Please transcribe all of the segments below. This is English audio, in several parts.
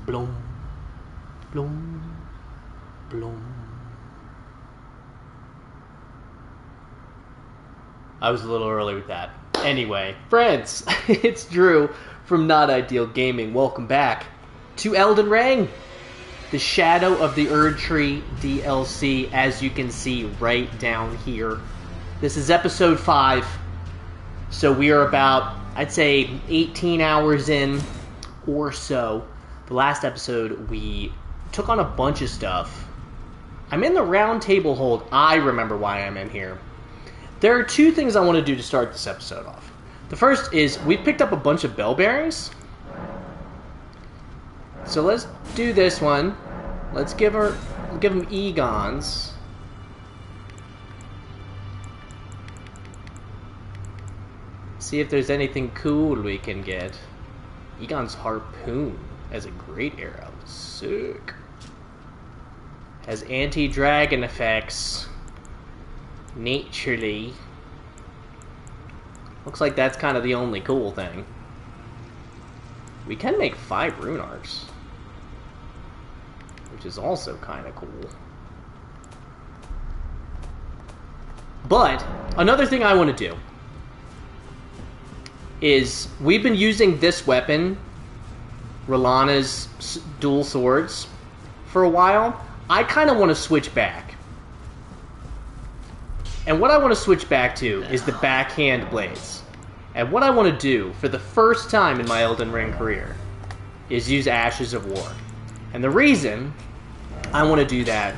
Bloom. Bloom. Bloom. I was a little early with that. Anyway, friends, it's Drew from Not Ideal Gaming. Welcome back to Elden Ring, the Shadow of the Erdtree DLC, as you can see right down here. This is episode 5, so we are about, I'd say, 18 hours in or so. The last episode, we took on a bunch of stuff. I'm in the round table hold. I remember why I'm in here. There are two things I want to do to start this episode off. The first is we picked up a bunch of bell bearings. So let's do this one. Let's give them Egons. See if there's anything cool we can get. Egon's harpoon as a great arrow. Sick. Has anti-dragon effects. Naturally. Looks like that's kind of the only cool thing. We can make 5 rune arcs, which is also kind of cool. But another thing I want to do is we've been using this weapon, Rellana's dual swords, for a while. I kind of want to switch back. And what I want to switch back to is the backhand blades. And what I want to do for the first time in my Elden Ring career is use Ashes of War. And the reason I want to do that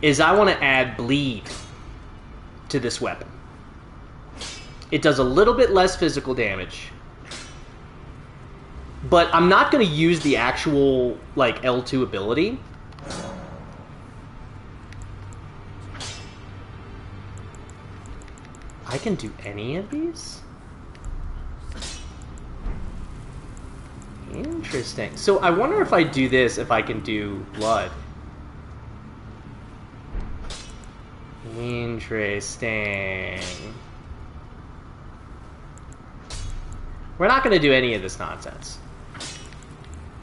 is I want to add bleed to this weapon. It does a little bit less physical damage. But I'm not going to use the actual, like, L2 ability. I can do any of these? Interesting. So I wonder if I do this, if I can do blood. Interesting. We're not going to do any of this nonsense.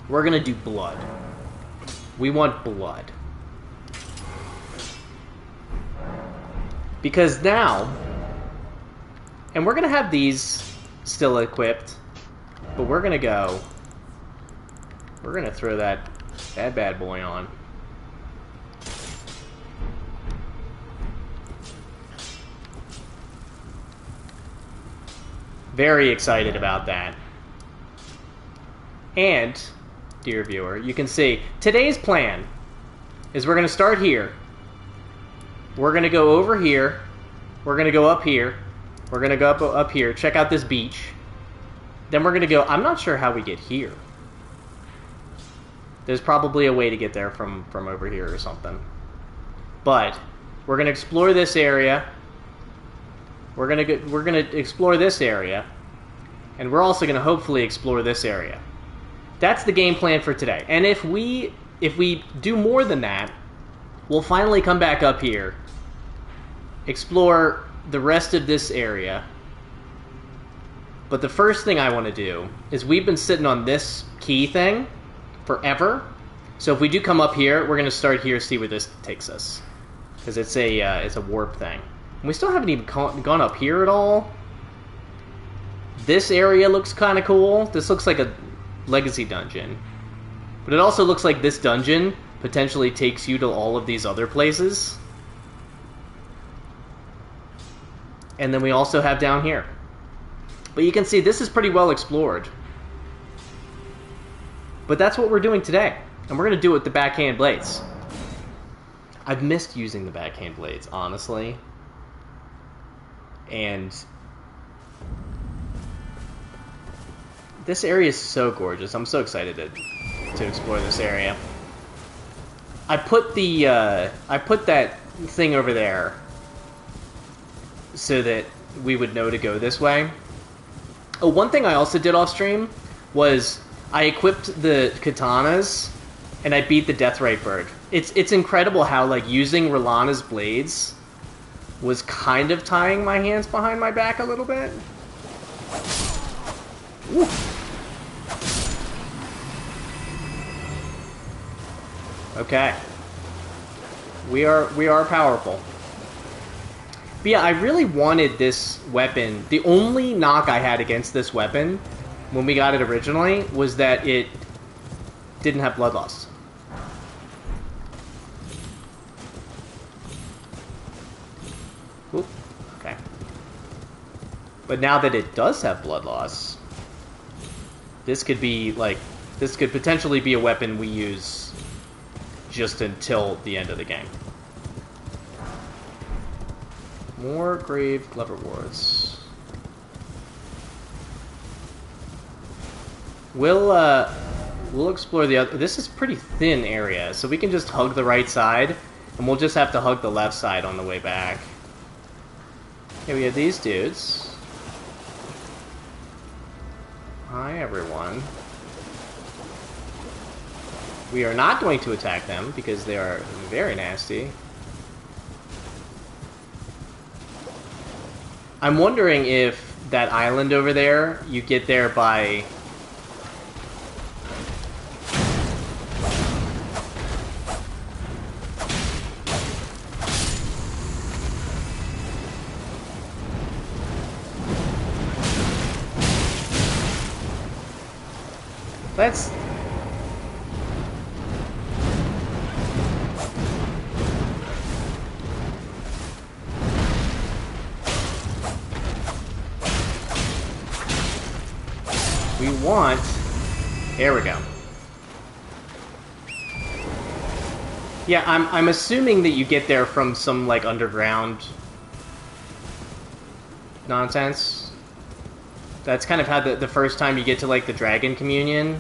We're going to do blood. We want blood. Because now... And we're going to have these still equipped, but we're going to go... We're going to throw that bad boy on. Very excited about that. And, dear viewer, you can see, today's plan is we're going to start here. We're going to go over here. We're going to go up here. We're going to go up here, check out this beach. Then we're going to go... I'm not sure how we get here. There's probably a way to get there from over here or something. But we're going to explore this area. We're going to explore this area. And we're also going to hopefully explore this area. That's the game plan for today. And if we do more than that, we'll finally come back up here, explore the rest of this area. But the first thing I want to do is we've been sitting on this key thing forever. So if we do come up here, we're going to start here, see where this takes us, because it's a warp thing. And we still haven't even gone up here at all. This area looks kind of cool. This looks like a legacy dungeon, but it also looks like this dungeon potentially takes you to all of these other places. And then we also have down here. But you can see this is pretty well explored. But that's what we're doing today. And we're going to do it with the backhand blades. I've missed using the backhand blades, honestly. And this area is so gorgeous. I'm so excited to explore this area. I put that thing over there so that we would know to go this way. Oh, one thing I also did off stream was I equipped the katanas and I beat the Deathrite Bird. It's incredible how, like, using Rellana's blades was kind of tying my hands behind my back a little bit. Ooh. Okay. We are powerful. But yeah, I really wanted this weapon. The only knock I had against this weapon when we got it originally was that it didn't have blood loss. Oop, okay. But now that it does have blood loss, this could be like, this could potentially be a weapon we use just until the end of the game. More grave liverworts. We'll explore the other. This is a pretty thin area, so we can just hug the right side, and we'll just have to hug the left side on the way back. Okay, we have these dudes. Hi, everyone. We are not going to attack them because they are very nasty. I'm wondering if that island over there, you get there by... Let's... We want... There we go. Yeah, I'm assuming that you get there from some, like, underground nonsense. That's kind of how the first time you get to, like, the Dragon Communion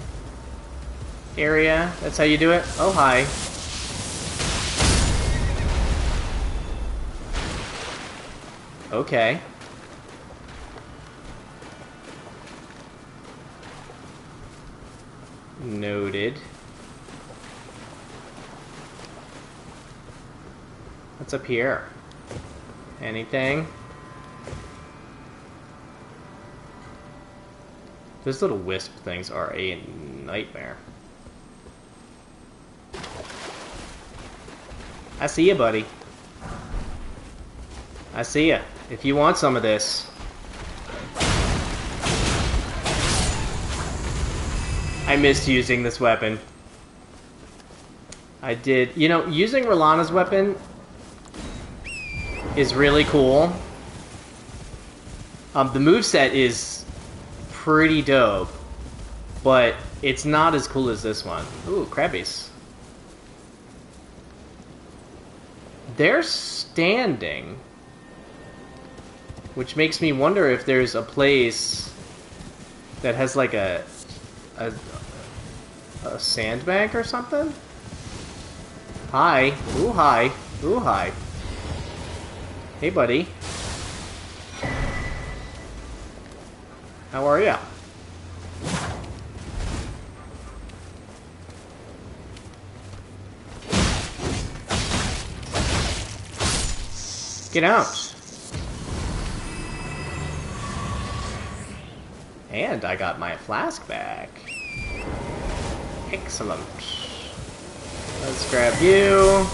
area. That's how you do it. Oh, hi. Okay. Noted. What's up here? Anything? Those little wisp things are a nightmare. I see you, buddy. I see ya. If you want some of this. I missed using this weapon. I did. You know, using Rolana's weapon is really cool. The moveset is pretty dope, but it's not as cool as this one. Ooh, crabbies. They're standing, which makes me wonder if there's a place that has like a sandbank or something? Hi. Ooh, hi. Ooh, hi. Hey, buddy. How are ya? Get out. And I got my flask back. Excellent. Let's grab you.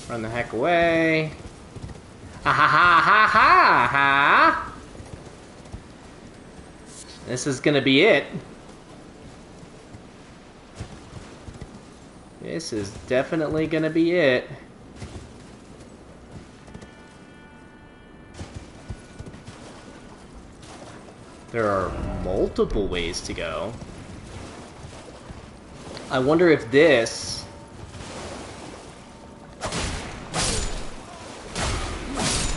Run the heck away. Ha ha ha ha ha ha! This is gonna be it. This is definitely gonna be it. There are multiple ways to go. I wonder if this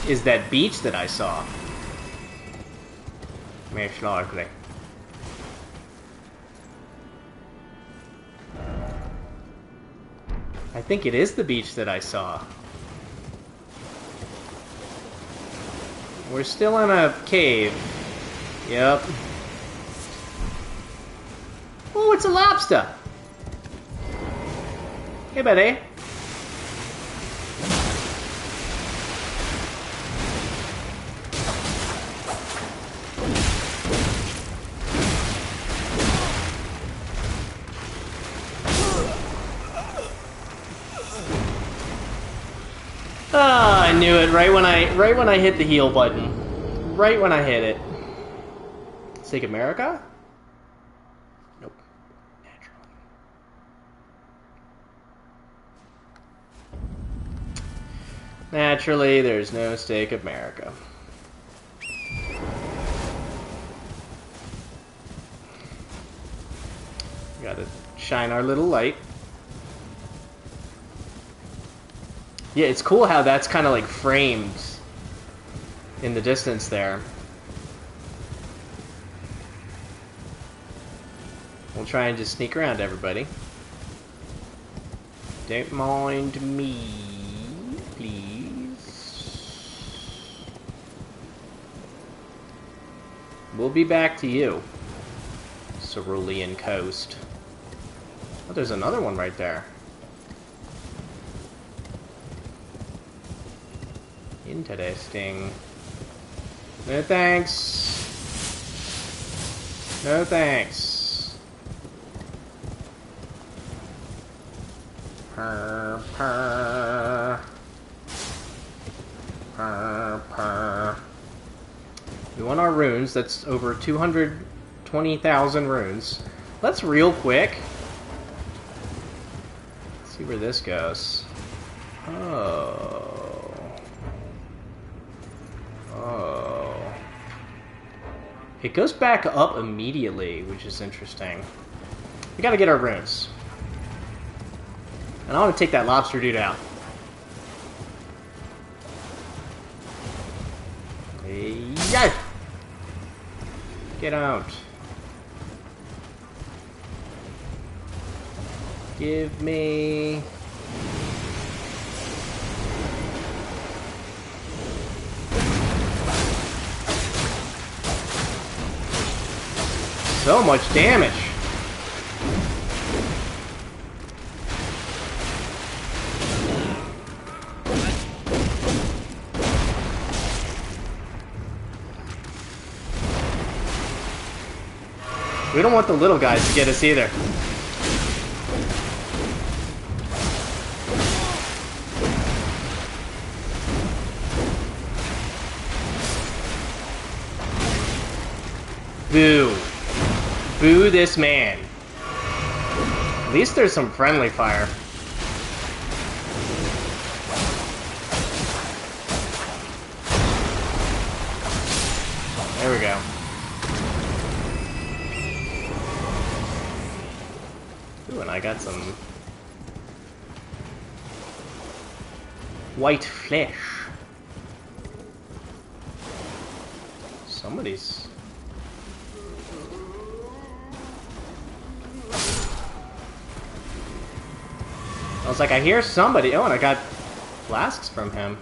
is that beach that I saw. Most likely. I think it is the beach that I saw. We're still in a cave. Yep. Oh, it's a lobster! Hey, buddy. Ah, I knew it right when I hit the heal button. Right when I hit it. Sake America? Nope. Naturally, there's no Stake America. Gotta shine our little light. Yeah, it's cool how that's kind of like framed in the distance there. We'll try and just sneak around everybody. Don't mind me, please. We'll be back to you, Cerulean Coast. Oh, there's another one right there. Interesting. No thanks. No thanks. Purr, purr. Purr, purr. We want our runes. That's over 220,000 runes. Let's real quick. Let's see where this goes. Oh. Oh. It goes back up immediately, which is interesting. We gotta get our runes. And I want to take that lobster dude out. Yeah. Get out. Give me... so much damage. We don't want the little guys to get us either. Boo. Boo this man. At least there's some friendly fire. There we go. Ooh, and I got some white flesh. Somebody's... I was like, I hear somebody. Oh, and I got flasks from him.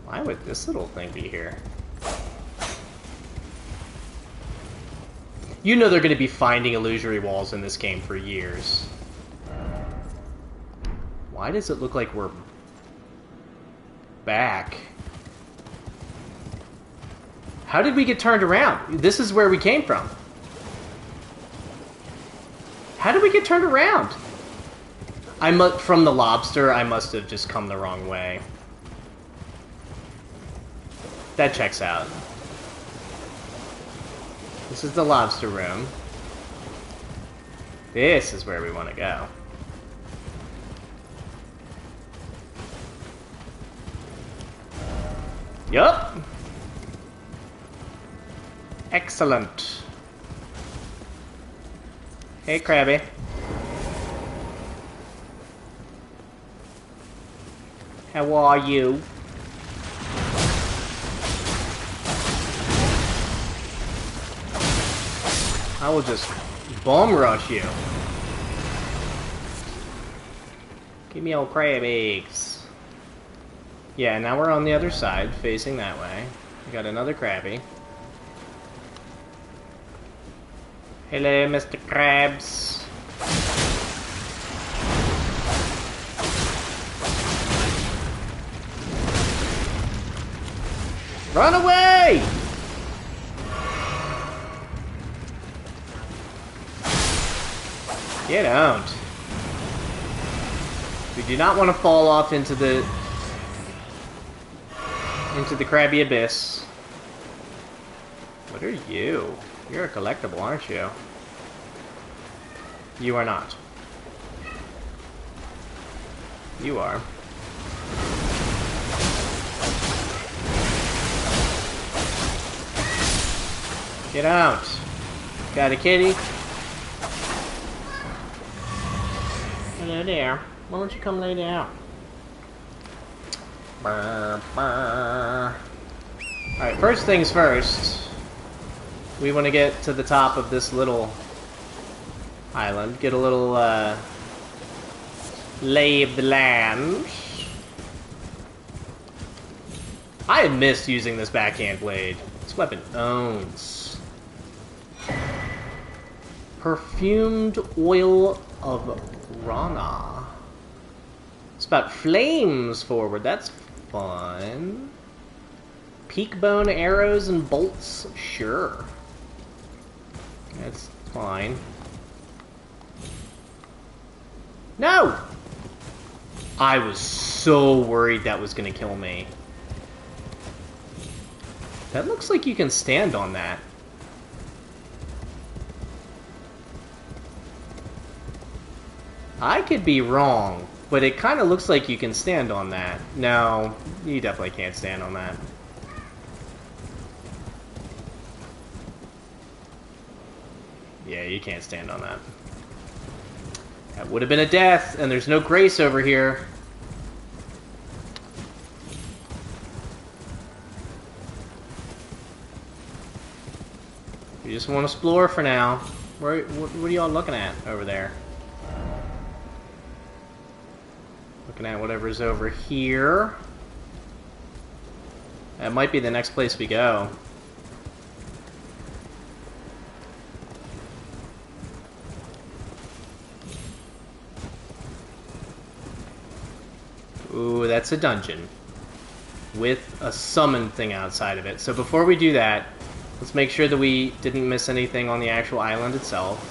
Why would this little thing be here? You know they're going to be finding illusory walls in this game for years. Why does it look like we're back? How did we get turned around? This is where we came from. How did we get turned around? From the lobster, I must have just come the wrong way. That checks out. This is the lobster room. This is where we want to go. Yup. Excellent. Hey, Krabby. How are you? I will just bomb rush you. Give me old crab eggs. Yeah, now we're on the other side, facing that way. We got another Krabby. Hello, Mr. Krabs. Run away! Get out. We do not want to fall off into the crabby abyss. What are you? You're a collectible, aren't you? You are not. You are. Get out. Got a kitty? Hello there. Why don't you come lay down? Alright, first things first. We want to get to the top of this little island. Get a little, lay of the land. I had missed using this backhand blade. This weapon owns. Perfumed oil of Rana. It's about flames forward. That's fun. Peak bone arrows and bolts. Sure. That's fine. No! I was so worried that was going to kill me. That looks like you can stand on that. I could be wrong, but it kind of looks like you can stand on that. No, you definitely can't stand on that. Yeah, you can't stand on that. That would have been a death, and there's no grace over here. We just want to explore for now. What are y'all looking at over there? Looking at whatever's over here. That might be the next place we go. Ooh, that's a dungeon. With a summon thing outside of it. So before we do that, let's make sure that we didn't miss anything on the actual island itself.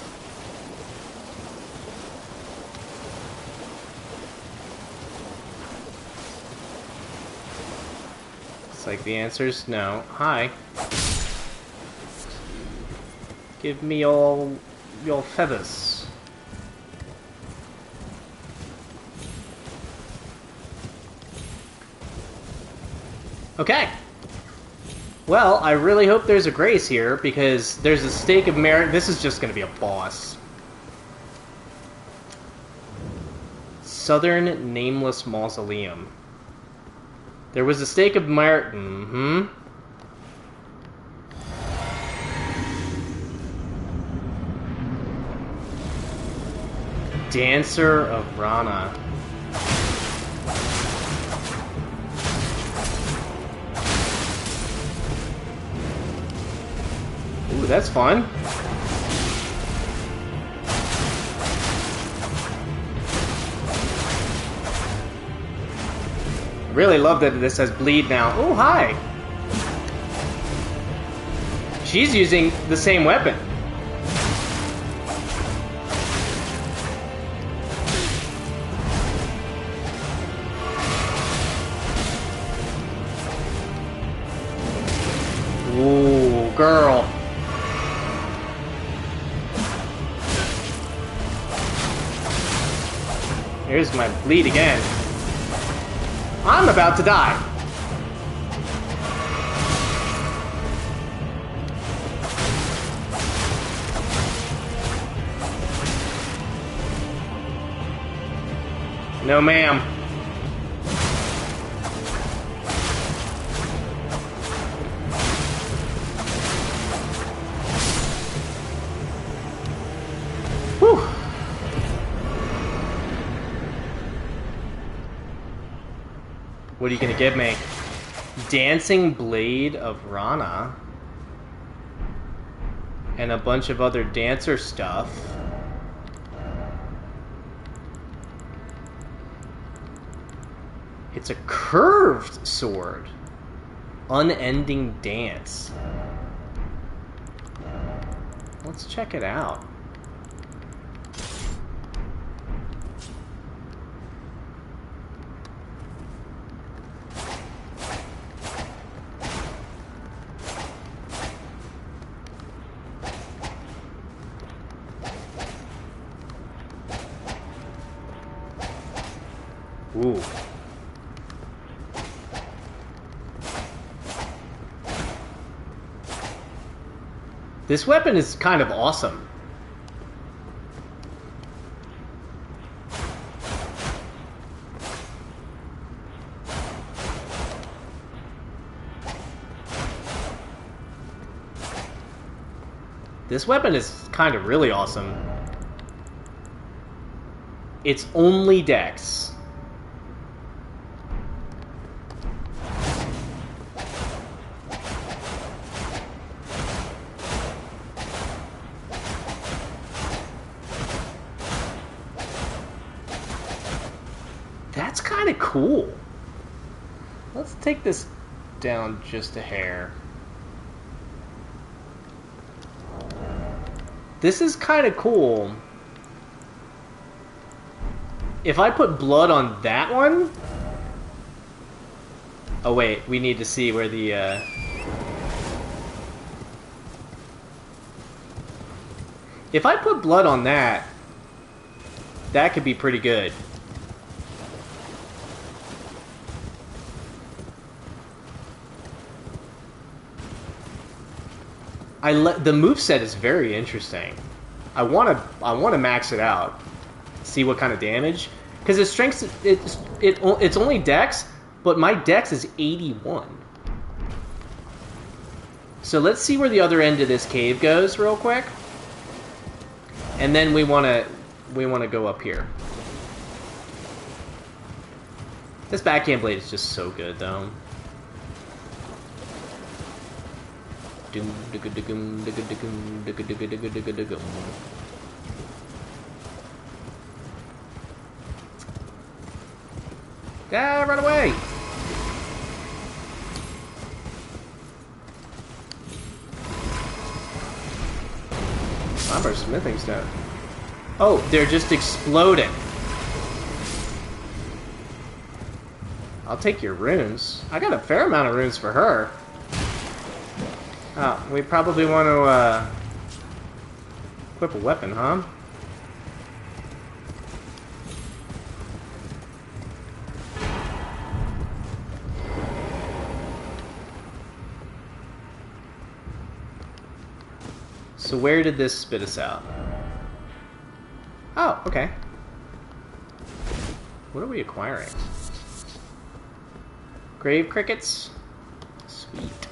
It's like the answer's no. Hi. Give me all your feathers. Okay. Well, I really hope there's a grace here, because there's a stake of merit. This is just going to be a boss. Southern Nameless Mausoleum. There was a stake of merit. Mm-hmm. Dancer of Rana. Ooh, that's fun. Really love that this has bleed now. Oh, hi! She's using the same weapon. Ooh, girl. Here's my bleed again. I'm about to die. No, ma'am. Whew. What are you gonna give me? Dancing Blade of Rana. And a bunch of other dancer stuff. It's a curved sword. Unending Dance. Let's check it out. Ooh. This weapon is kind of awesome. This weapon is kind of really awesome. It's only Dex. That's kind of cool. Let's take this down just a hair. This is kind of cool. If I put blood on that one... Oh wait, we need to see where the... If I put blood on that, that could be pretty good. The moveset is very interesting. I wanna max it out, see what kind of damage, because its strength it's only Dex, but my Dex is 81. So let's see where the other end of this cave goes real quick, and then we wanna go up here. This backhand blade is just so good though. Ah, run away! Somber smithing stone. Oh, they're just exploding. I'll take your runes. I got a fair amount of runes for her. Oh, we probably want to, equip a weapon, huh? So where did this spit us out? Oh, okay. What are we acquiring? Grave crickets? Sweet.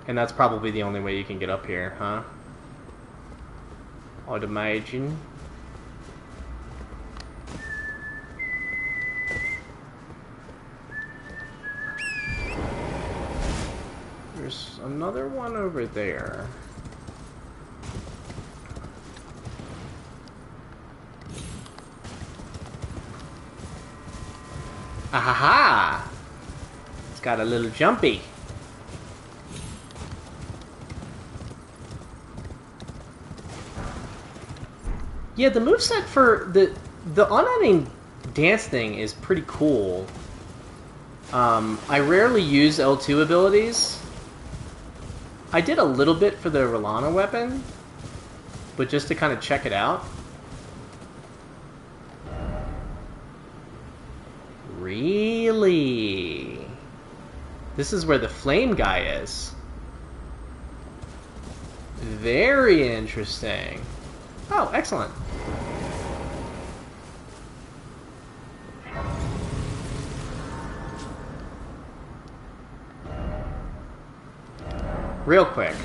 And that's probably the only way you can get up here, huh? I'd imagine. There's another one over there. Ahaha! It's got a little jumpy. Yeah, the moveset for the unending dance thing is pretty cool. I rarely use L2 abilities. I did a little bit for the Rolana weapon, but just to kind of check it out. Really? This is where the flame guy is. Very interesting. Oh, excellent. Real quick,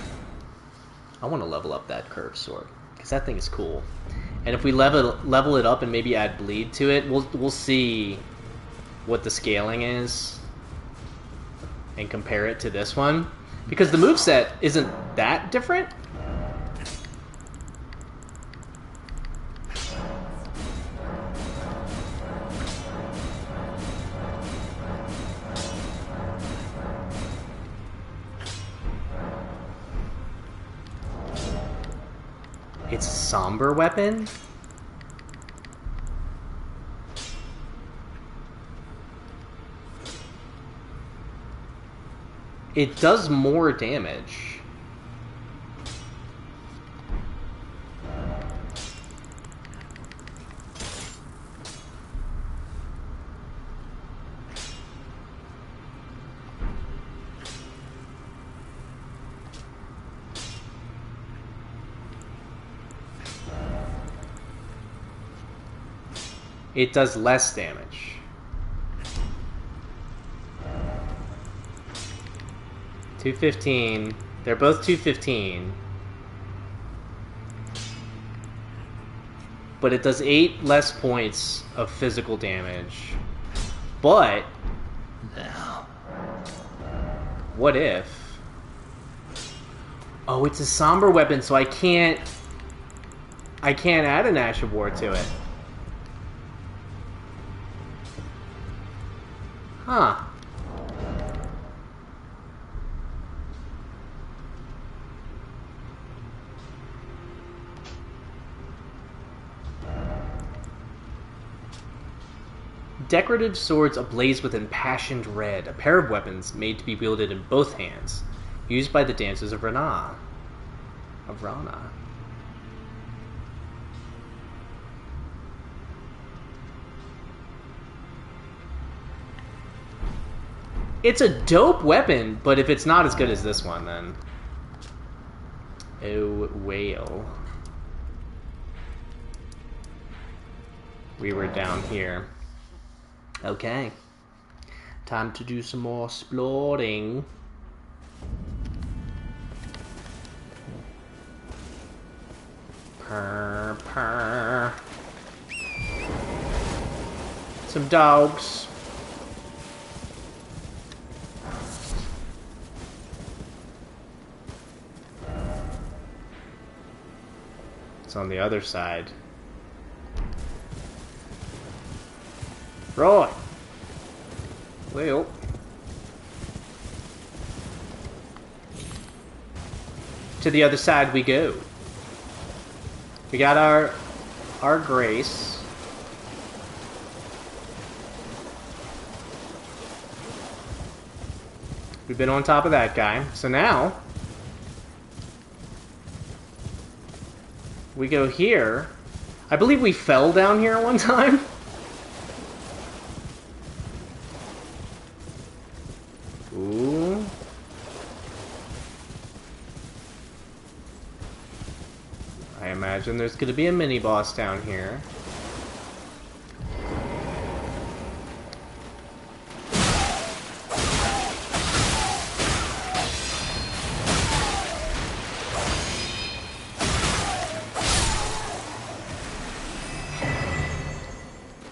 I want to level up that curved sword because that thing is cool. And if we level it up and maybe add bleed to it, we'll see what the scaling is and compare it to this one, because the moveset isn't that different. It's a somber weapon? It does more damage. it does less damage. $215. They're both $215. But it does 8 less points of physical damage. But Now. What if? Oh, it's a somber weapon, so I can't add an Ash of War to it. Huh. Decorative swords ablaze with impassioned red, a pair of weapons made to be wielded in both hands, used by the dancers of Rana. It's a dope weapon, but if it's not as good as this one, then... Oh, whale. We were down here. Okay. Time to do some more exploring. Purr, purr. Some dogs. It's on the other side. Right. Well. To the other side we go. We got our Grace. We've been on top of that guy. So now we go here. I believe we fell down here one time. Ooh. I imagine there's going to be a mini-boss down here.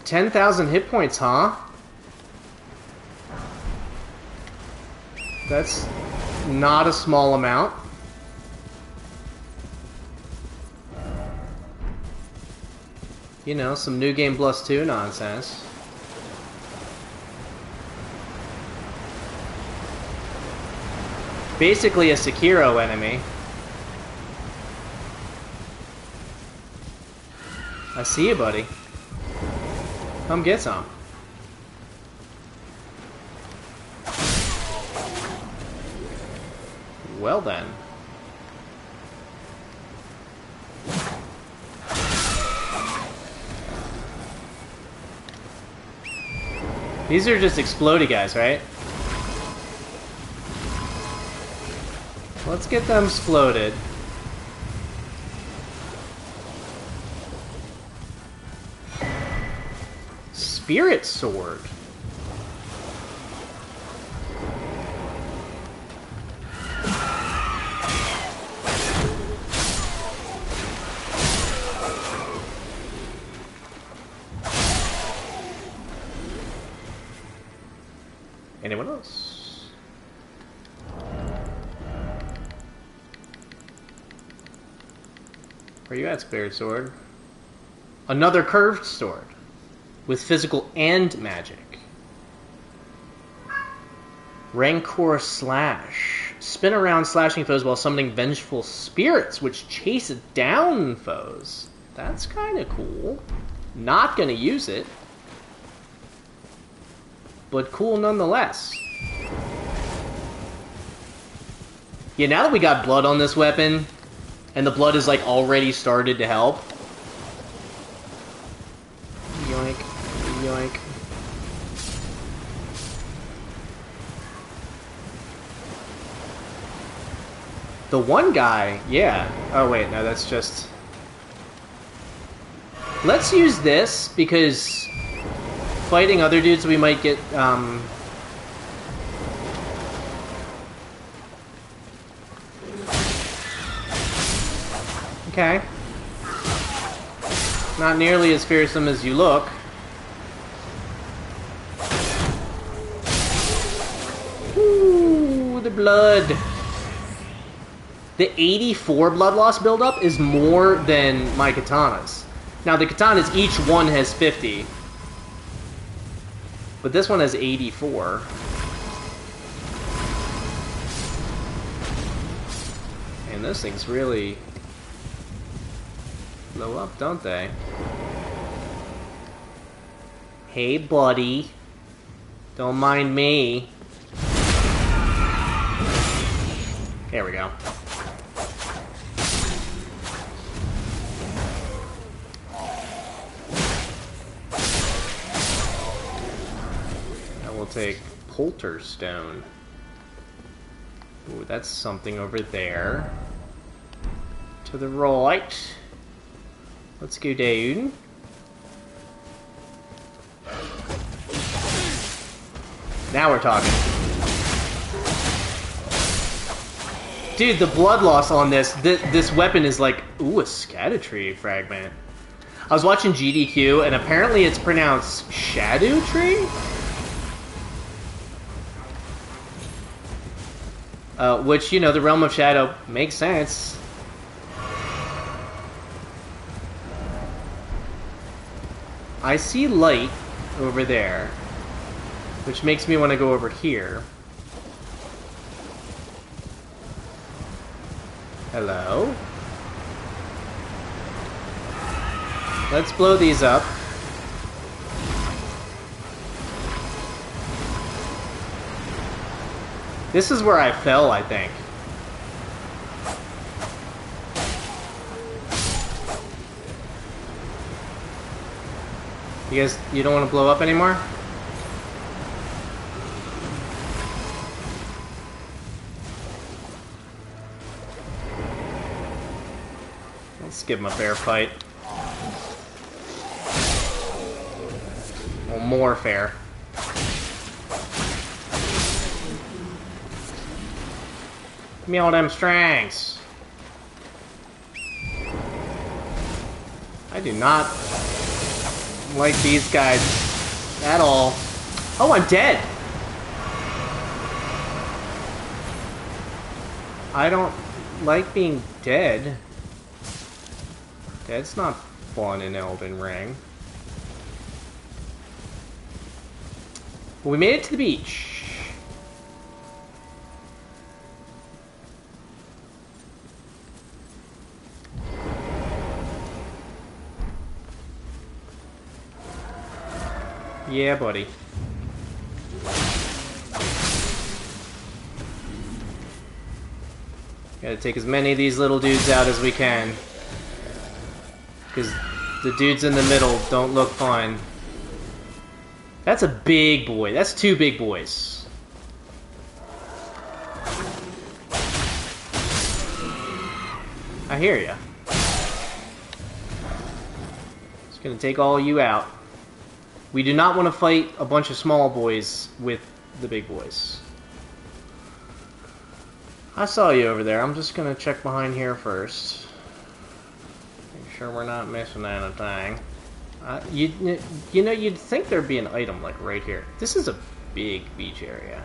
$10,000 hit points, huh? That's not a small amount. You know, some New Game Plus 2 nonsense. Basically a Sekiro enemy. I see you, buddy. Come get some. Well then. These are just explodey guys, right? Let's get them exploded. Spirit sword. Anyone else? Where you at, Spirit Sword? Another curved sword. With physical and magic. Rancor Slash. Spin around slashing foes while summoning vengeful spirits, which chase down foes. That's kind of cool. Not gonna use it. But cool nonetheless. Yeah, now that we got blood on this weapon, and the blood is like already started to help. Yoink, yoink. The one guy, yeah. Oh wait, no, that's just... Let's use this, because fighting other dudes we might get, Okay. Not nearly as fearsome as you look. Ooh, the blood. The 84 blood loss buildup is more than my katanas. Now, the katanas, each one has 50. But this one has 84. And those things really blow up, don't they? Hey, buddy. Don't mind me. There we go. Now we'll take Polterstone. Ooh, that's something over there. To the right. Let's go down. Now we're talking. Dude, the blood loss on this weapon is like, ooh, a Scadutree fragment. I was watching GDQ, and apparently it's pronounced Shadow Tree? Which, you know, the Realm of Shadow makes sense. I see light over there, which makes me want to go over here. Hello? Let's blow these up. This is where I fell, I think. You guys, you don't want to blow up anymore? Let's give him a fair fight. Well, more fair. Give me all them strengths. I do not like these guys at all. Oh, I'm dead! I don't like being dead. Dead's not fun in Elden Ring. But we made it to the beach. Yeah, buddy. Gotta take as many of these little dudes out as we can. Because the dudes in the middle don't look fun. That's a big boy. That's two big boys. I hear ya. Just gonna take all you out. We do not want to fight a bunch of small boys with the big boys. I saw you over there. I'm just gonna check behind here first. Make sure we're not missing anything. You know, you'd think there'd be an item like right here. This is a big beach area.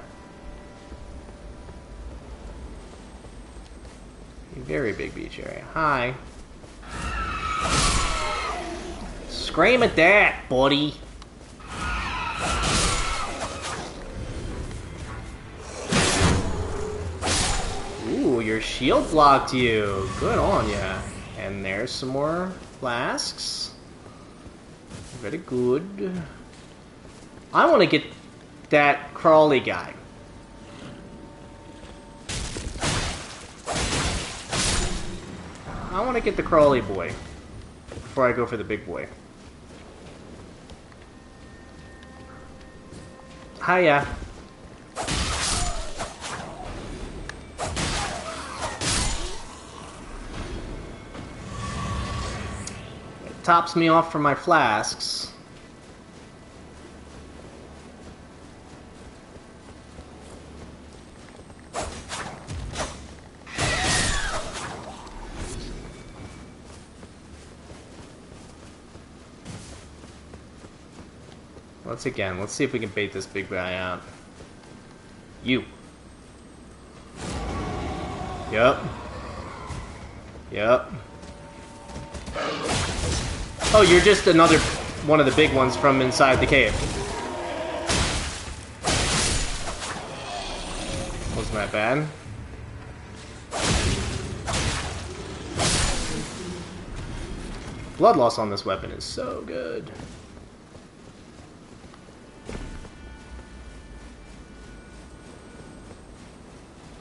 A very big beach area. Hi. Scream at that, buddy. Ooh, your shield blocked you. Good on ya. And there's some more flasks. Very good. I want to get that crawly guy. I want to get the crawly boy before I go for the big boy. Hiya. tops me off for my flasks. Let's see if we can bait this big guy out. You. Yup. Yup. Oh, you're just another one of the big ones from inside the cave. Wasn't that bad? Blood loss on this weapon is so good.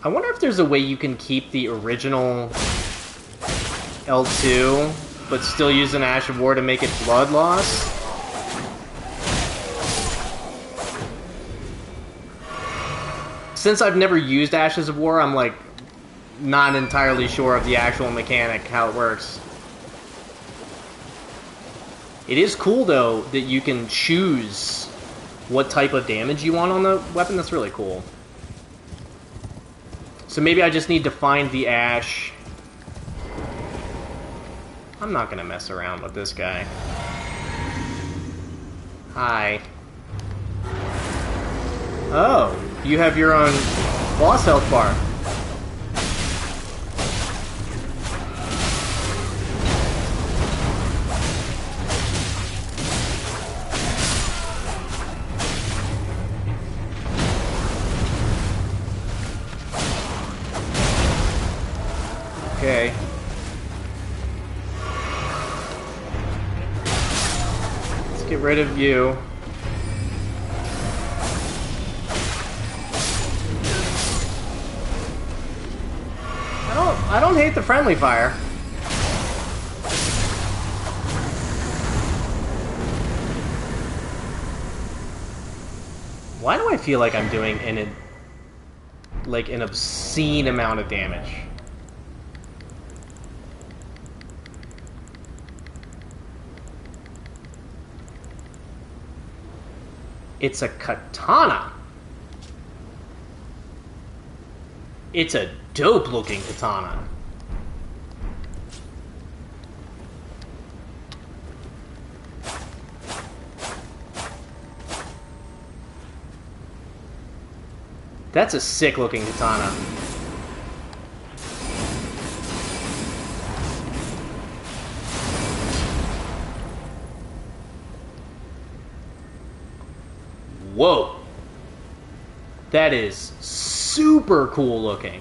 I wonder if there's a way you can keep the original L2, but still use an Ash of War to make it blood loss? Since I've never used Ashes of War, I'm like not entirely sure of the actual mechanic, how it works. It is cool though that you can choose what type of damage you want on the weapon. That's really cool. So maybe I just need to find the ash. I'm not gonna mess around with this guy. Hi. Oh, you have your own boss health bar. Okay. Let's get rid of you. I don't hate the friendly fire. Why do I feel like I'm doing an obscene amount of damage? It's a katana. It's a dope-looking katana. That's a sick-looking katana. Whoa. That is super cool looking.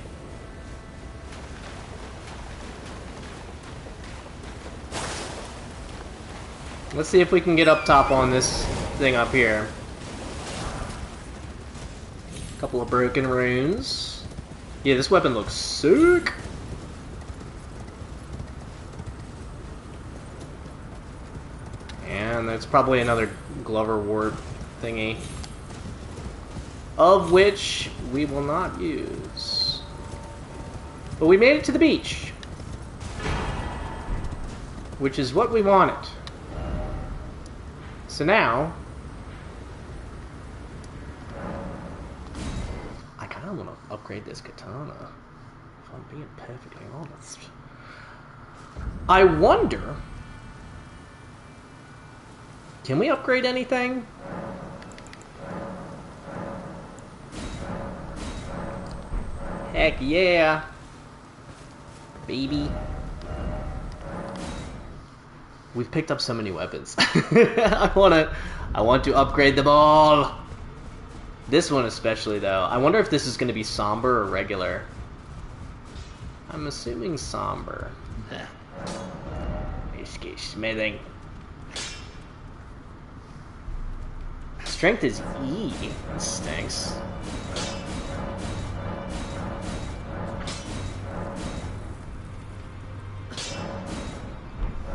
Let's see if we can get up top on this thing up here. Couple of broken runes. Yeah, this weapon looks sick. And there's probably another Glover Ward thingy, of which we will not use. But we made it to the beach, which is what we wanted. So now, I kind of want to upgrade this katana, if I'm being perfectly honest. I wonder, can we upgrade anything? Heck yeah, baby. We've picked up so many weapons. I want to upgrade them all. This one especially, though. I wonder if this is going to be somber or regular. I'm assuming somber. Whiskey smithing. Strength is E. That stinks.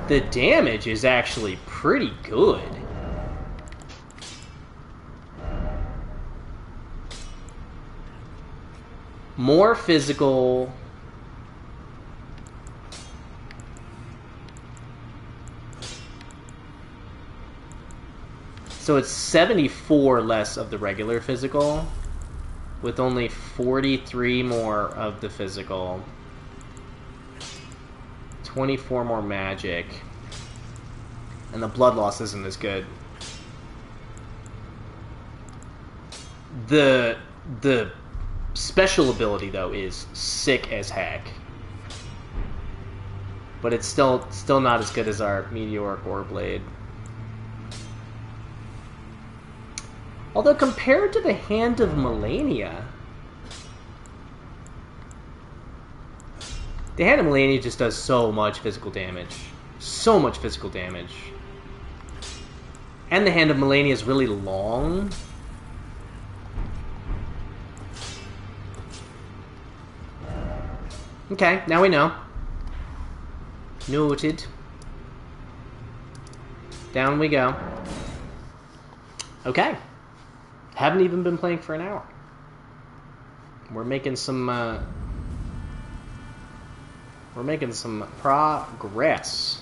The damage is actually pretty good. More physical. So it's 74 less of the regular physical, with only 43 more of the physical. 24 more magic. And the blood loss isn't as good. The special ability, though, is sick as heck. But it's still not as good as our Meteoric Ore Blade. Although, compared to the Hand of Melania, the Hand of Melania just does so much physical damage. So much physical damage. And the Hand of Melania is really long. Okay, now we know. Noted. Down we go. Okay. Haven't even been playing for an hour. We're making some progress.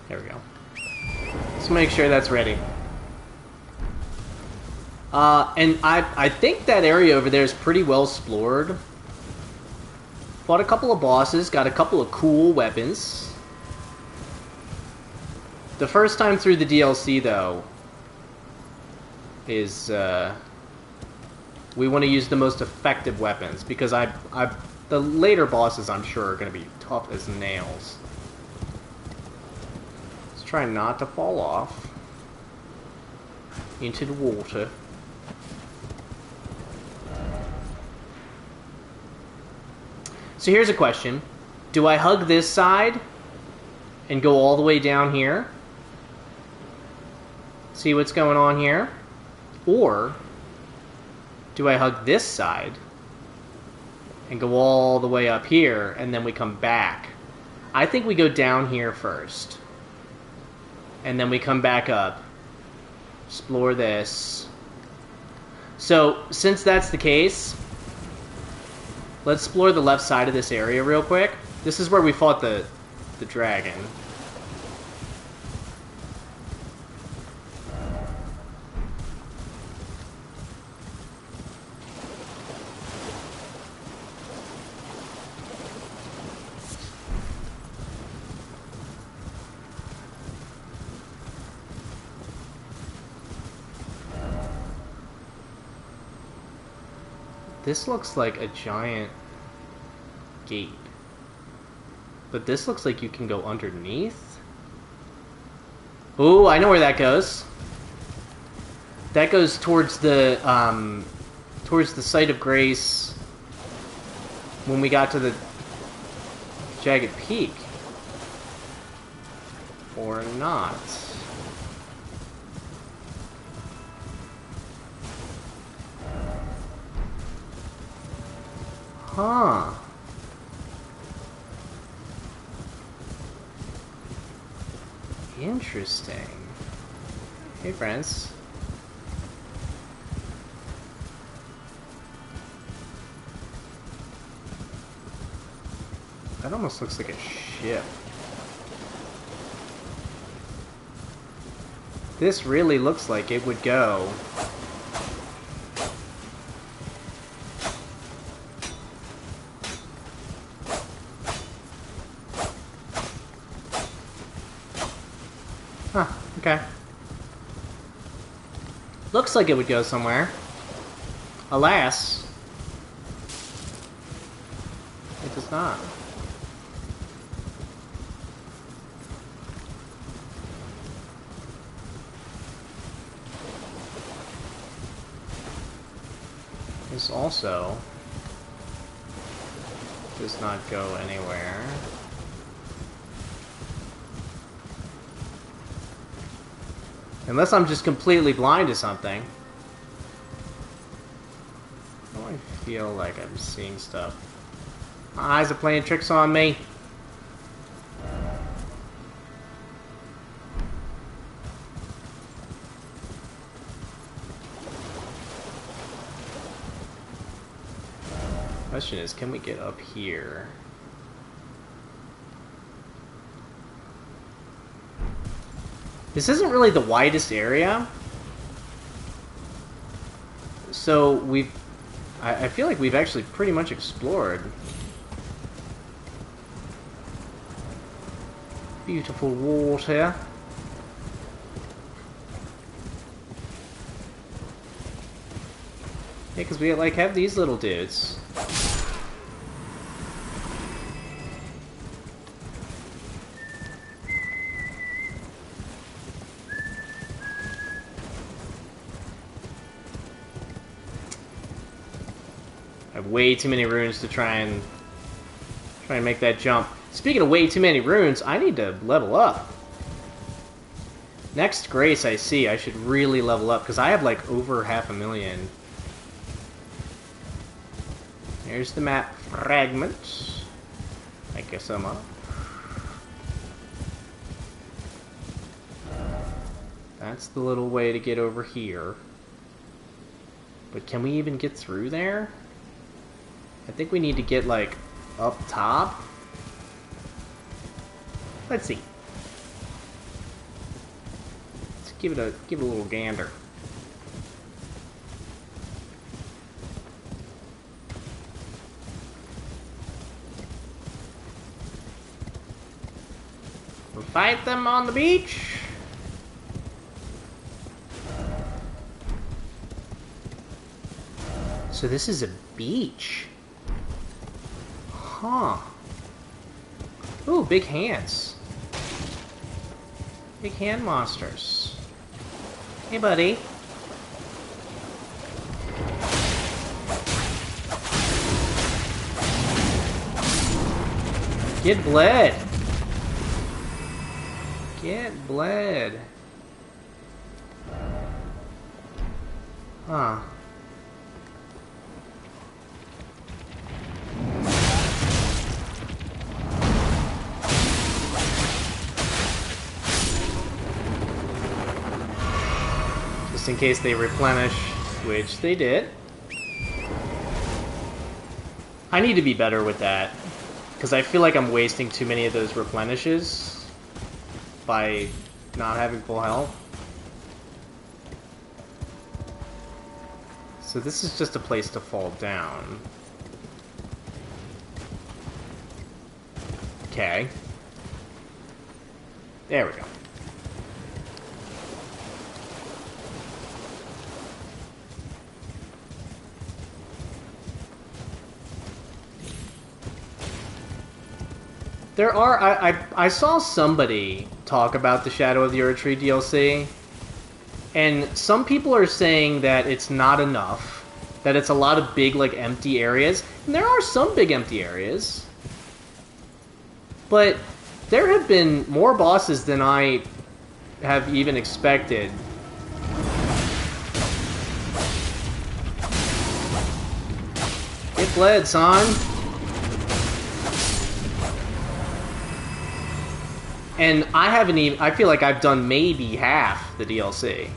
There we go. Let's make sure that's ready. And I think that area over there is pretty well explored. Fought a couple of bosses, got a couple of cool weapons. The first time through the DLC, though, is we want to use the most effective weapons, because the later bosses, I'm sure, are going to be tough as nails. Let's try not to fall off into the water. So here's a question. Do I hug this side and go all the way down here? See what's going on here? Or do I hug this side and go all the way up here and then we come back? I think we go down here first. And then we come back up. Explore this. So, since that's the case, let's explore the left side of this area real quick. This is where we fought the dragon. This looks like a giant gate. But this looks like you can go underneath. Ooh, I know where that goes. That goes towards the site of grace when we got to the jagged peak. Or not. Huh. Interesting. Hey, friends. That almost looks like a ship. This really looks like it would go. Huh, okay. Looks like it would go somewhere. Alas, it does not. This also does not go anywhere. Unless I'm just completely blind to something. Oh, I feel like I'm seeing stuff. My eyes are playing tricks on me. question is, can we get up here? This isn't really the widest area. So we've... I feel like we've actually pretty much explored. Beautiful water. Yeah, because we like have these little dudes. I have way too many runes to try and make that jump. Speaking of way too many runes, I need to level up. Next Grace I see, I should really level up, because I have like over 500,000. Here's the map fragment. I guess I'm up. That's the little way to get over here. But can we even get through there? I think we need to get like up top. Let's see. Let's give it a little gander. We'll fight them on the beach. So this is a beach. Huh. Ooh, big hands. Big hand monsters. Hey, buddy. Get bled. Get bled. Huh. In case they replenish, which they did. I need to be better with that, because I feel like I'm wasting too many of those replenishes by not having full health. So this is just a place to fall down. Okay. There we go. There are... I saw somebody talk about the Shadow of the Erdtree DLC, and some people are saying that it's not enough, that it's a lot of big, like, empty areas. And there are some big empty areas. But there have been more bosses than I have even expected. Get bled, son! And I haven't even... I feel like I've done maybe half the DLC.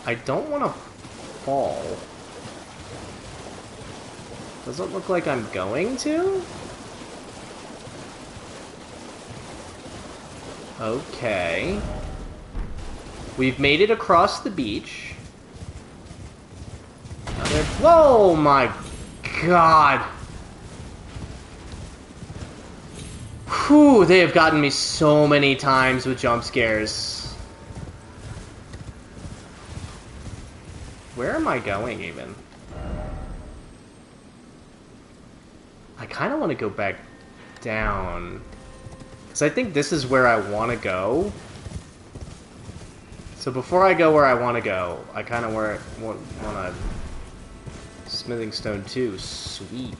I don't want to fall. Doesn't look like I'm going to? Okay. We've made it across the beach. Whoa, my God! Whew, they have gotten me so many times with jump scares. Where am I going, even? I kind of want to go back down. Because I think this is where I want to go. So before I go where I want to go, I kind of want to... Smithing Stone 2. Sweet.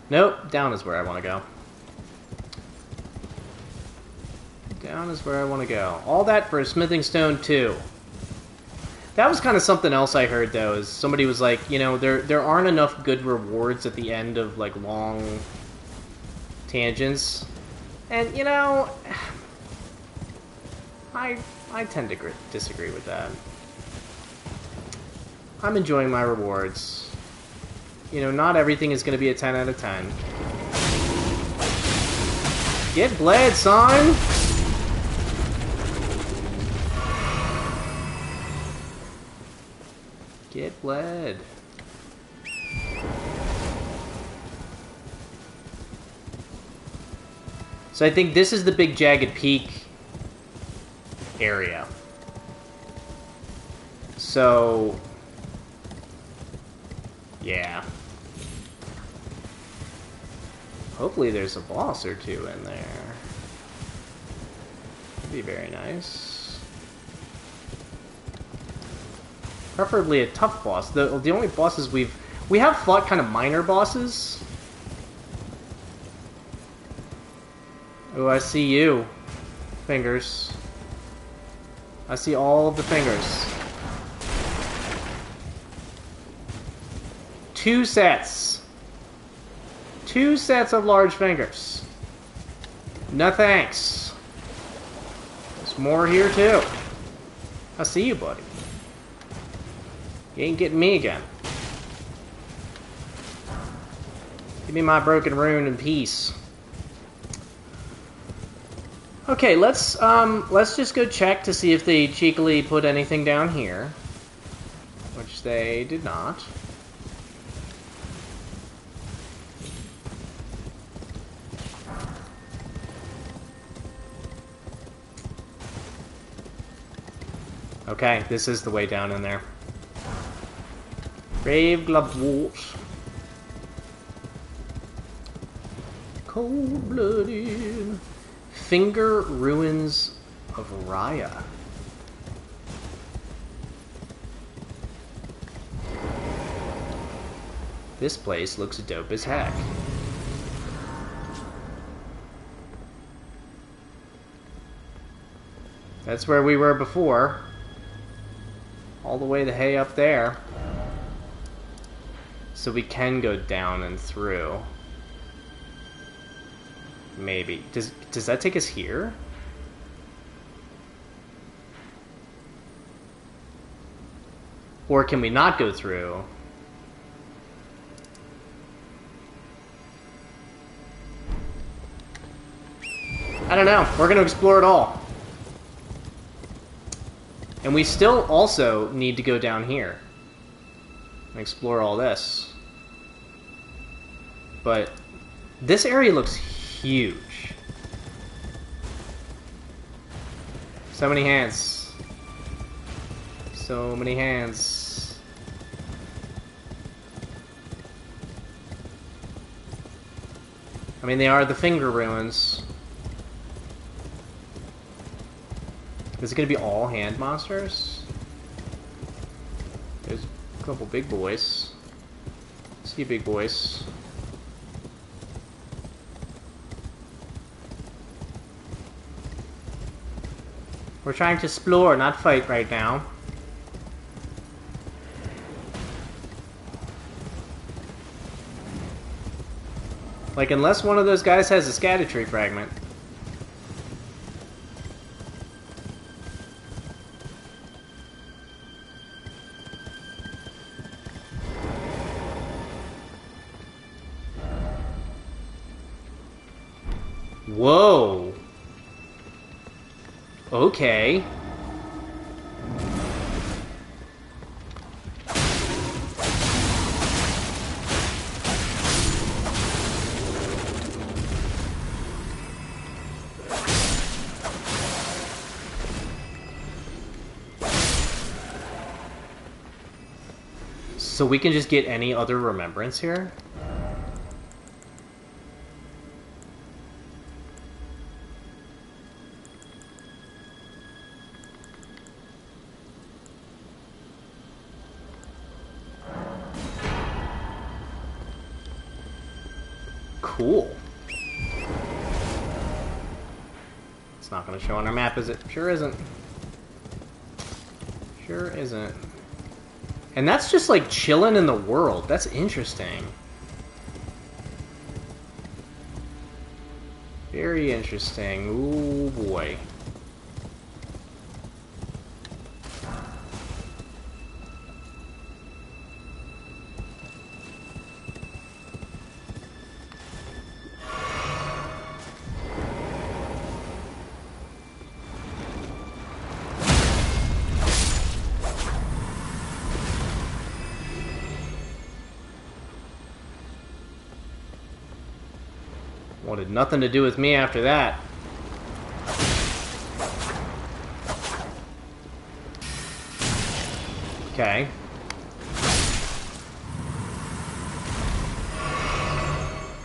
Nope, down is where I want to go. Down is where I want to go. All that for a Smithing Stone 2. That was kind of something else I heard, though, is somebody was like, you know, there aren't enough good rewards at the end of, like, long tangents. And, you know, I tend to disagree with that. I'm enjoying my rewards. You know, not everything is going to be a 10 out of 10. Get bled, son! Get bled. So I think this is the big jagged peak area. So, yeah. Hopefully there's a boss or two in there. That'd be very nice. Preferably a tough boss. The only bosses we have fought kind of minor bosses. Oh, I see you. Fingers. I see all of the fingers. 2 sets. 2 sets of large fingers. No thanks. There's more here too. I see you, buddy. You ain't getting me again. Give me my broken rune in peace. Okay, let's just go check to see if they cheekily put anything down here, which they did not. Okay, this is the way down in there. Grave gloved wart. Cold-blooded. Finger Ruins of Raya. This place looks dope as heck. That's where we were before. All the way the hay up there. So we can go down and through. Maybe. Does that take us here? Or can we not go through? I don't know. We're going to explore it all. And we still also need to go down here and explore all this. But this area looks huge. So many hands. So many hands. I mean, they are the finger ruins. Is it going to be all hand monsters? There's a couple big boys. See you, big boys. We're trying to explore, not fight right now. Like, unless one of those guys has a scatter fragment. Whoa. Okay. So we can just get any other remembrance here? Cool. It's not going to show on our map, is it? Sure isn't. Sure isn't. And that's just like chilling in the world. That's interesting. Very interesting. Ooh boy. Wanted nothing to do with me after that. Okay.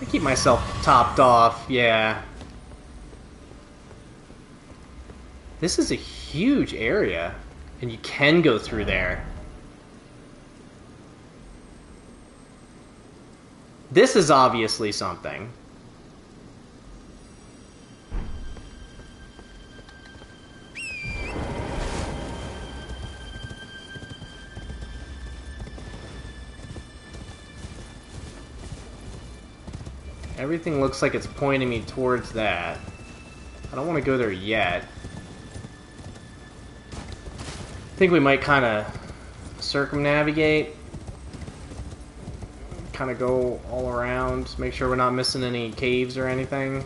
I keep myself topped off, yeah. This is a huge area, and you can go through there. This is obviously something. Everything looks like it's pointing me towards that. I don't want to go there yet. I think we might kind of circumnavigate. Kind of go all around. Make sure we're not missing any caves or anything.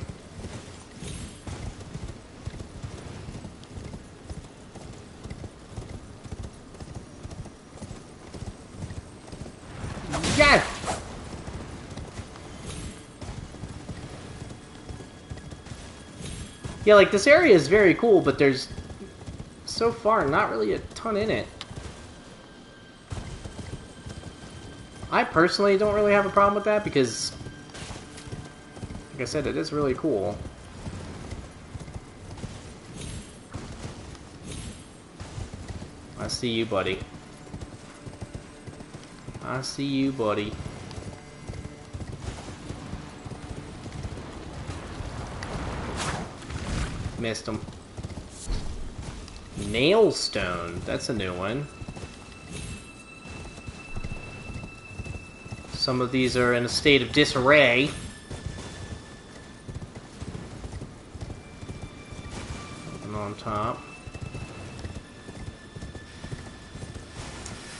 Yes! Yeah, like, this area is very cool, but there's, so far, not really a ton in it. I personally don't really have a problem with that, because, like I said, it is really cool. I see you, buddy. I see you, buddy. Missed him. Nailstone. That's a new one. Some of these are in a state of disarray. Nothing on top.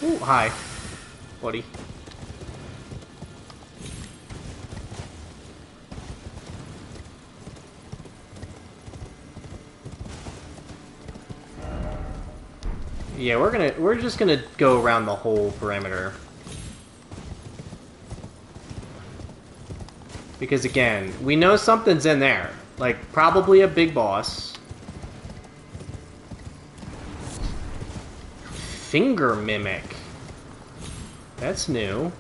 Ooh, hi, buddy. Yeah, we're just gonna go around the whole perimeter. Because again, we know something's in there. Like, probably a big boss. Finger Mimic. That's new.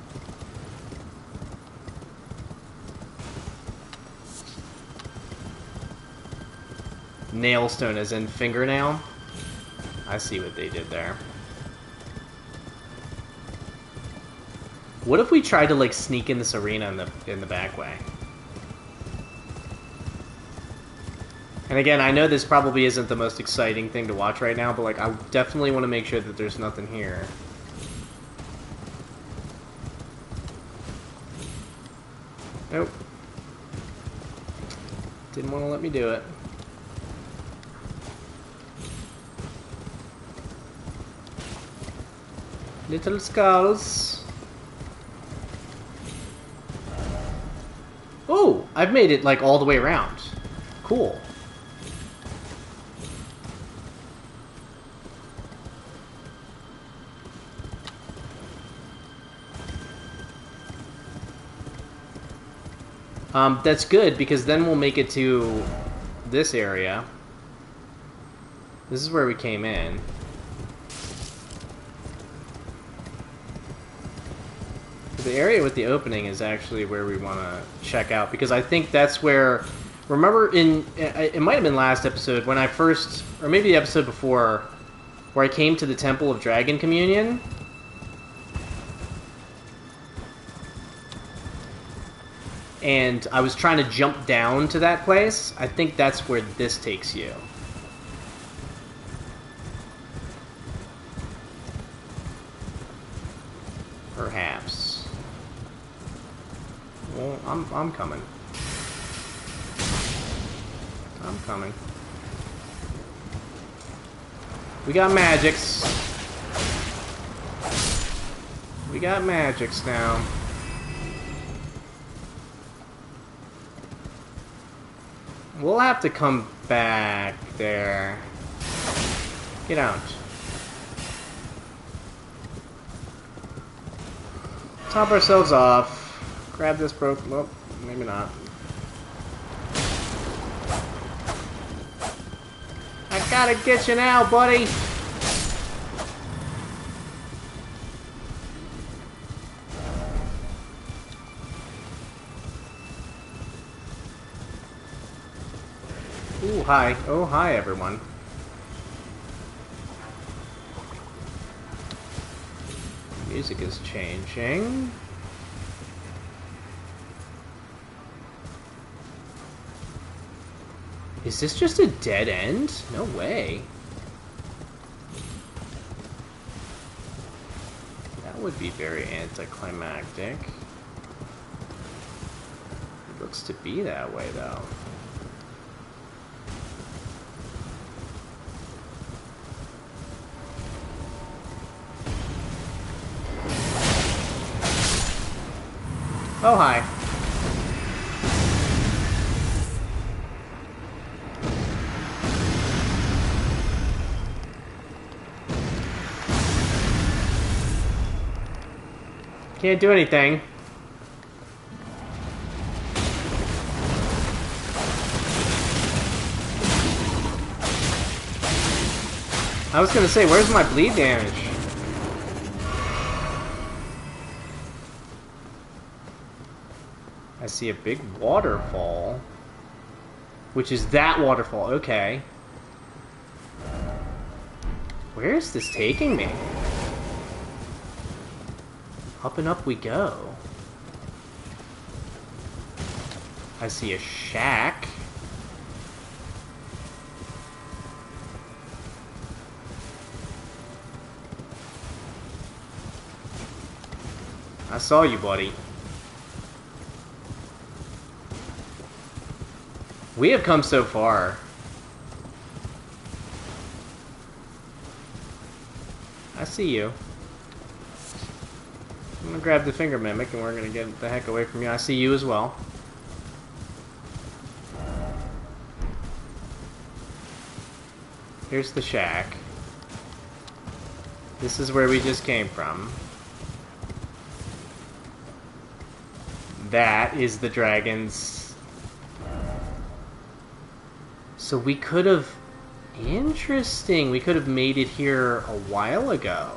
Nailstone as in fingernail. I see what they did there. What if we tried to, like, sneak in this arena in the back way? And again, I know this probably isn't the most exciting thing to watch right now, but, like, I definitely want to make sure that there's nothing here. Nope. Didn't want to let me do it. Little skulls. Oh, I've made it, like, all the way around. Cool. That's good, because then we'll make it to this area. This is where we came in. The area with the opening is actually where we want to check out, because I think that's where... Remember it might have been last episode when I first, or maybe the episode before, where I came to the Temple of Dragon Communion? And I was trying to jump down to that place. I think that's where this takes you. Perhaps. Well, I'm coming. I'm coming. We got magics. We got magics now. We'll have to come back there. Get out. Top ourselves off. Grab this broke. Well, maybe not. Gotta get you now, buddy! Ooh, hi. Oh, hi, everyone. Music is changing. Is this just a dead end? No way. That would be very anticlimactic. It looks to be that way, though. Oh, hi. Can't do anything. I was gonna say, where's my bleed damage? I see a big waterfall. Which is that waterfall, okay. Where is this taking me? Up and up we go. I see a shack. I saw you, buddy. We have come so far. I see you. I'm gonna grab the finger mimic and we're gonna get the heck away from you. I see you as well. Here's the shack. This is where we just came from. That is the dragon's... So we could have... Interesting. We could have made it here a while ago.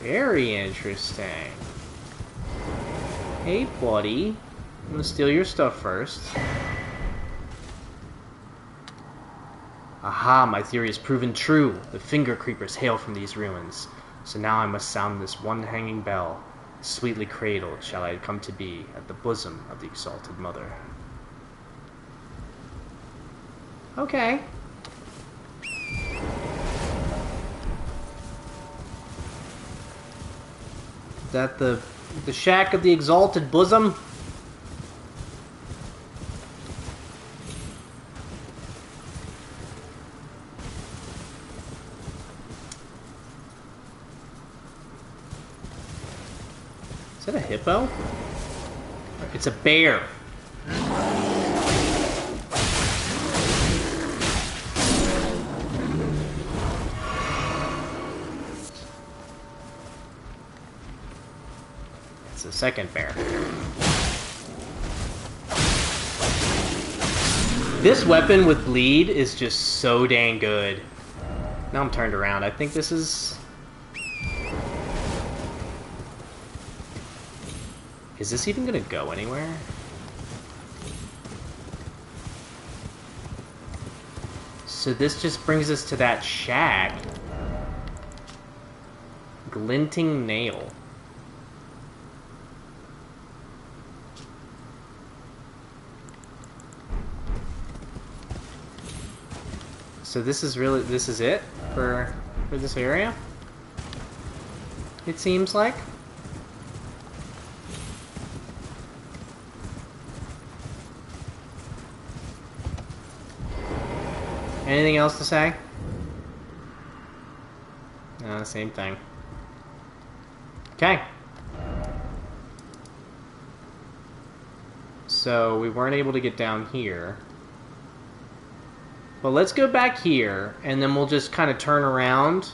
Very interesting. Hey, buddy. I'm gonna steal your stuff first. Aha, my theory is proven true. The finger creepers hail from these ruins. So now I must sound this one hanging bell. Sweetly cradled shall I come to be at the bosom of the exalted mother. Okay. Is that the shack of the exalted bosom? Is that a hippo? It's a bear. It's a second bear. This weapon with bleed is just so dang good. Now I'm turned around. I think this is... Is this even gonna go anywhere? So this just brings us to that shack. Glinting nail. So this is it for this area? It seems like. Anything else to say? No, same thing. Okay. So we weren't able to get down here. But let's go back here, and then we'll just kind of turn around.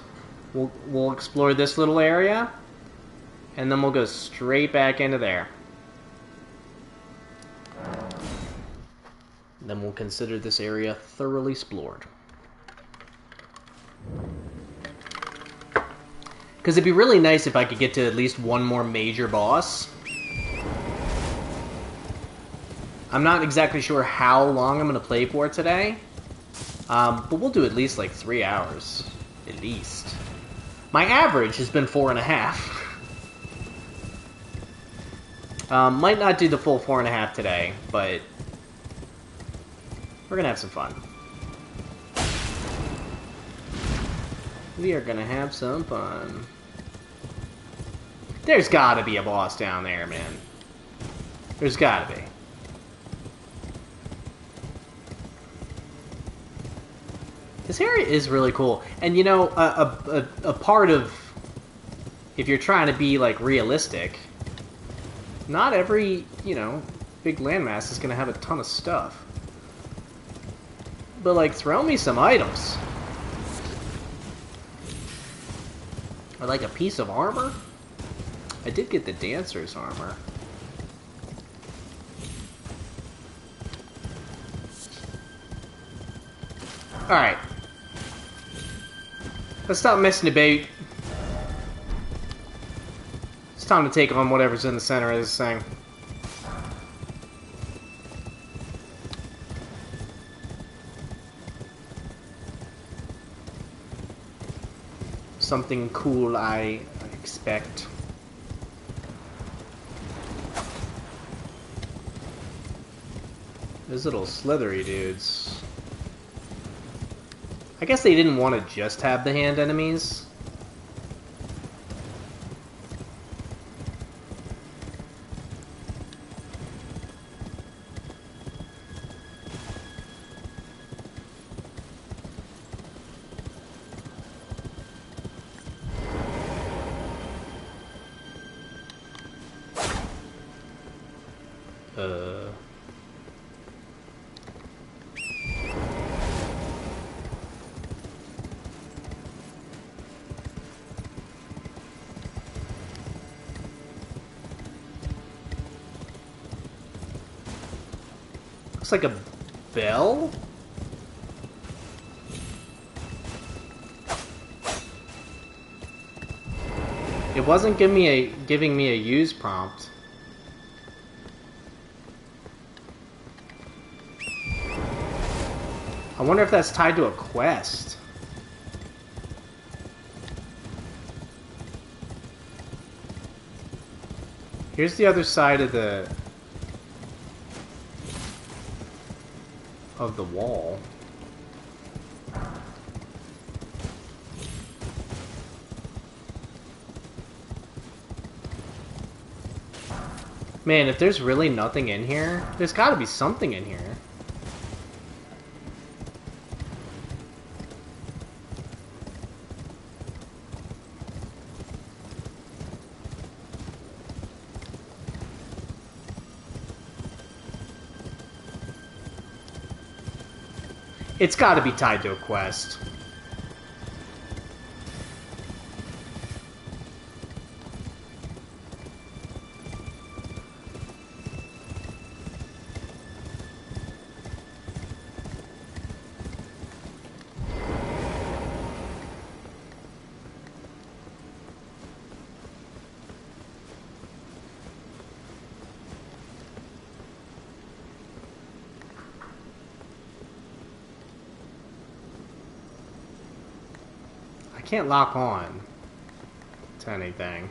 We'll explore this little area, and then we'll go straight back into there. Then we'll consider this area thoroughly explored. Because it'd be really nice if I could get to at least one more major boss. I'm not exactly sure how long I'm going to play for today. But we'll do at least like 3 hours. At least. My average has been 4.5. Might not do the full 4.5 today, but we're going to have some fun. We are going to have some fun. There's got to be a boss down there, man. There's got to be. This area is really cool. And, you know, a part of... If you're trying to be, like, realistic... Not every, you know, big landmass is going to have a ton of stuff. But, like, throw me some items. Or, like, a piece of armor? I did get the dancer's armor. Alright. Let's stop messing about. It's time to take on whatever's in the center of this thing. Something cool, I expect. Those little slithery dudes. I guess they didn't want to just have the hand enemies. Looks like a bell? It wasn't giving me a use prompt. I wonder if that's tied to a quest. Here's the other side of the wall. Man, if there's really nothing in here, there's got to be something in here. It's got to be tied to a quest. I can't lock on to anything.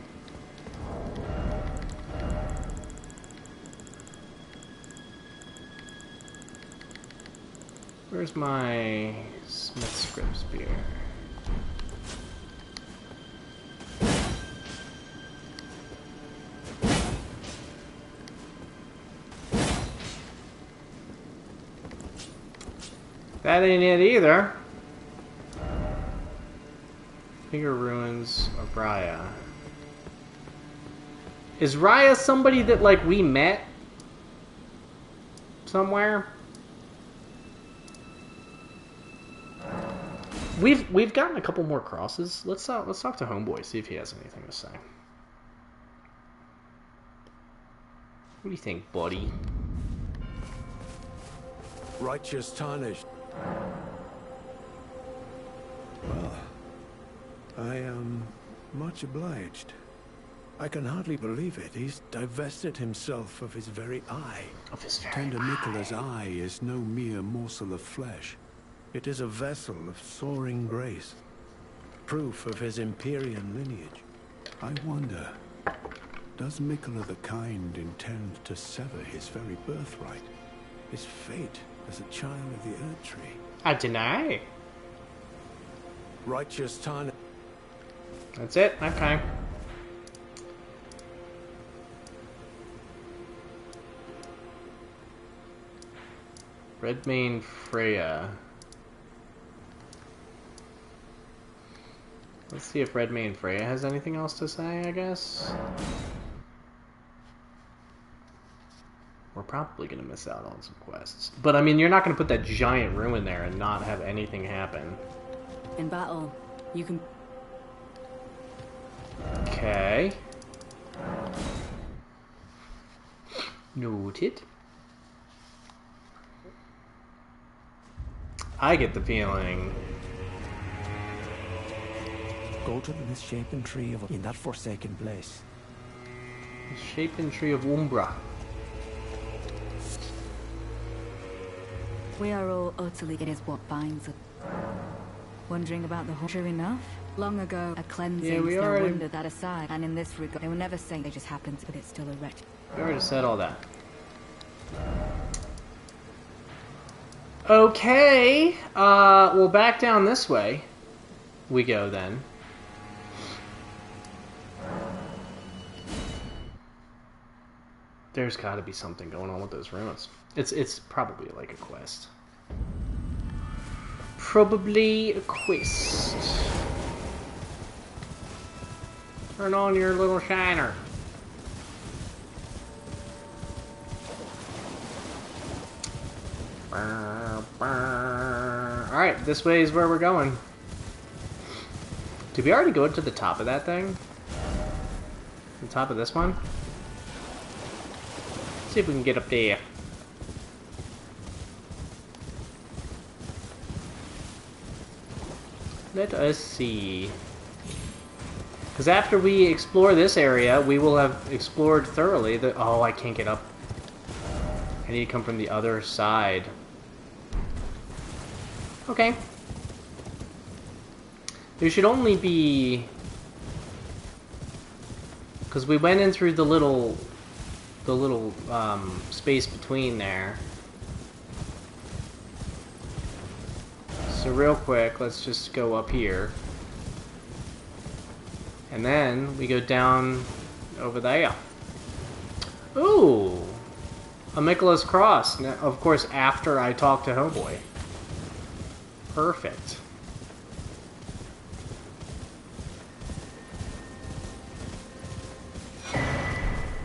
Where's my Smith script spear? That ain't it either. Bigger ruins of Raya. Is Raya somebody that, like, we met somewhere? We've gotten a couple more crosses. Let's talk to Homeboy, see if he has anything to say. What do you think, buddy? Righteous tarnished. Well, I am much obliged. I can hardly believe it. He's divested himself of his very eye. Of his very Tender Nicola's eye is no mere morsel of flesh. It is a vessel of soaring grace. Proof of his Empyrean lineage. I wonder, does Nicola the Kind intend to sever his very birthright? His fate as a child of the Erdtree? I deny. Righteous tarnished. That's it? Okay. Redmane Freya. Let's see if Redmane Freya has anything else to say, I guess. We're probably going to miss out on some quests. But, I mean, you're not going to put that giant ruin there and not have anything happen. In battle, you can... Okay. Noted. I get the feeling... Go to the misshapen tree in that forsaken place. Misshapen Tree of Umbra. We are all utterly... It is what binds us. Wondering about the whole... True enough? Long ago, a cleansing Yeah, we still already... wondered that aside. And in this regard, they will never say they just happened, but it's still a wretch. We already said all that. Okay. Well, back down this way we go then. There's got to be something going on with those ruins. It's probably like a quest. Probably a quest. Turn on your little shiner. Alright, this way is where we're going. Did we already go to the top of that thing? The top of this one? See if we can get up there. Let us see. Because after we explore this area, we will have explored thoroughly the... Oh, I can't get up. I need to come from the other side. Okay. There should only be... Because we went in through the little space between there. So real quick, let's just go up here. And then we go down over there. Ooh! A Michaelis Cross. Now, of course, after I talk to Hellboy. Perfect.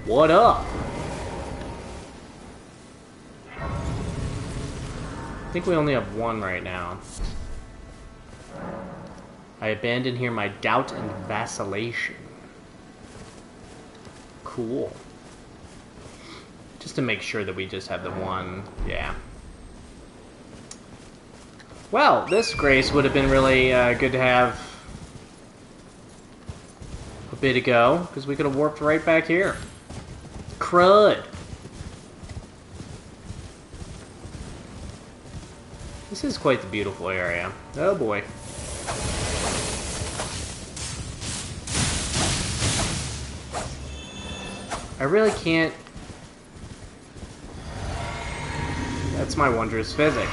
What up? I think we only have one right now. I abandon here my doubt and vacillation. Cool. Just to make sure that we just have the one. Yeah. Well, this grace would have been really good to have a bit ago, because we could have warped right back here. Crud. This is quite the beautiful area. Oh boy. I really can't... That's my wondrous physic.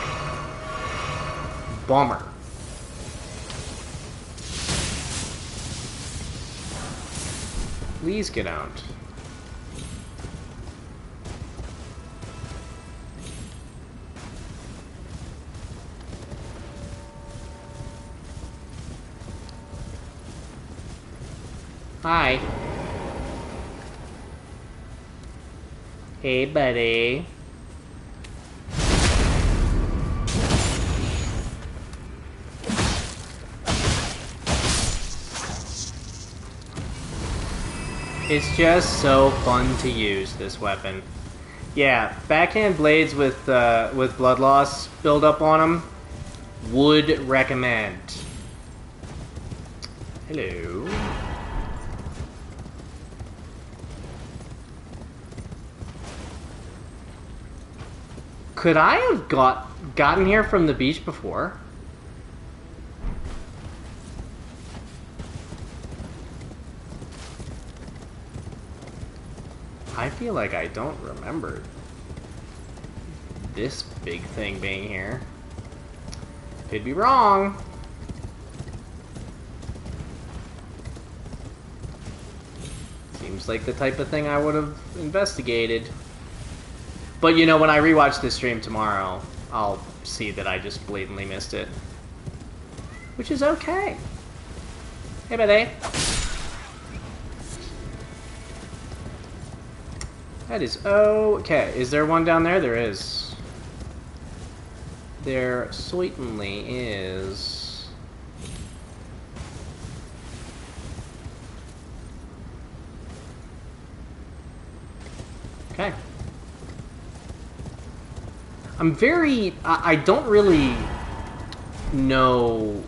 Bummer. Please get out. Hi. Hey, buddy. It's just so fun to use this weapon. Yeah, backhand blades with blood loss build up on them. Would recommend. Hello. Could I have gotten here from the beach before? I feel like I don't remember this big thing being here. Could be wrong. Seems like the type of thing I would have investigated. But you know, when I rewatch this stream tomorrow, I'll see that I just blatantly missed it. Which is okay. Hey, buddy. That is okay. Is there one down there? There is. There certainly is. Okay. I don't really know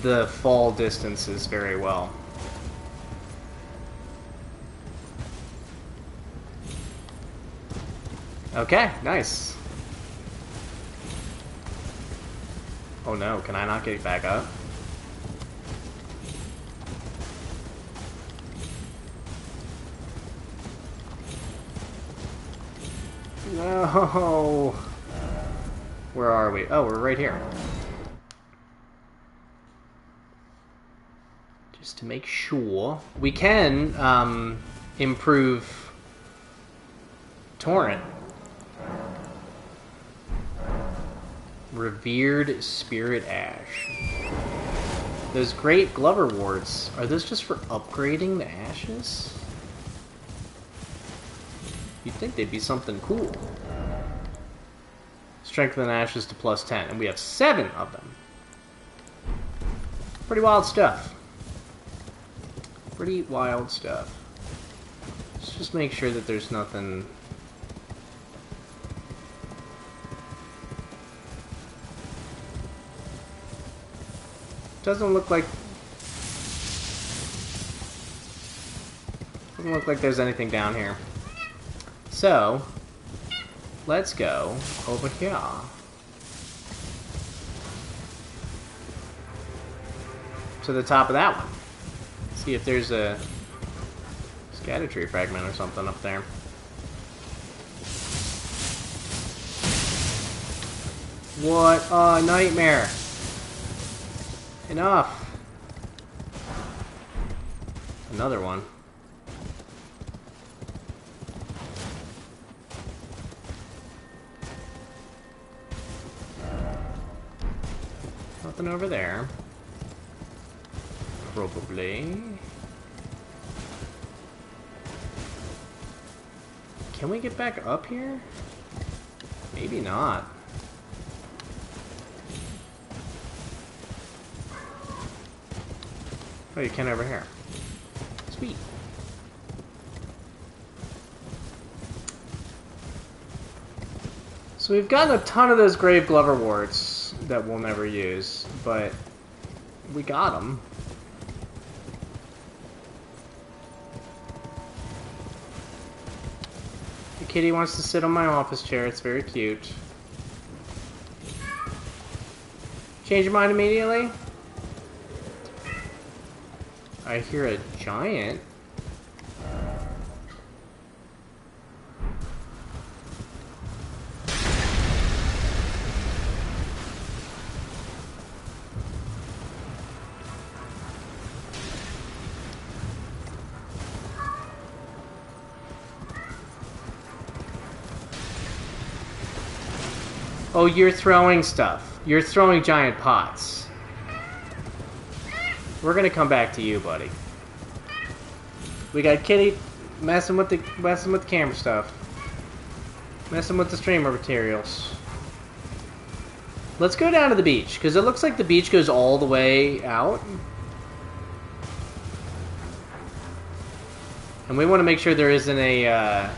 the fall distances very well. Okay, nice. Oh no, can I not get back up? No. Where are we? Oh, we're right here. Just to make sure. We can improve Torrent. Revered Spirit Ash. Those great Glover wards, are those just for upgrading the ashes? You'd think they'd be something cool. Strengthen ashes to +10, and we have 7 of them. Pretty wild stuff. Pretty wild stuff. Let's just make sure that there's nothing... Doesn't look like there's anything down here. So, let's go over here. To the top of that one. See if there's a scatter tree fragment or something up there. What a nightmare. Enough. Another one. Nothing over there. Probably. Can we get back up here? Maybe not. Oh, you can over here. Sweet. So we've gotten a ton of those Grave Glover wards that we'll never use, but we got them. The kitty wants to sit on my office chair. It's very cute. Change your mind immediately? I hear a giant. Oh, you're throwing stuff. You're throwing giant pots. We're gonna come back to you, buddy. We got Kitty messing with the camera stuff. Messing with the streamer materials. Let's go down to the beach, because it looks like the beach goes all the way out. And we want to make sure there isn't a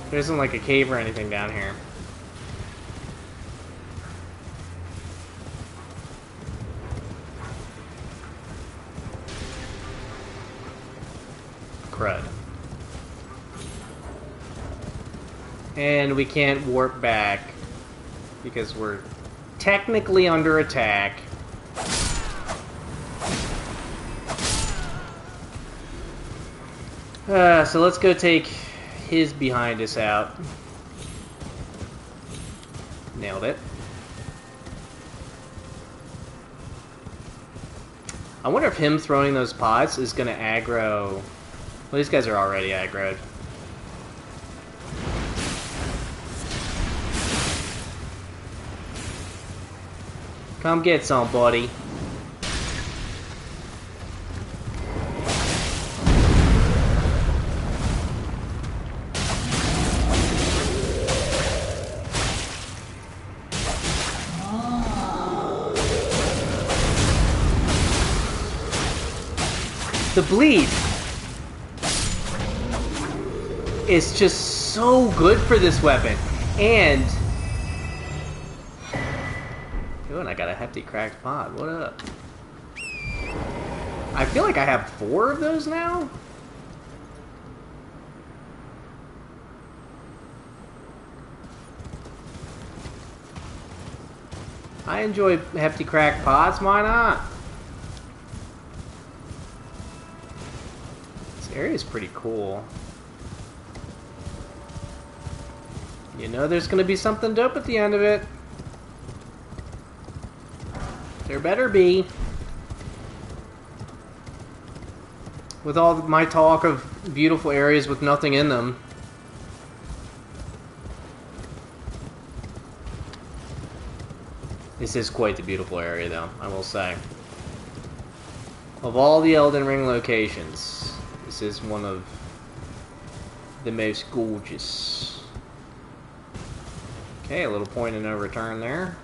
There isn't like a cave or anything down here. Crud. And we can't warp back because we're technically under attack. So let's go take his behind us out. Nailed it. I wonder if him throwing those pots is gonna aggro... Well, these guys are already aggroed. Come get some, buddy. The bleed is just so good for this weapon, and ooh, and I got a hefty cracked pot. What up? I feel like I have 4 of those now. I enjoy hefty cracked pots. Why not? Area is pretty cool. You know there's gonna be something dope at the end of it. There better be. With all my talk of beautiful areas with nothing in them. This is quite the beautiful area though, I will say. Of all the Elden Ring locations, this is one of the most gorgeous. Okay, a little point of no return there.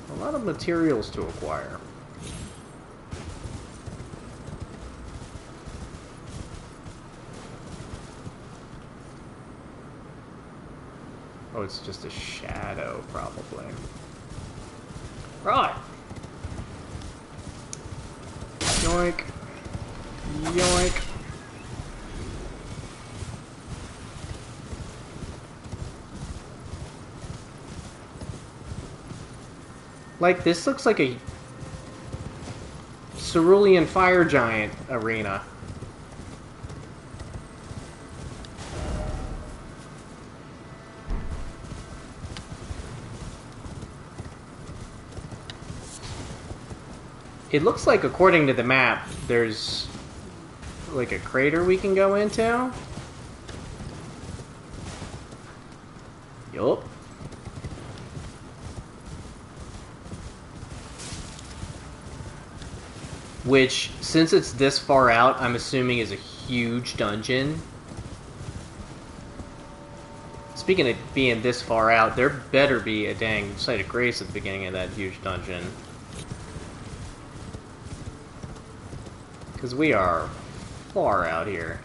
A lot of materials to acquire. Oh, it's just a shadow, probably. Right. Yoink. Yoink. Like, this looks like a cerulean fire giant arena. It looks like, according to the map, there's like a crater we can go into. Yup. Which, since it's this far out, I'm assuming is a huge dungeon. Speaking of being this far out, there better be a dang site of grace at the beginning of that huge dungeon. Because we are far out here.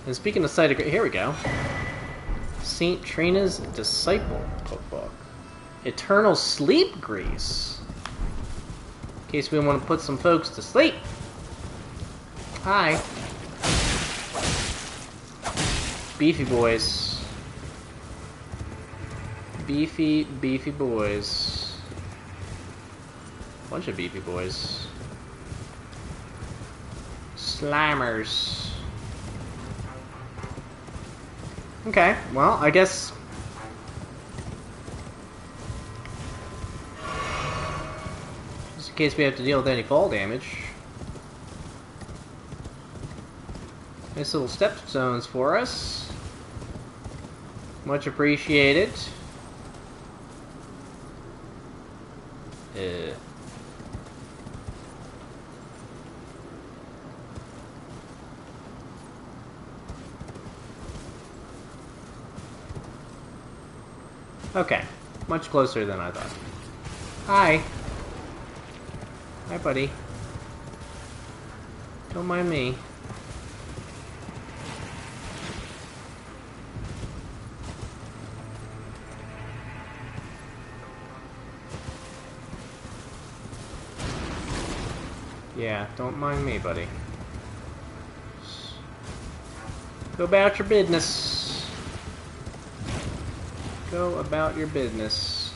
And speaking of site of grace, here we go. Saint Trina's Disciple cookbook. Eternal Sleep Grease. In case we want to put some folks to sleep. Hi. Beefy boys. Beefy, beefy boys. Bunch of beefy boys. Slimers. Okay, well, I guess... just in case we have to deal with any fall damage. Nice little stepstones for us. Much appreciated. Okay, much closer than I thought. Hi. Hi, buddy. Don't mind me. Yeah, don't mind me, buddy. Go about your business. Go about your business.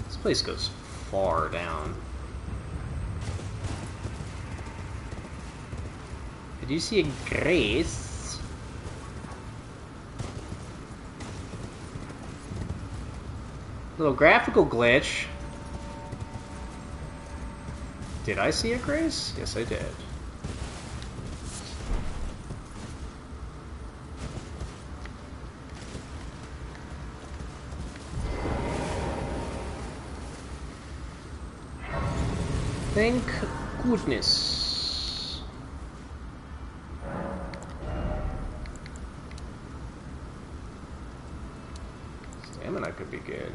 This place goes far down. Did you see a grace? Little graphical glitch. Did I see a grace? Yes, I did. Thank goodness. Stamina could be good.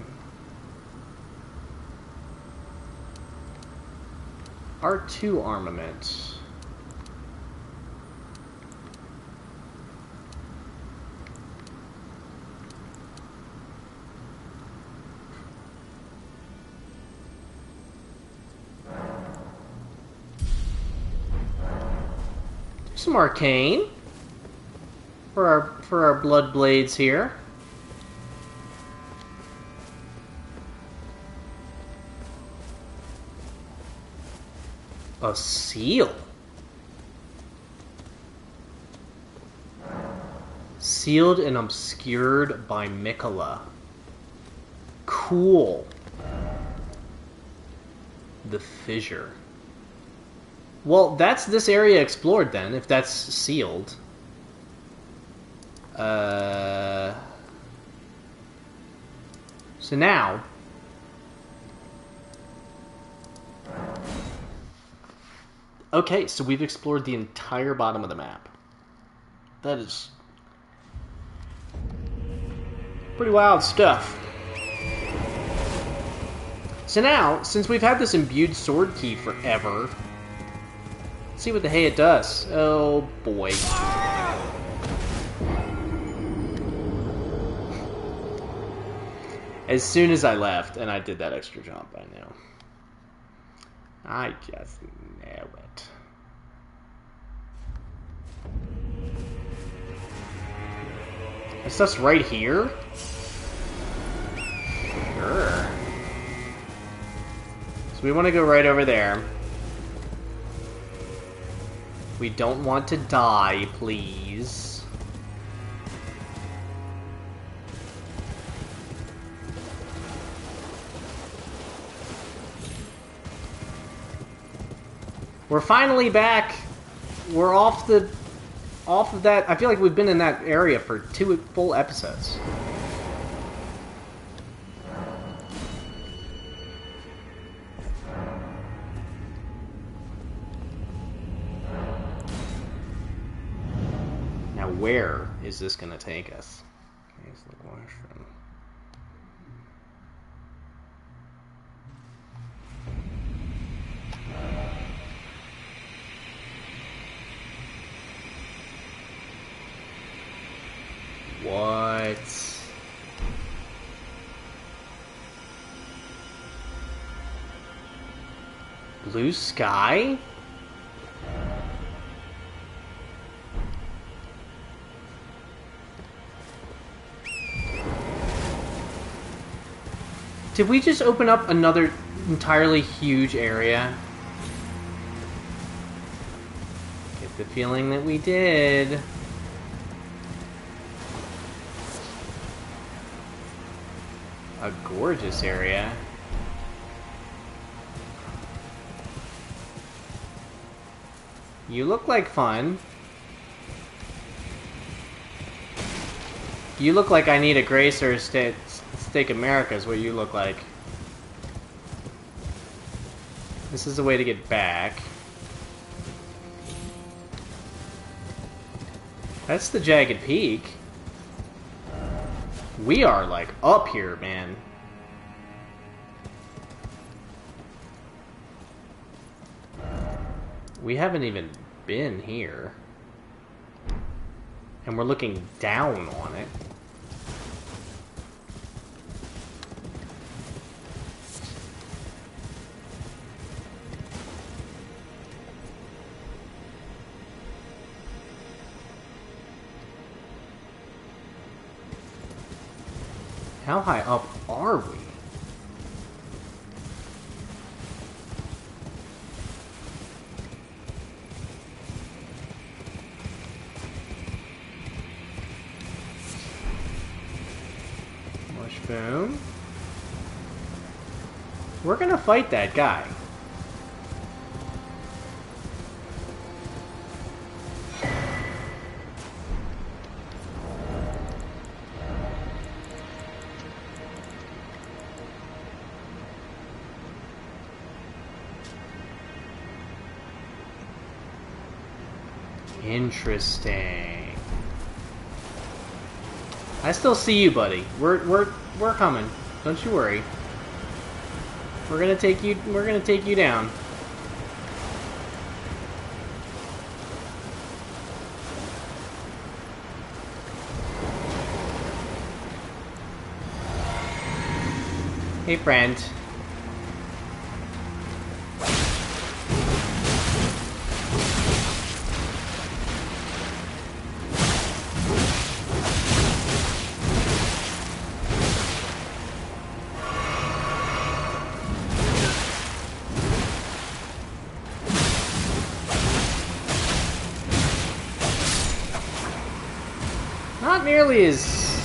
R2 armament. Some arcane for our blood blades here. A seal. Sealed and obscured by Mikola. Cool. The fissure. Well, that's this area explored then, if that's sealed. So now... Okay, so we've explored the entire bottom of the map. That is... pretty wild stuff. So now, since we've had this imbued sword key forever... let's see what the hey it does. Oh boy. As soon as I left, and I did that extra jump, I know. I just know it. This stuff's right here? Sure. So we want to go right over there. We don't want to die, please. We're finally back. We're off of that. I feel like we've been in that area for 2 full episodes. Now, where is this going to take us? Here's the washroom. What? Blue sky? Did we just open up another entirely huge area? Get the feeling that we did. A gorgeous area. You look like fun. You look like I need a grace or a steak America is what you look like. This is the way to get back. That's the Jagged Peak. We are, like, up here, man. We haven't even been here. And we're looking down on it. How high up are we? Mushroom. We're gonna fight that guy. Interesting. I still see you, buddy. We're coming. Don't you worry. We're gonna take you down. Hey, friend. Not nearly as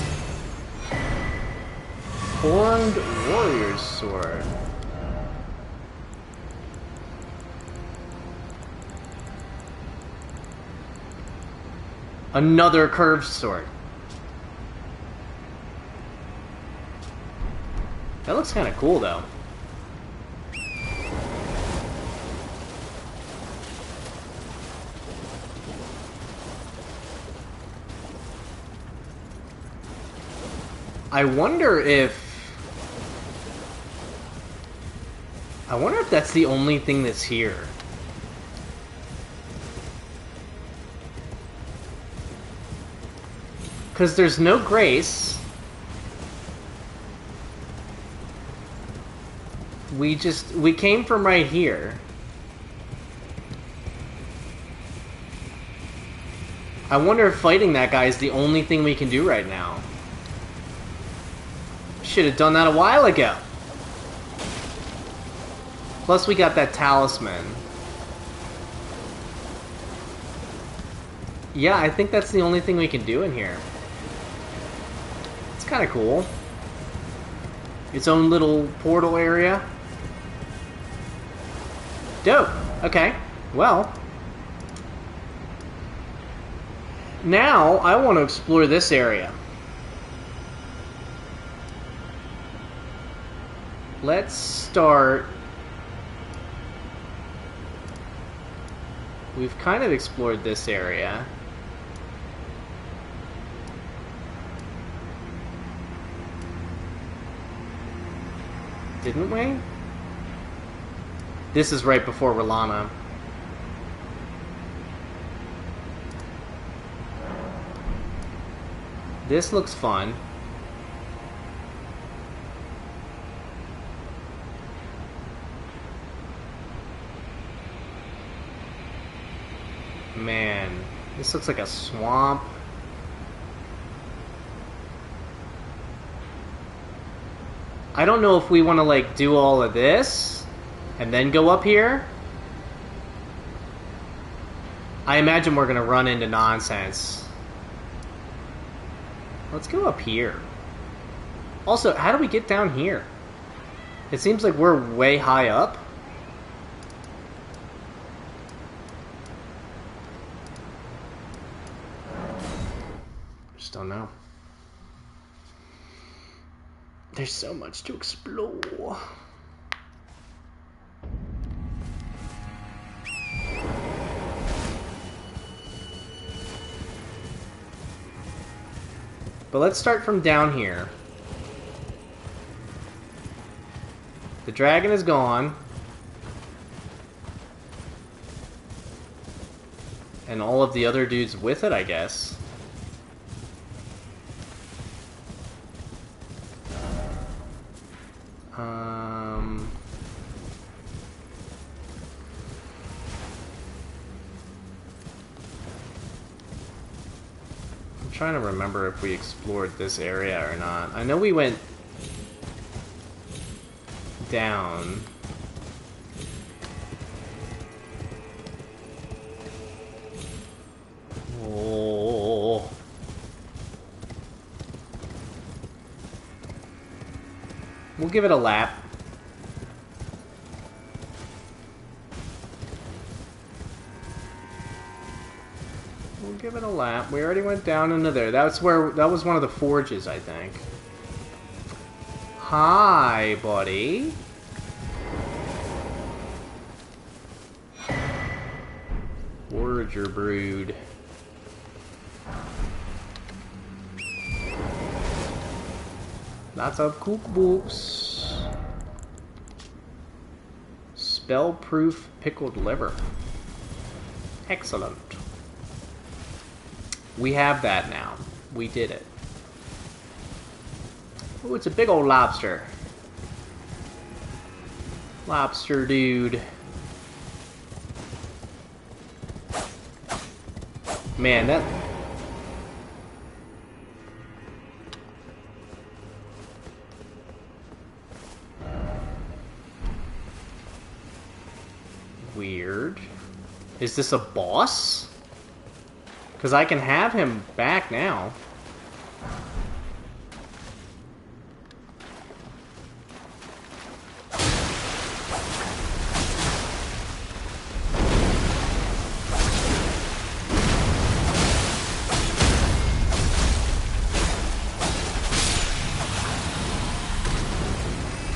Horned Warrior's Sword. Another curved sword. That looks kind of cool, though. I wonder if that's the only thing that's here. Because there's no grace. We came from right here. I wonder if fighting that guy is the only thing we can do right now. Should have done that a while ago. Plus we got that talisman. Yeah, I think that's the only thing we can do in here. It's kind of cool. Its own little portal area. Dope. Okay. Well. Now, I want to explore this area. Let's start... We've kind of explored this area. Didn't we? This is right before Rolana. This looks fun. Man, this looks like a swamp. I don't know if we want to, like, do all of this and then go up here. I imagine we're going to run into nonsense. Let's go up here. Also, how do we get down here? It seems like we're way high up. Just don't know. There's so much to explore. But let's start from down here. The dragon is gone. And all of the other dudes with it, I guess. I'm trying to remember if we explored this area or not. I know we went down. Oh. We'll give it a lap. We'll give it a lap. We already went down into there. That was one of the forges, I think. Hi, buddy. Forager brood. Lots of cookbooks. Spell-proof pickled liver. Excellent. We have that now. We did it. Ooh, it's a big old lobster. Lobster dude. Man, that... Weird. Is this a boss? Because I can have him back now.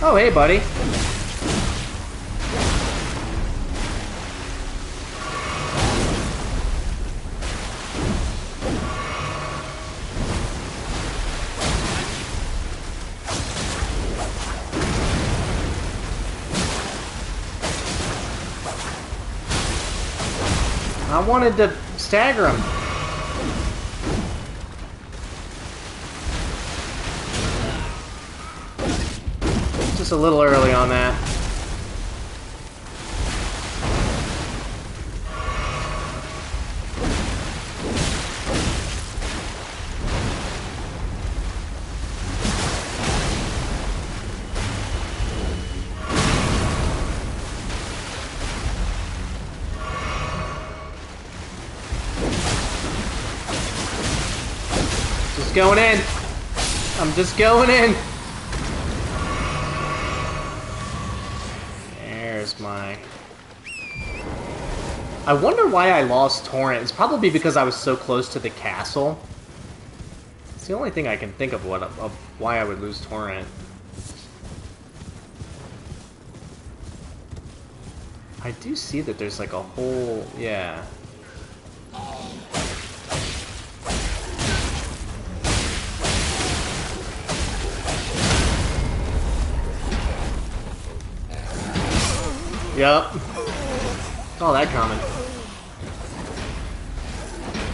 Oh, hey, buddy. I wanted to stagger him. Just a little early on that. Just going in. I'm just going in. There's my... I wonder why I lost Torrent. It's probably because I was so close to the castle. It's the only thing I can think of why I would lose Torrent. I do see that there's like a whole... yeah. Yup. Saw that coming.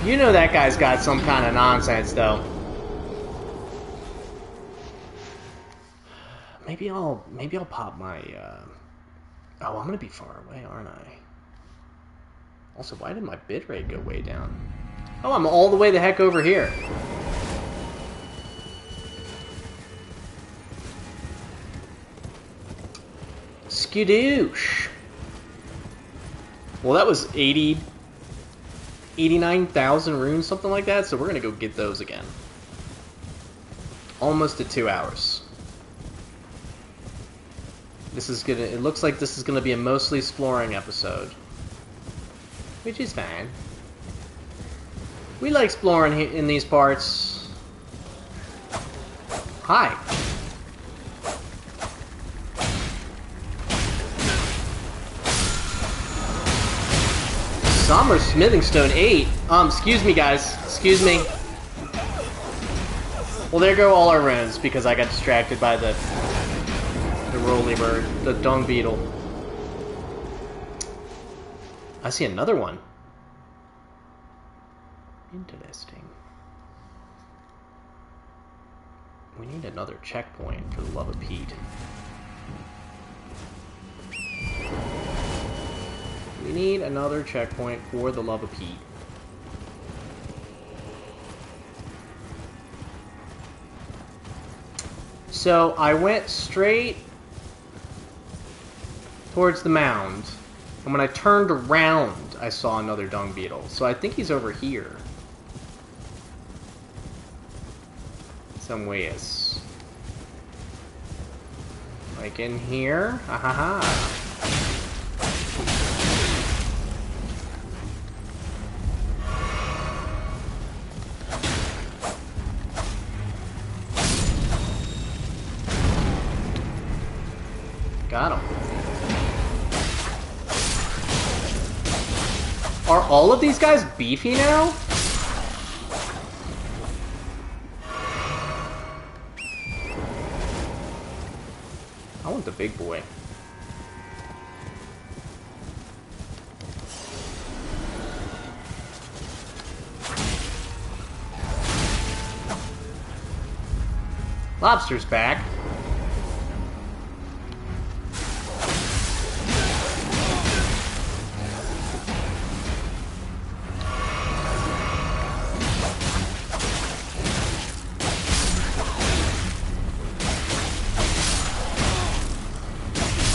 You know that guy's got some kind of nonsense, though. Maybe I'll pop my, Oh, I'm gonna be far away, aren't I? Also, why did my bitrate go way down? Oh, I'm all the way the heck over here. Skidoosh. Well, that was 89,000 runes, something like that, so we're gonna go get those again. Almost at 2 hours. This is gonna, it looks like this is gonna be a mostly exploring episode. Which is fine. We like exploring in these parts. Hi. Summer Smithing Stone 8. Excuse me, guys. Excuse me. Well, there go all our runes because I got distracted by the roly bird, the dung beetle. I see another one. Interesting. We need another checkpoint for the love of Pete. We need another checkpoint for the love of Pete. So I went straight towards the mound, and when I turned around, I saw another dung beetle. So I think he's over here. Some ways. Like in here? Ahaha. Got him. Are all of these guys beefy now? I want the big boy. Lobster's back.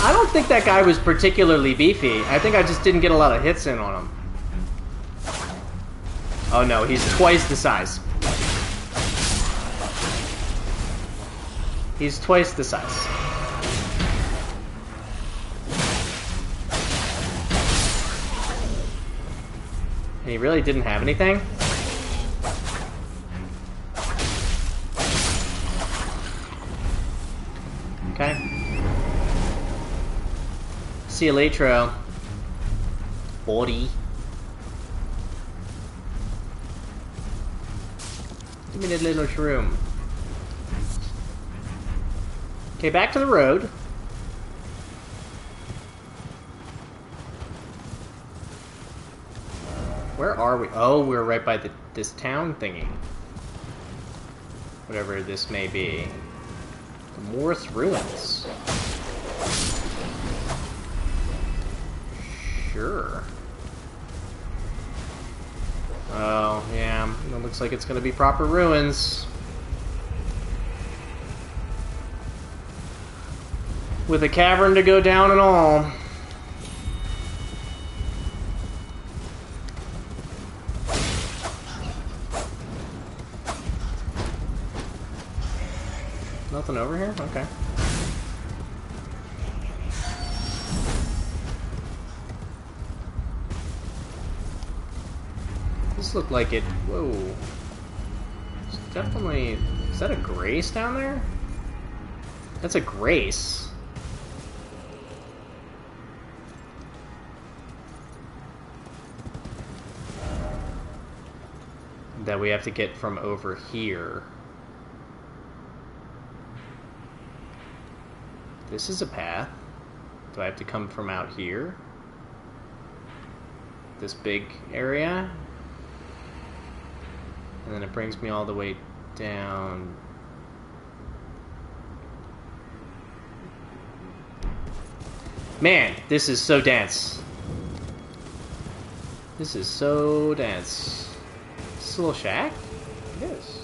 I don't think that guy was particularly beefy. I think I just didn't get a lot of hits in on him. Oh no, he's twice the size. He's twice the size. And he really didn't have anything? Okay. See you later, buddy. Give me that little shroom. Okay, back to the road. Where are we? Oh, we're right by this town thingy. Whatever this may be. The Morse Ruins. Sure. Oh, yeah. It looks like it's going to be proper ruins. With a cavern to go down and all. Nothing over here? Okay. This looked like it... Whoa. It's definitely... Is that a grace down there? That's a grace. That we have to get from over here. This is a path. Do I have to come from out here? This big area? And then it brings me all the way down. Man, this is so dense. This is so dense. Is this a little shack? It is.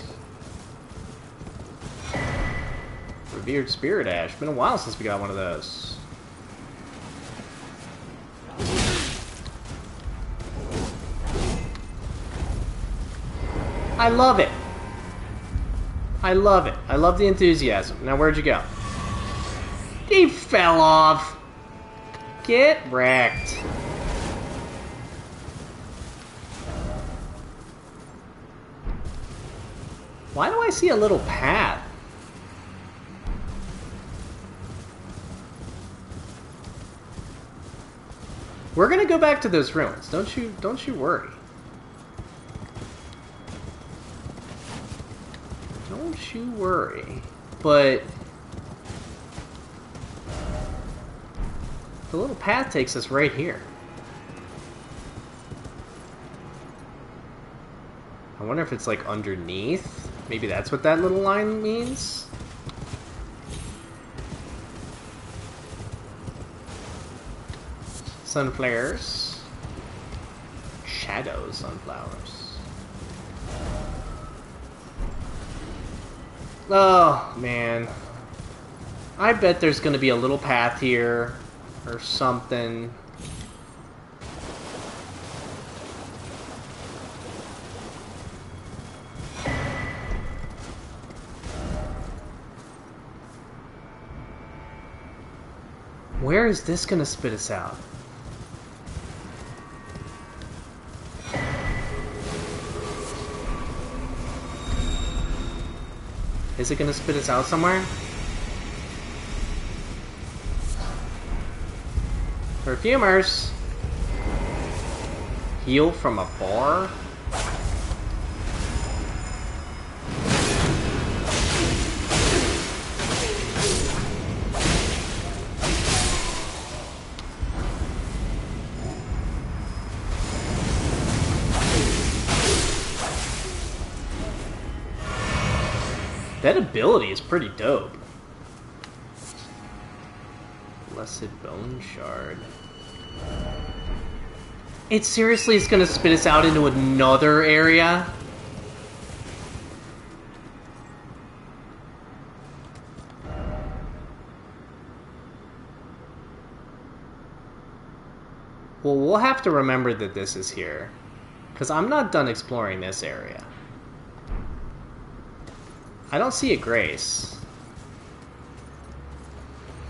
Revered Spirit Ash. Been a while since we got one of those. I love it. I love it. I love the enthusiasm. Now, where'd you go? He fell off. Get wrecked. Why do I see a little path? We're gonna go back to those ruins. Don't you worry. Don't you worry. But the little path takes us right here. I wonder if it's like underneath. Maybe that's what that little line means? Sunflowers. Shadow sunflowers. Oh, man. I bet there's gonna be a little path here or something. Where is this gonna spit us out? Is it gonna spit us out somewhere? Perfumers! Heal from a bar? That ability is pretty dope. Blessed Bone Shard. It seriously is gonna spit us out into another area? Well, we'll have to remember that this is here. Because I'm not done exploring this area. I don't see a Grace.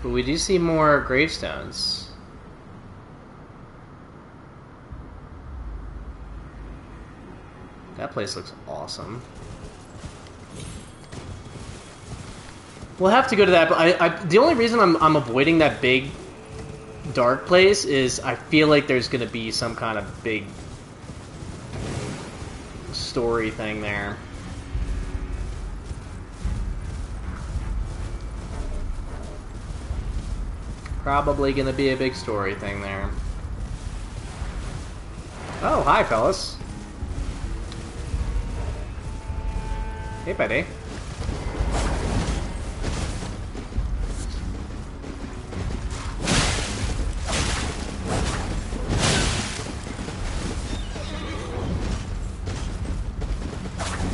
But we do see more gravestones. That place looks awesome. We'll have to go to that, but the only reason I'm avoiding that big dark place is I feel like there's going to be some kind of big story thing there. Probably gonna be a big story thing there. Oh, hi, fellas. Hey, buddy.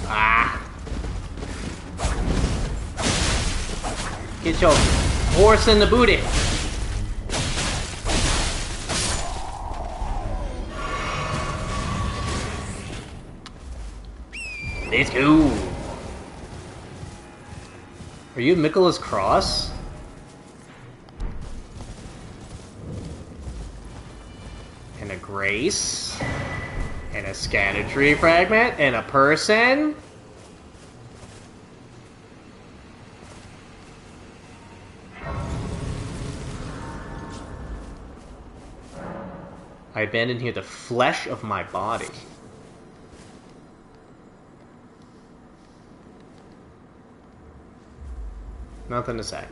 Ah! Get your horse in the booty. Let's go! Are you Michaelis Cross? And a Grace? And a Scannertree Fragment? And a person? I abandon here the flesh of my body. Nothing to say.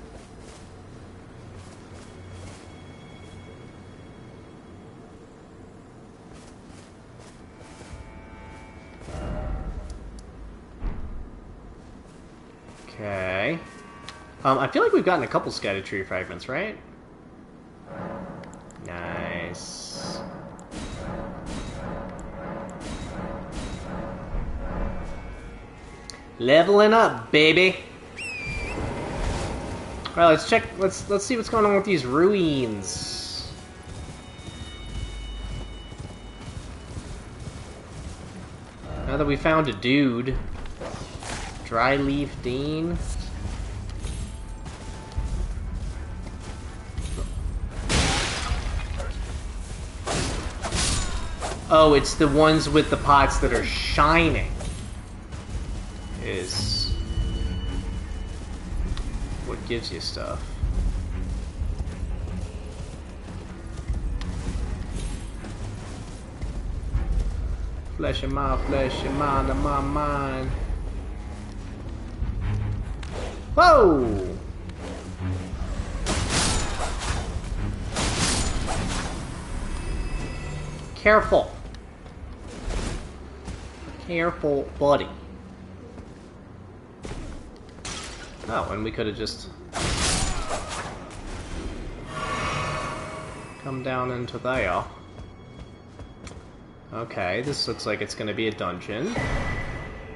Okay. I feel like we've gotten a couple Scannertree Fragments, right? Nice. Leveling up, baby. Alright, let's check. Let's see what's going on with these ruins. Now that we found a dude, Dry Leaf Dean. Oh, it's the ones with the pots that are shining. Is what gives you stuff. Flesh in my flesh, your mind in my mind. Whoa! Careful. Careful, buddy. Oh, and we could have just come down into there. Okay, this looks like it's going to be a dungeon.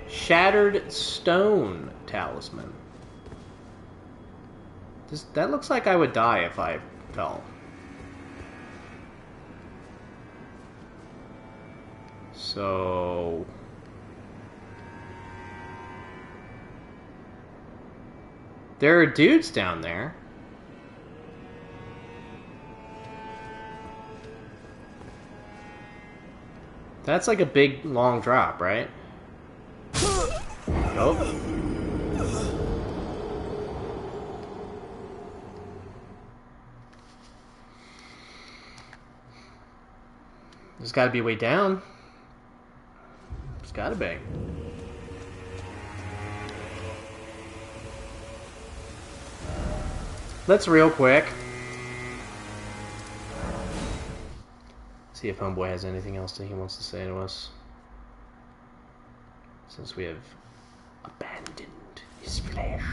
Shattered Stone Talisman. That looks like I would die if I fell. So... there are dudes down there. That's like a big, long drop, right? Oh. There's gotta be a way down. There's gotta be. Let's real quick see if Homeboy has anything else that he wants to say to us. Since we have abandoned his flesh.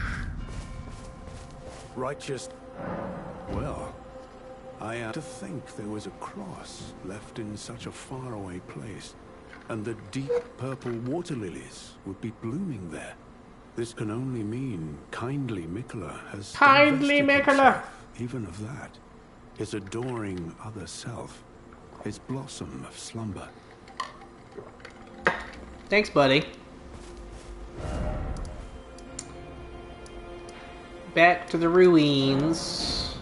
Righteous. Well, I had to think there was a cross left in such a faraway place, and the deep purple water lilies would be blooming there. This can only mean kindly Mikola has kindly divested Mikola, himself even of that, his adoring other self, his blossom of slumber. Thanks, buddy. Back to the ruins.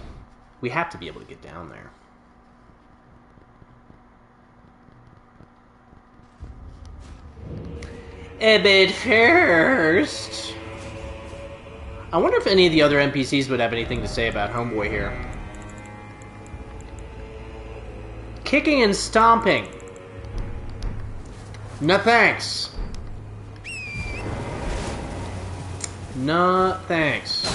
We have to be able to get down there. But first, I wonder if any of the other NPCs would have anything to say about Homeboy here. Kicking and stomping. No thanks. No thanks.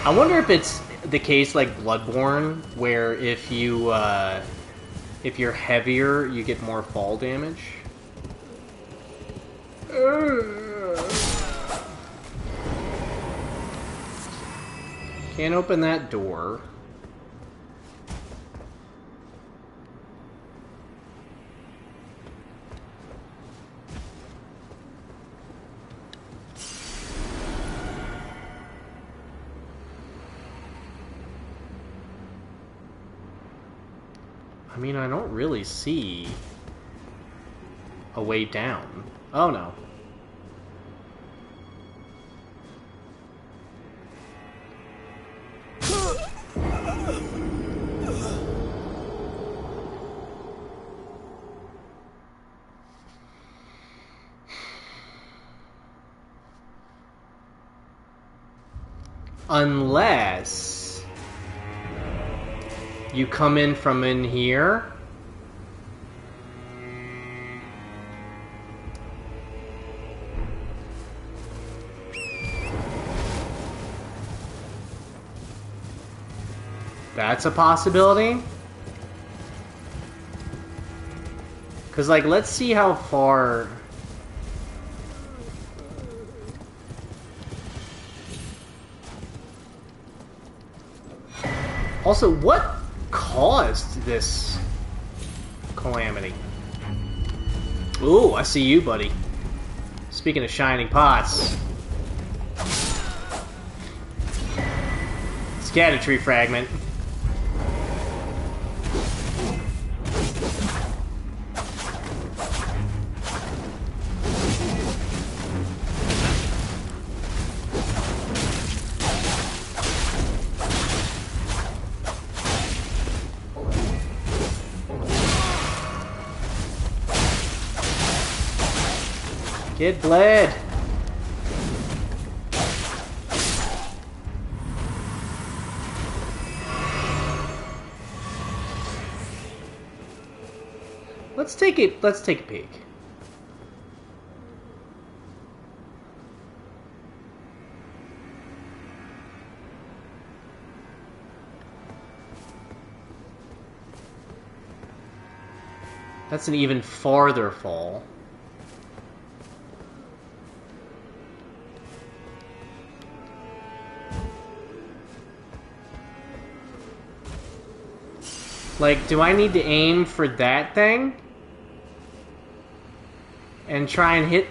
I wonder if it's the case like Bloodborne, where if you're heavier, you get more fall damage. Can't open that door. I mean, I don't really see a way down. Oh, no. Unless you come in from in here. That's a possibility. Because, like, let's see how far... Also, what caused this calamity? Ooh, I see you, buddy. Speaking of shining pots. Scatter tree fragment. Get bled. Get Let's take a peek. That's an even farther fall. Like, do I need to aim for that thing? And try and hit...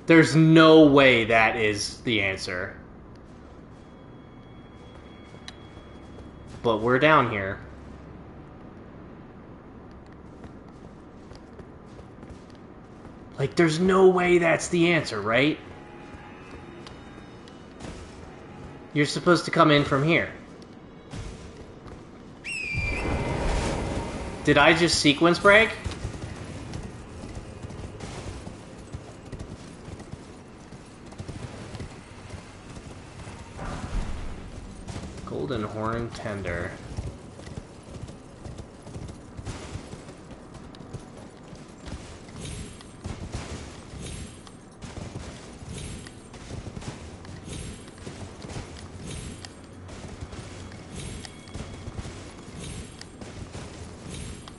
There's no way that is the answer. But we're down here. Like, there's no way that's the answer, right? You're supposed to come in from here. Did I just sequence break? Golden Horn Tender.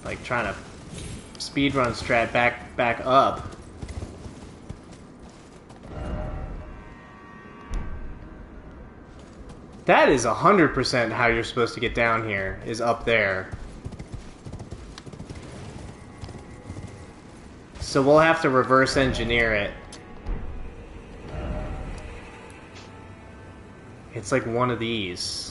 Like trying to speedrun strat back up. That is 100% how you're supposed to get down here, is up there. So we'll have to reverse engineer it. It's like one of these.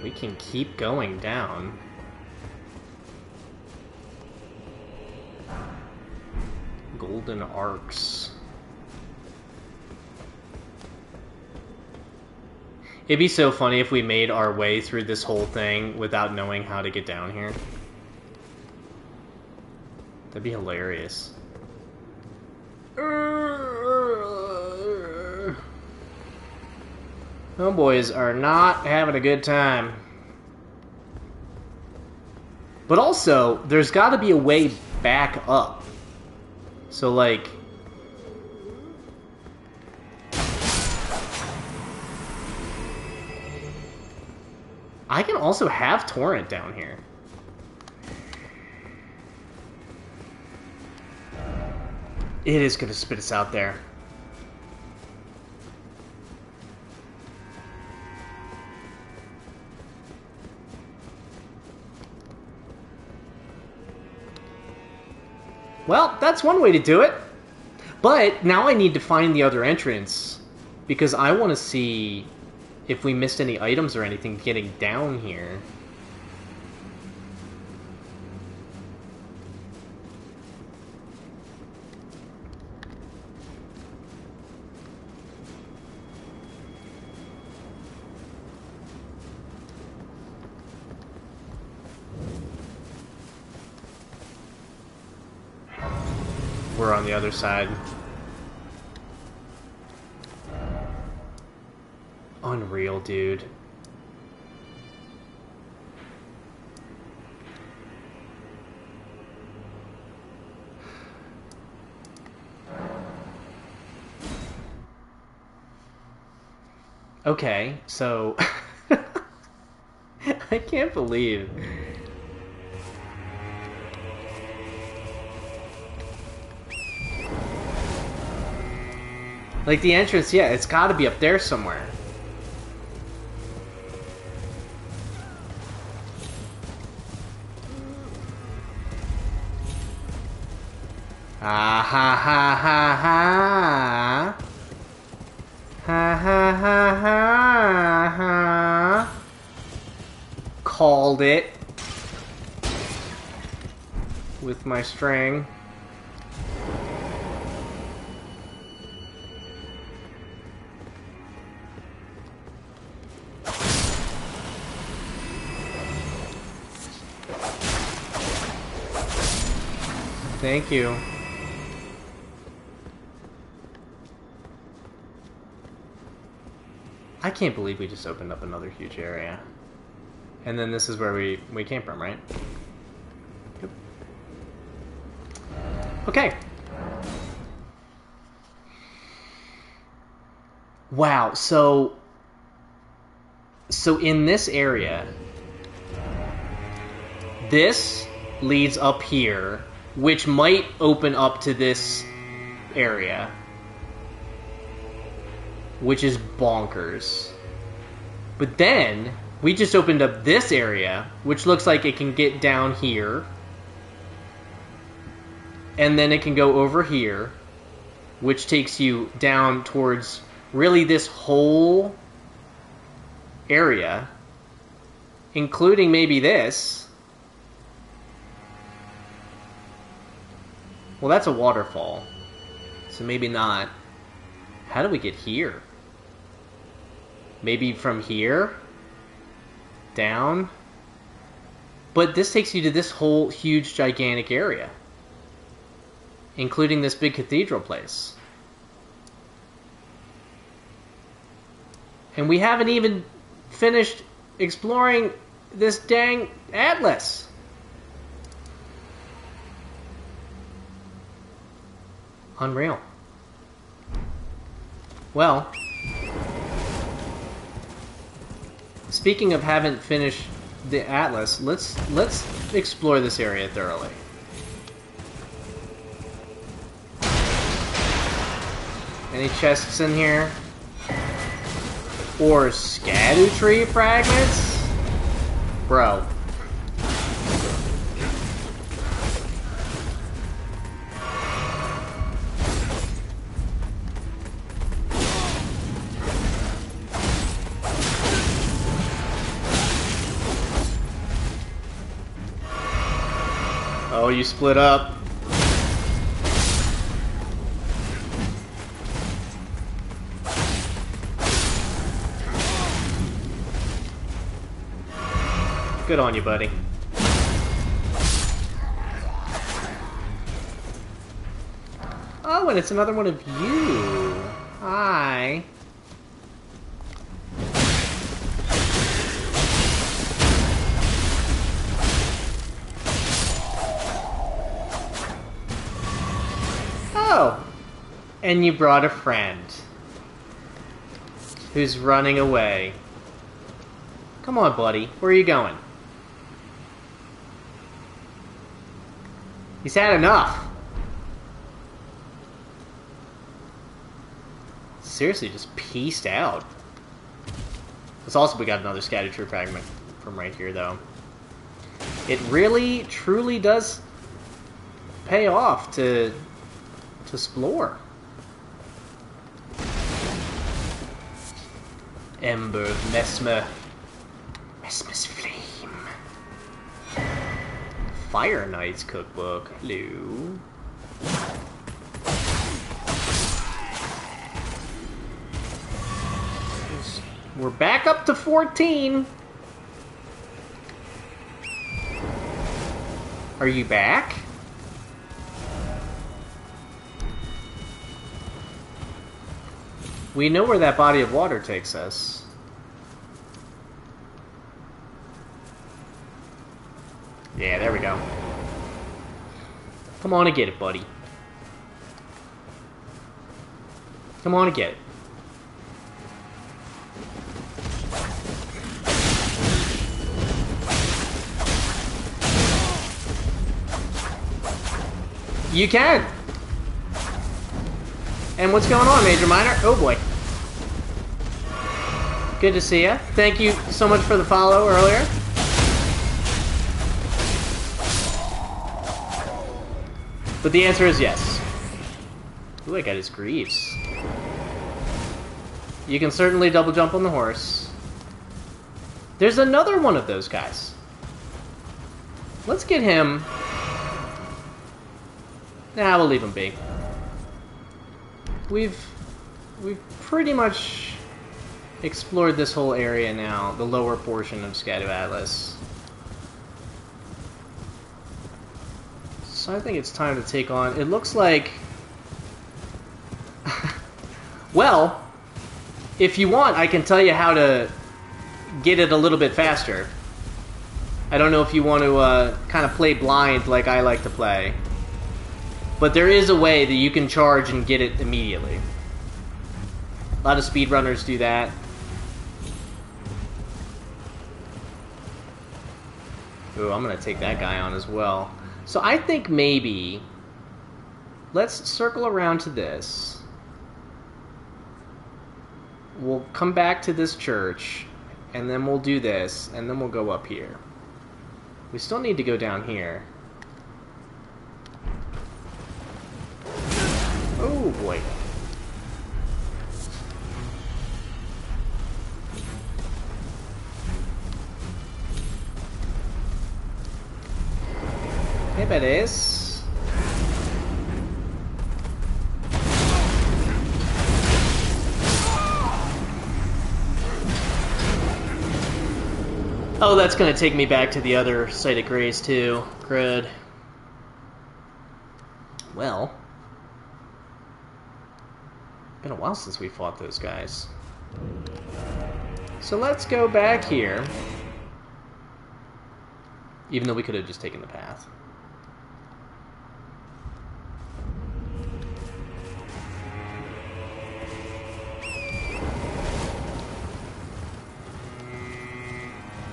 We can keep going down. Golden arcs. It'd be so funny if we made our way through this whole thing without knowing how to get down here. That'd be hilarious. Homeboys are not having a good time. But also, there's got to be a way back up. So, like... I can also have Torrent down here. It is going to spit us out there. Well, that's one way to do it. But now I need to find the other entrance. Because I want to see if we missed any items or anything getting down here. We're on the other side. Unreal, dude. Okay, so... I can't believe... Like, the entrance, yeah, it's gotta be up there somewhere. Ah ha ha ha ha. Ha ha ha ha ha. Called it. With my string. Thank you. I can't believe we just opened up another huge area. And then this is where we came from, right? Yep. Okay. Wow, so in this area, this leads up here, which might open up to this area, which is bonkers. But then we just opened up this area, which looks like it can get down here, and then it can go over here, which takes you down towards really this whole area, including maybe this. Well, that's a waterfall, so maybe not. How do we get here? Maybe from here? Down? But this takes you to this whole huge, gigantic area, including this big cathedral place. And we haven't even finished exploring this dang atlas. Unreal. Well, speaking of haven't finished the atlas, let's explore this area thoroughly. Any chests in here? Or Erdtree fragments? Bro. Oh, you split up. Good on you, buddy. Oh, and it's another one of you. Hi. Oh. And you brought a friend who's running away. Come on, buddy. Where are you going? He's had enough. Seriously, just pieced out. It's also, we got another Erdtree fragment from right here, though. It really, truly does pay off to explore. Ember of Mesmer. Mesmer's Flame. Fire Knight's Cookbook. Hello. We're back up to 14. Are you back? We know where that body of water takes us. Yeah, there we go. Come on and get it, buddy. Come on and get it. You can! And what's going on, Major Minor? Oh boy. Good to see ya. Thank you so much for the follow earlier. But the answer is yes. Ooh, I got his greaves. You can certainly double jump on the horse. There's another one of those guys. Let's get him. Nah, we'll leave him be. We've pretty much explored this whole area now, the lower portion of Skadu Atlas. So I think it's time to take on... It looks like... Well, if you want, I can tell you how to get it a little bit faster. I don't know if you want to kind of play blind like I like to play. But there is a way that you can charge and get it immediately. A lot of speedrunners do that. Ooh, I'm going to take that guy on as well. So I think maybe... Let's circle around to this. We'll come back to this church, and then we'll do this, and then we'll go up here. We still need to go down here. Oh, boy. Hey, buddies. Oh, that's gonna take me back to the other site of grace, too. Crud. Well. Been a while since we fought those guys. So let's go back here. Even though we could have just taken the path.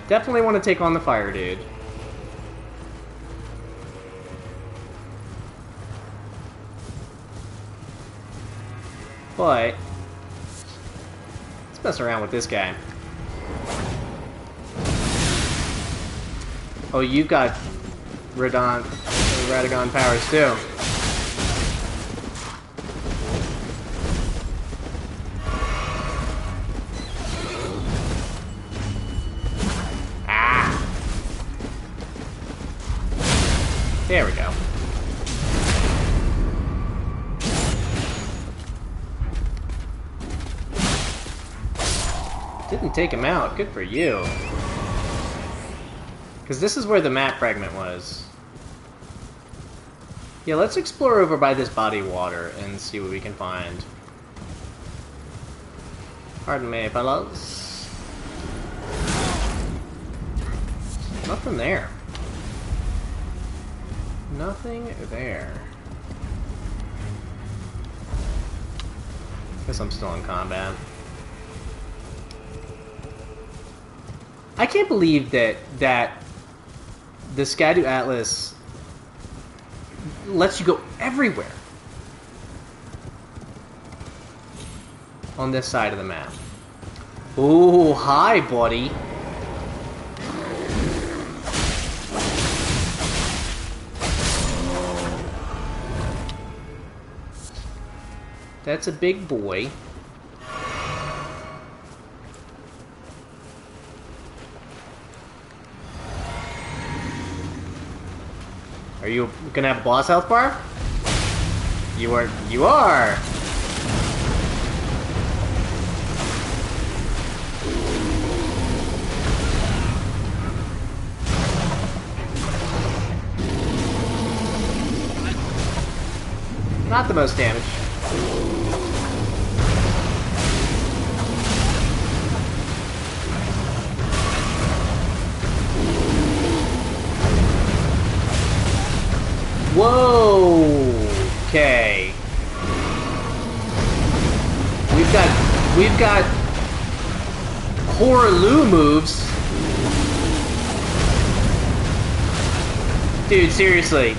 Definitely want to take on the fire dude. But let's mess around with this guy. Oh, you've got Radagon powers too. There we go. Didn't take him out. Good for you. Because this is where the map fragment was. Yeah, let's explore over by this body of water and see what we can find. Pardon me, fellas. Nothing there. Nothing there. Guess I'm still in combat. I can't believe that the Skadu Atlas lets you go everywhere on this side of the map. Ooh, hi, buddy. That's a big boy. Are you gonna have a boss health bar? You are. You are! Not the most damage. Whoa! Okay. We've got Horaloo moves. Dude, seriously.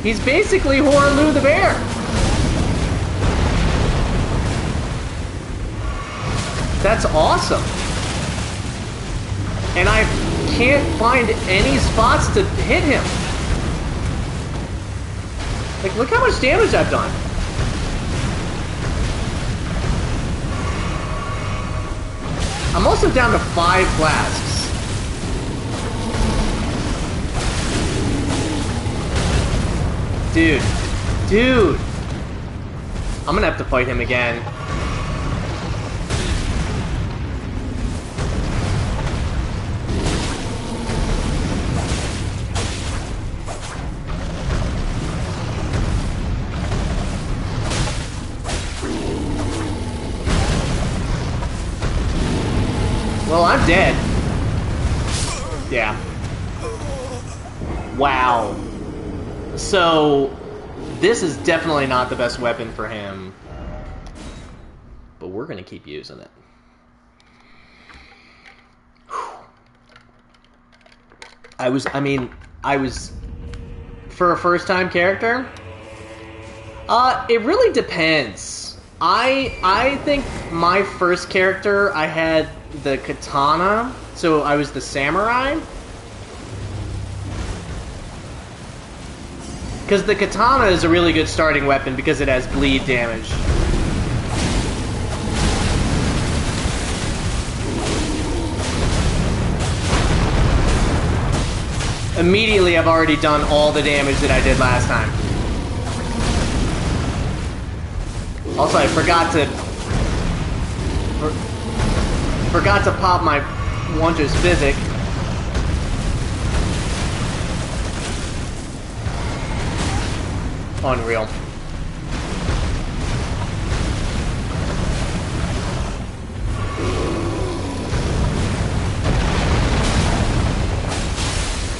He's basically Horaloo the bear. That's awesome. And I can't find any spots to hit him. Like, look how much damage I've done. I'm also down to 5 flasks. Dude. Dude! I'm gonna have to fight him again. Well, I'm dead. Yeah. Wow. So, this is definitely not the best weapon for him. But we're gonna keep using it. I was, for a first-time character, it really depends. I think my first character, I had the katana, so I was the samurai. Because the katana is a really good starting weapon because it has bleed damage. Immediately, I've already done all the damage that I did last time. Also, I forgot to pop my Wondrous Physic. Unreal.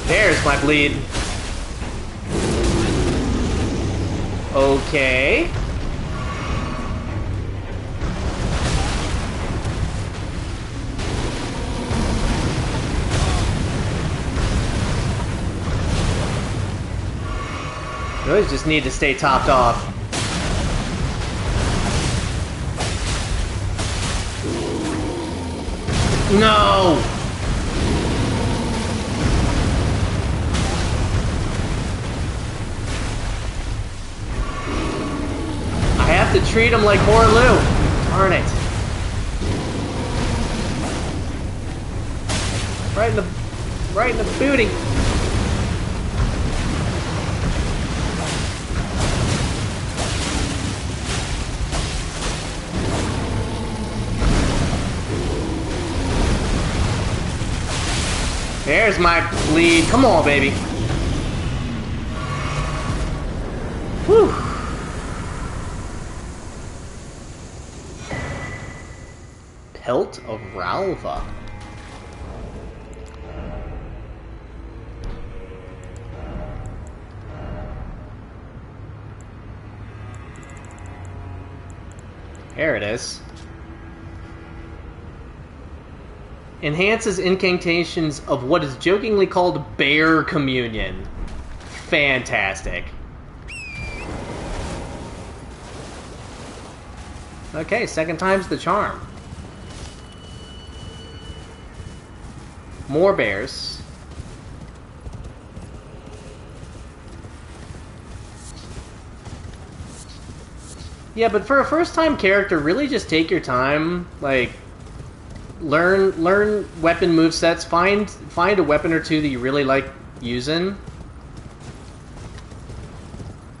There's my bleed. Okay. Those just need to stay topped off. No! I have to treat him like Horloo. Darn it. Right in the booty. There's my bleed. Come on, baby. Whew. Pelt of Ralva. There it is. Enhances incantations of what is jokingly called Bear Communion. Fantastic. Okay, second time's the charm. More bears. Yeah, but for a first-time character, really just take your time. Like, learn weapon movesets. Find a weapon or two that you really like using.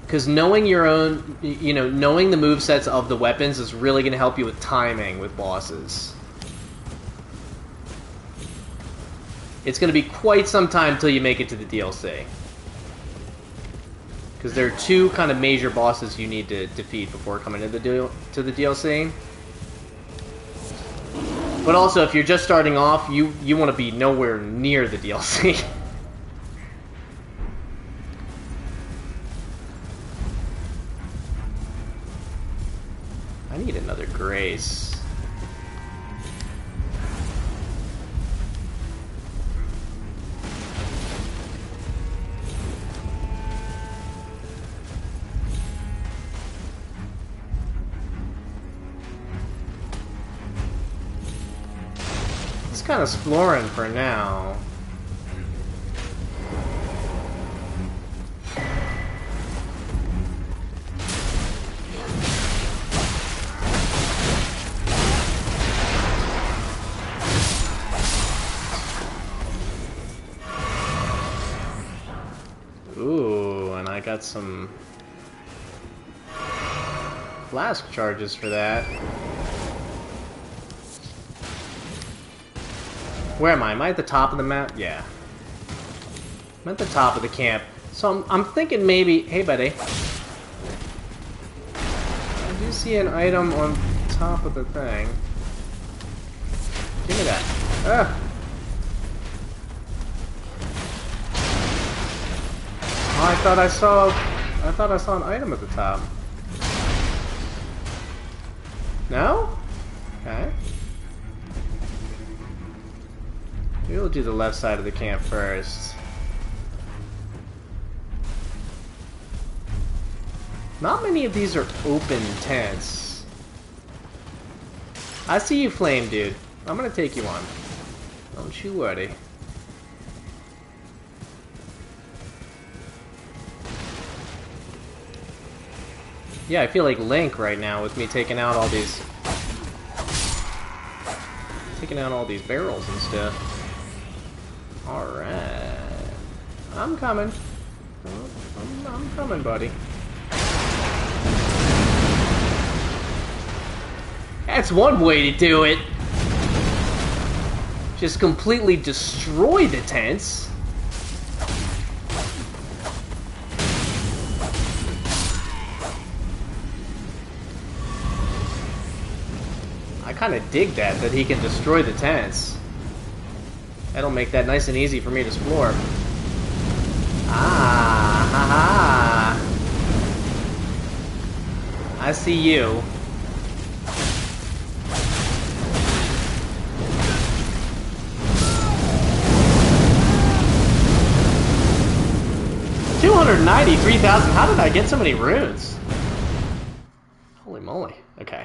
Because knowing your own, knowing the movesets of the weapons is really going to help you with timing with bosses. It's going to be quite some time till you make it to the DLC. Because there are two kind of major bosses you need to defeat before coming to the DLC. But also, if you're just starting off, you want to be nowhere near the DLC. I need another grace. Just kind of exploring for now. Ooh, and I got some flask charges for that. Where am I? Am I at the top of the map? Yeah. I'm at the top of the camp. So I'm thinking maybe... Hey, buddy. I do see an item on top of the thing. Give me that. Ah! Oh, I thought I saw an item at the top. No? Okay. Maybe we'll do the left side of the camp first. Not many of these are open tents. I see you, Flame Dude. I'm gonna take you on. Don't you worry. Yeah, I feel like Link right now with me taking out all these barrels and stuff. Alright. I'm coming. I'm coming, buddy. That's one way to do it. Just completely destroy the tents. I kind of dig that he can destroy the tents. That'll make that nice and easy for me to explore. Ah, haha. I see you. $293,000. How did I get so many runes? Holy moly. Okay.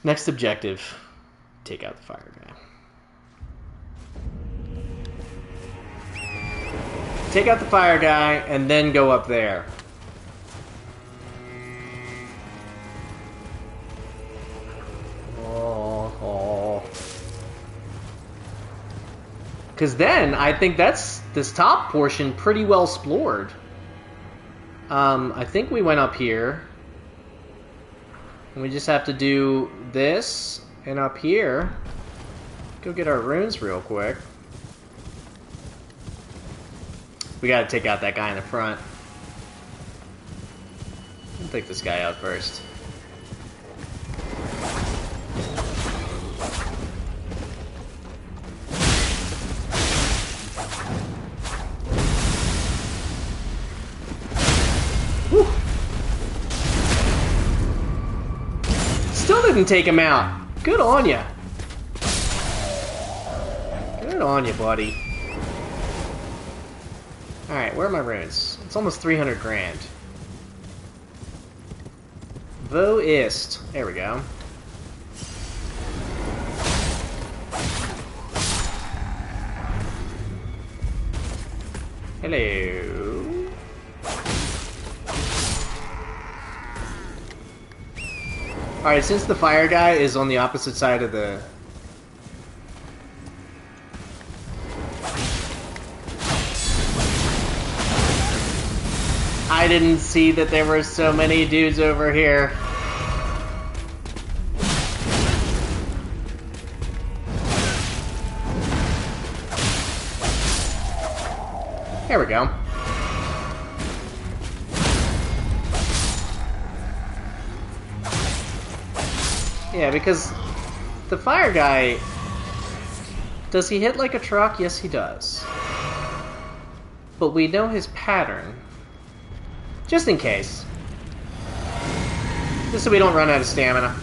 Next objective. Take out the fire guy. Take out the fire guy and then go up there. Because then, I think that's this top portion pretty well explored. I think we went up here. And we just have to do this, and up here. Go get our runes real quick. We gotta take out that guy in the front. I'll take this guy out first. Whew. Still didn't take him out. Good on ya. Good on you, buddy. Alright, where are my runes? It's almost 300 grand. Wo ist. There we go. Hello. Alright, since the fire guy is on the opposite side of the... I didn't see that there were so many dudes over here. There we go. Yeah, because the fire guy... Does he hit like a truck? Yes, he does. But we know his pattern. Just in case. Just so we don't run out of stamina.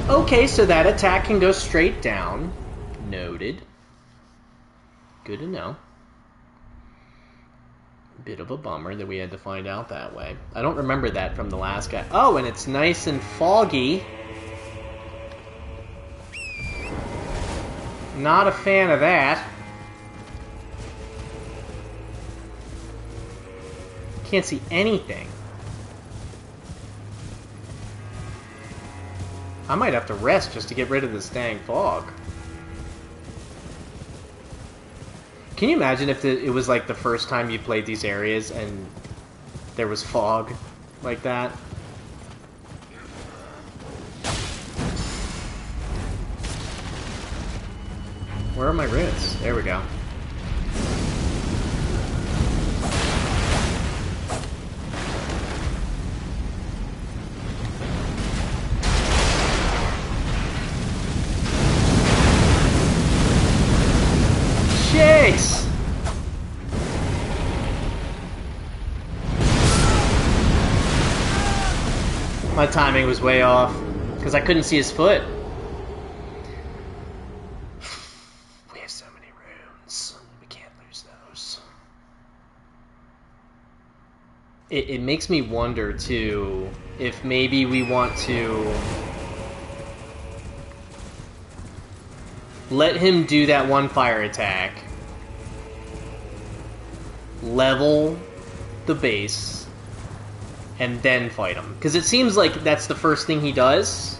Okay, so that attack can go straight down. Noted. Good to know. Bit of a bummer that we had to find out that way. I don't remember that from the last guy. Oh, and it's nice and foggy. Not a fan of that. Can't see anything. I might have to rest just to get rid of this dang fog. Can you imagine if it was like the first time you played these areas and there was fog like that? Where are my runes? There we go. Jeez! My timing was way off because I couldn't see his foot. We have so many runes. We can't lose those. It makes me wonder too if maybe we want to let him do that one fire attack, level the base, and then fight him. Because it seems like that's the first thing he does.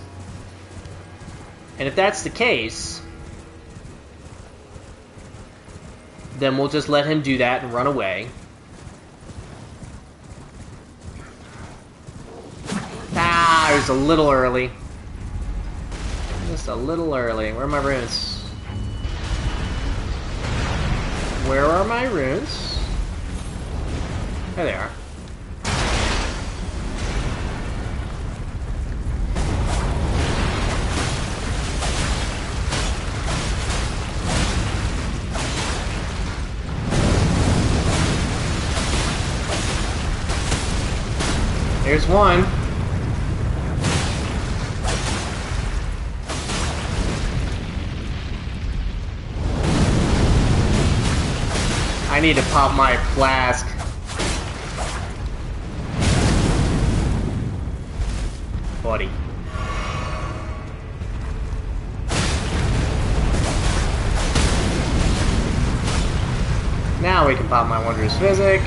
And if that's the case, then we'll just let him do that and run away. Ah, it was a little early. Just a little early. Where are my runes? Where are my runes? There they are. There's one. I need to pop my flask. Buddy. Now we can pop my Wondrous Physic.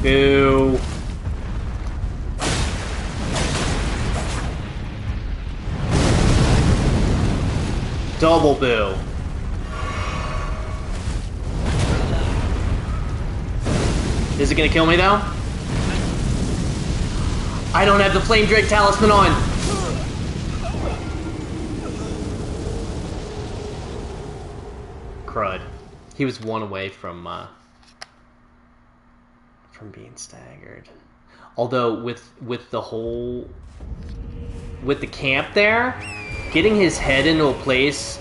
Boo. Double boo. Is it gonna kill me though? I don't have the Flame Drake Talisman on. Crud. He was one away from being staggered. Although with the camp there, getting his head into a place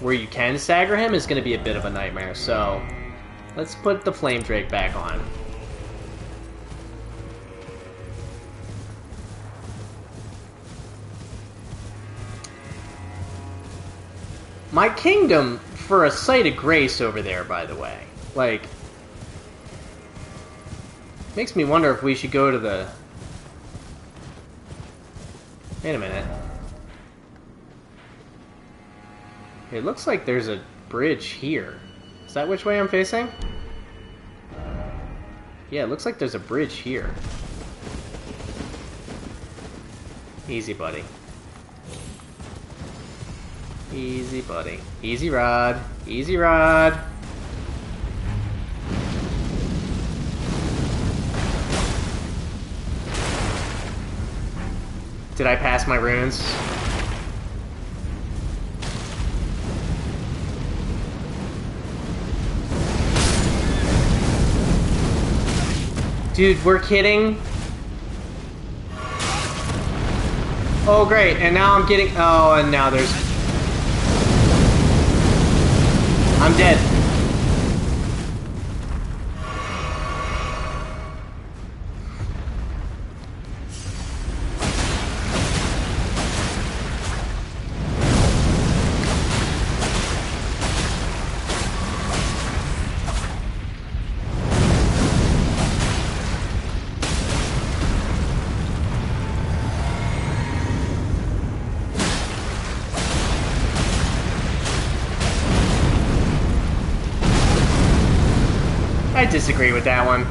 where you can stagger him is going to be a bit of a nightmare. So let's put the Flame Drake back on. My kingdom for a site of grace over there, by the way. Like, makes me wonder if we should go to the... Wait a minute. It looks like there's a bridge here. Is that which way I'm facing? Yeah, it looks like there's a bridge here. Easy, buddy. Easy, buddy. Easy, Rod. Easy, Rod. Did I pass my runes? Dude, we're kidding? Oh, great. And now I'm getting... Oh, and now there's... I'm dead. I disagree with that one.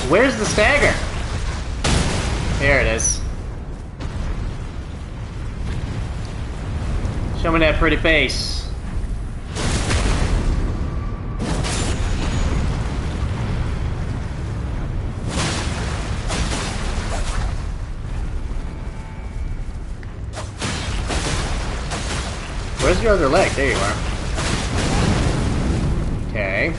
Where's the stagger? There it is. Show me that pretty face. Where's your other leg? There you are. Okay.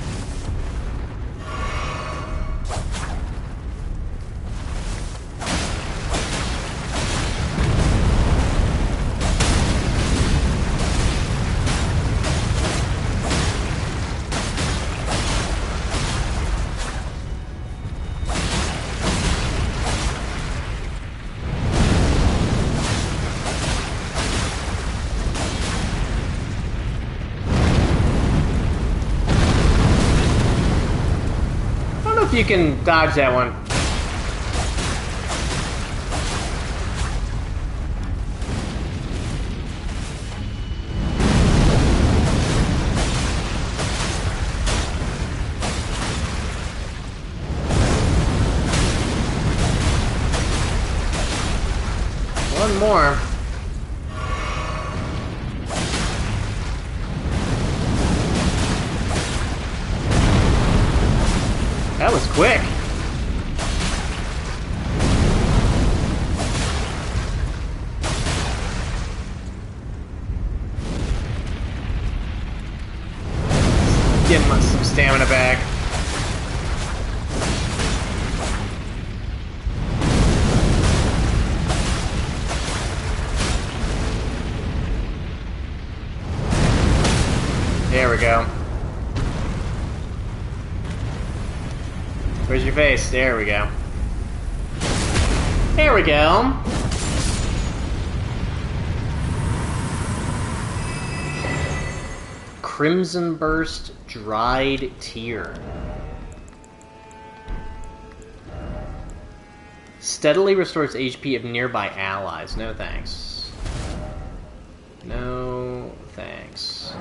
You can dodge that one. One more. That was quick. Get some stamina back. There we go. Where's your face? There we go. There we go. Crimson Burst Dried Tear. Steadily restores HP of nearby allies. No thanks. No thanks.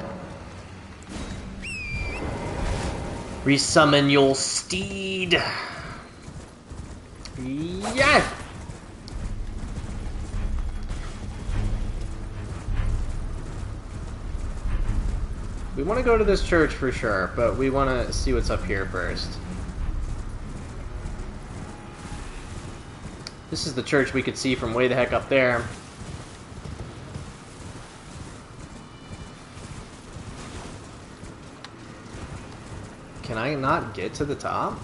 Resummon your steed. Yeah. We want to go to this church for sure, but we want to see what's up here first. This is the church we could see from way the heck up there. Can I not get to the top?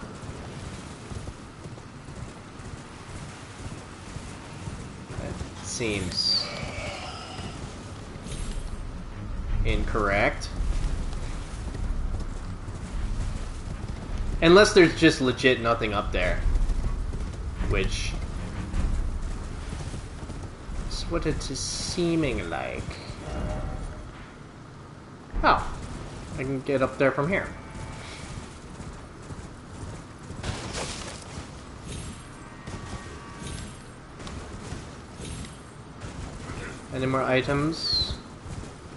That seems incorrect. Unless there's just legit nothing up there. Which is what it's seeming like. Oh. I can get up there from here. Any more items?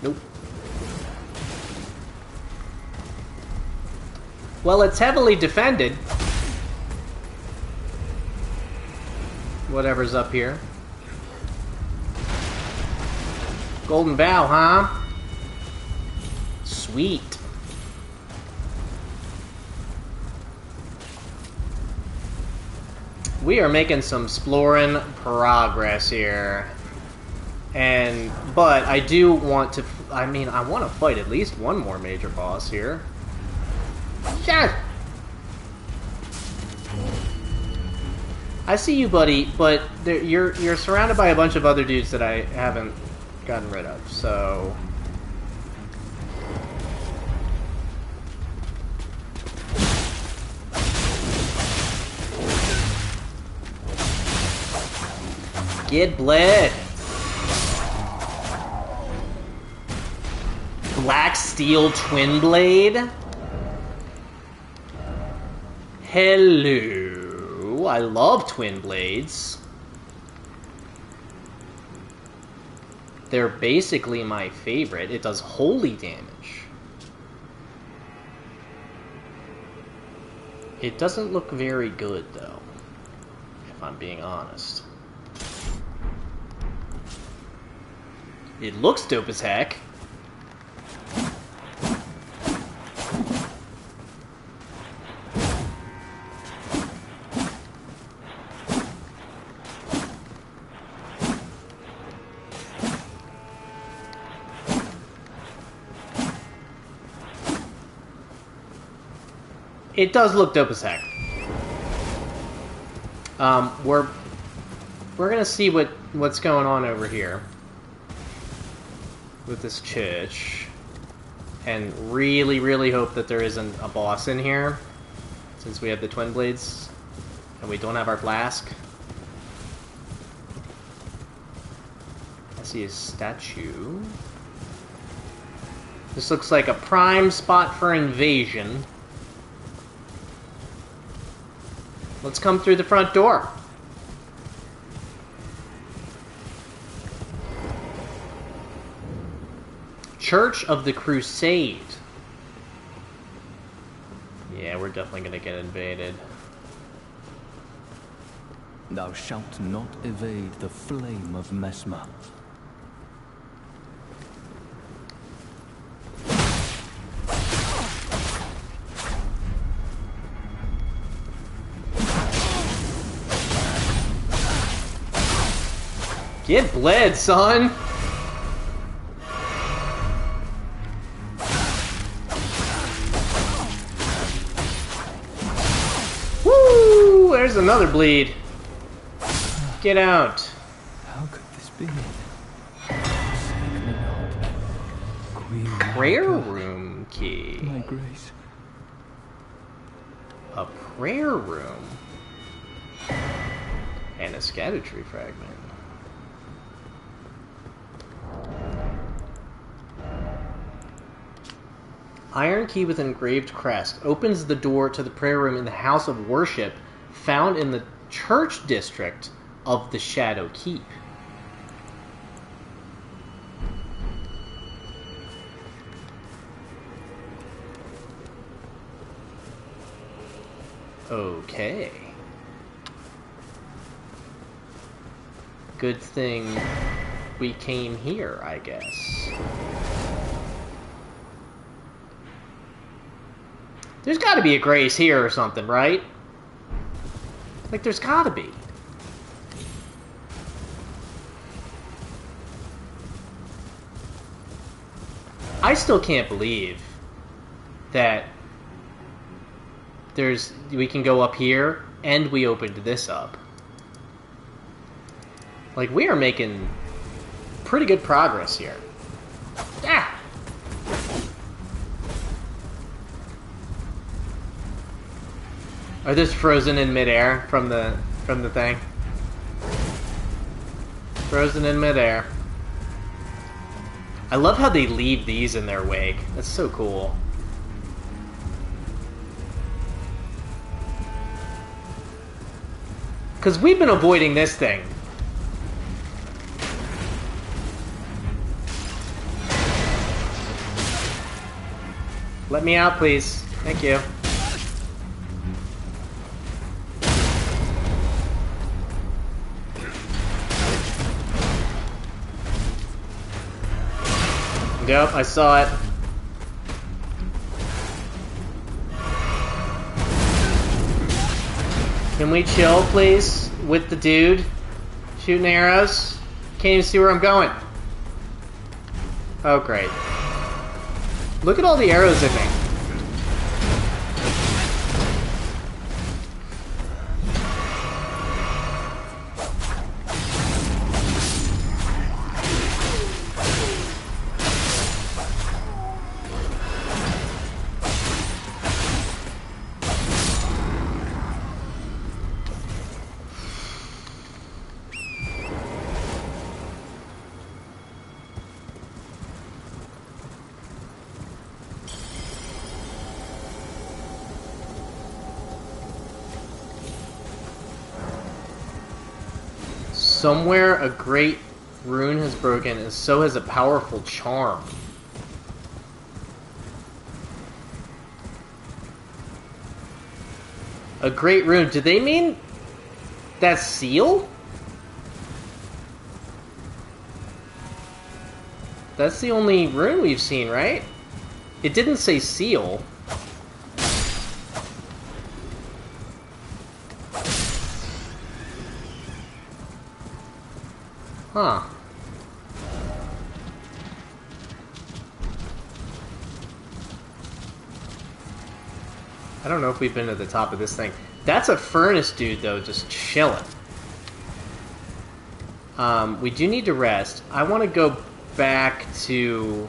Nope. Well, it's heavily defended. Whatever's up here. Golden Bow, huh? Sweet. We are making some exploring progress here. But I do want to, I want to fight at least one more major boss here. Yes! I see you, buddy, but you're surrounded by a bunch of other dudes that I haven't gotten rid of, so... Get bled! Black Steel Twin Blade? Hello. I love Twin Blades. They're basically my favorite. It does holy damage. It doesn't look very good, though, if I'm being honest. It looks dope as heck. It does look dope as heck. We're gonna see what's going on over here with this church, and really, really hope that there isn't a boss in here, since we have the twin blades and we don't have our flask. I see a statue. This looks like a prime spot for invasion. Let's come through the front door. Church of the Crusade. Yeah, we're definitely gonna get invaded. Thou shalt not evade the flame of Mesmer. Get bled, son! Woo! There's another bleed. Get out. How could this be? Prayer room key. My grace. A prayer room. And a Erdtree fragment. Iron key with engraved crest opens the door to the prayer room in the house of worship found in the church district of the Shadow Keep. Okay. Good thing we came here, I guess. There's gotta be a grace here or something, right? Like, there's gotta be. I still can't believe that we can go up here and we opened this up. Like, we are making pretty good progress here. Ah! Are this frozen in midair from the thing? Frozen in midair. I love how they leave these in their wake. That's so cool. Because we've been avoiding this thing. Let me out, please. Thank you. Yep, I saw it. Can we chill, please, with the dude shooting arrows? Can't even see where I'm going. Oh, great. Look at all the arrows in me. Somewhere a great rune has broken, and so has a powerful charm. A great rune. Do they mean that seal? That's the only rune we've seen, right? It didn't say seal. Huh. I don't know if we've been to the top of this thing. That's a furnace dude, though, just chilling. We do need to rest. I want to go back to...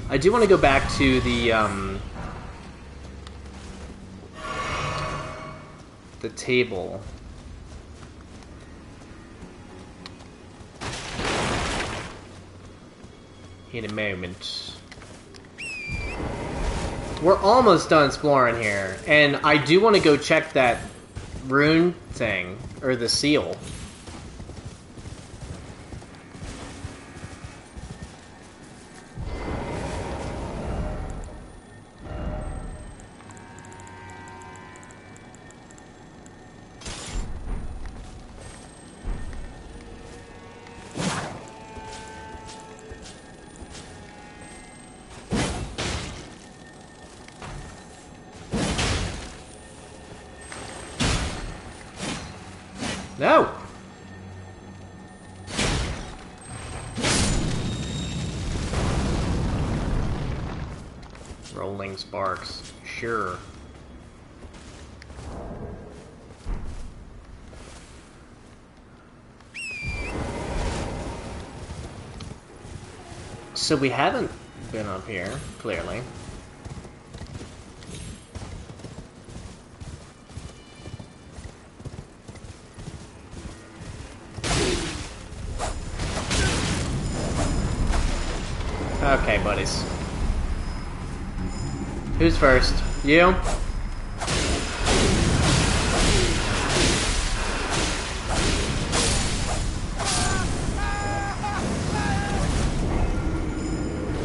I do want to go back to the table. In a moment. We're almost done exploring here, and I do want to go check that rune thing, or the seal. No! Rolling sparks. Sure. So we haven't been up here, clearly. Okay, buddies. Who's first? You?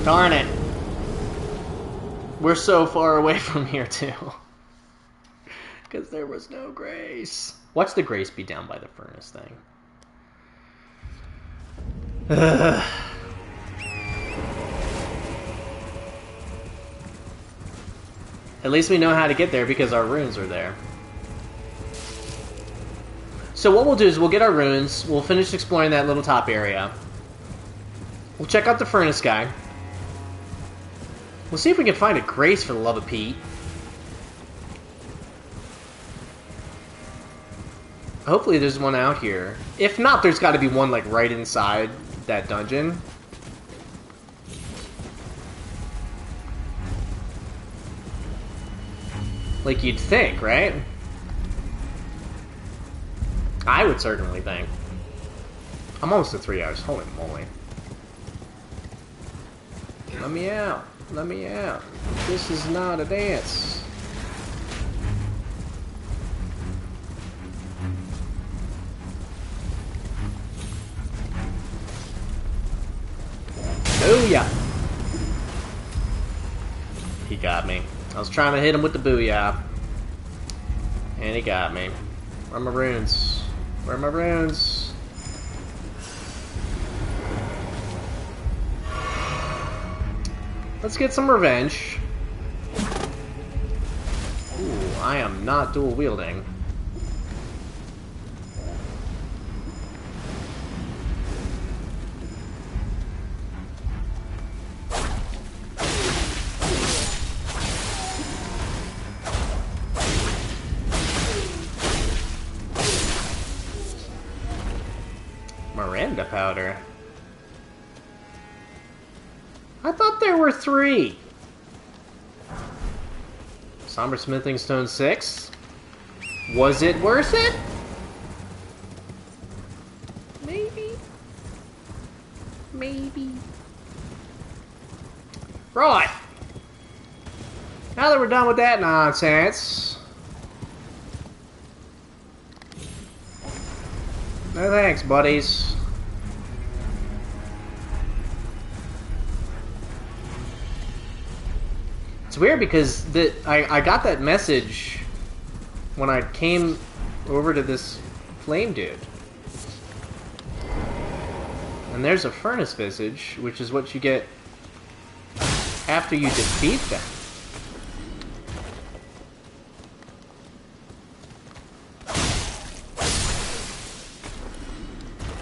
Darn it. We're so far away from here, too. Because there was no grace. Watch the grace be down by the furnace thing. Ugh. At least we know how to get there because our runes are there. So what we'll do is we'll get our runes, we'll finish exploring that little top area. We'll check out the furnace guy. We'll see if we can find a grace for the love of Pete. Hopefully there's one out here. If not, there's got to be one like right inside that dungeon. Like you'd think, right? I would certainly think. I'm almost at 3 hours. Holy moly. Let me out. Let me out. This is not a dance. Booyah! He got me. I was trying to hit him with the booyah. And he got me. Where are my runes? Where are my runes? Let's get some revenge. Ooh, I am not dual wielding. Miranda powder. I thought there were 3. Somber Smithing Stone 6. Was it worth it? Right. Now that we're done with that nonsense... No thanks, buddies. It's weird because I got that message when I came over to this flame dude. And there's a furnace visage, which is what you get after you defeat them.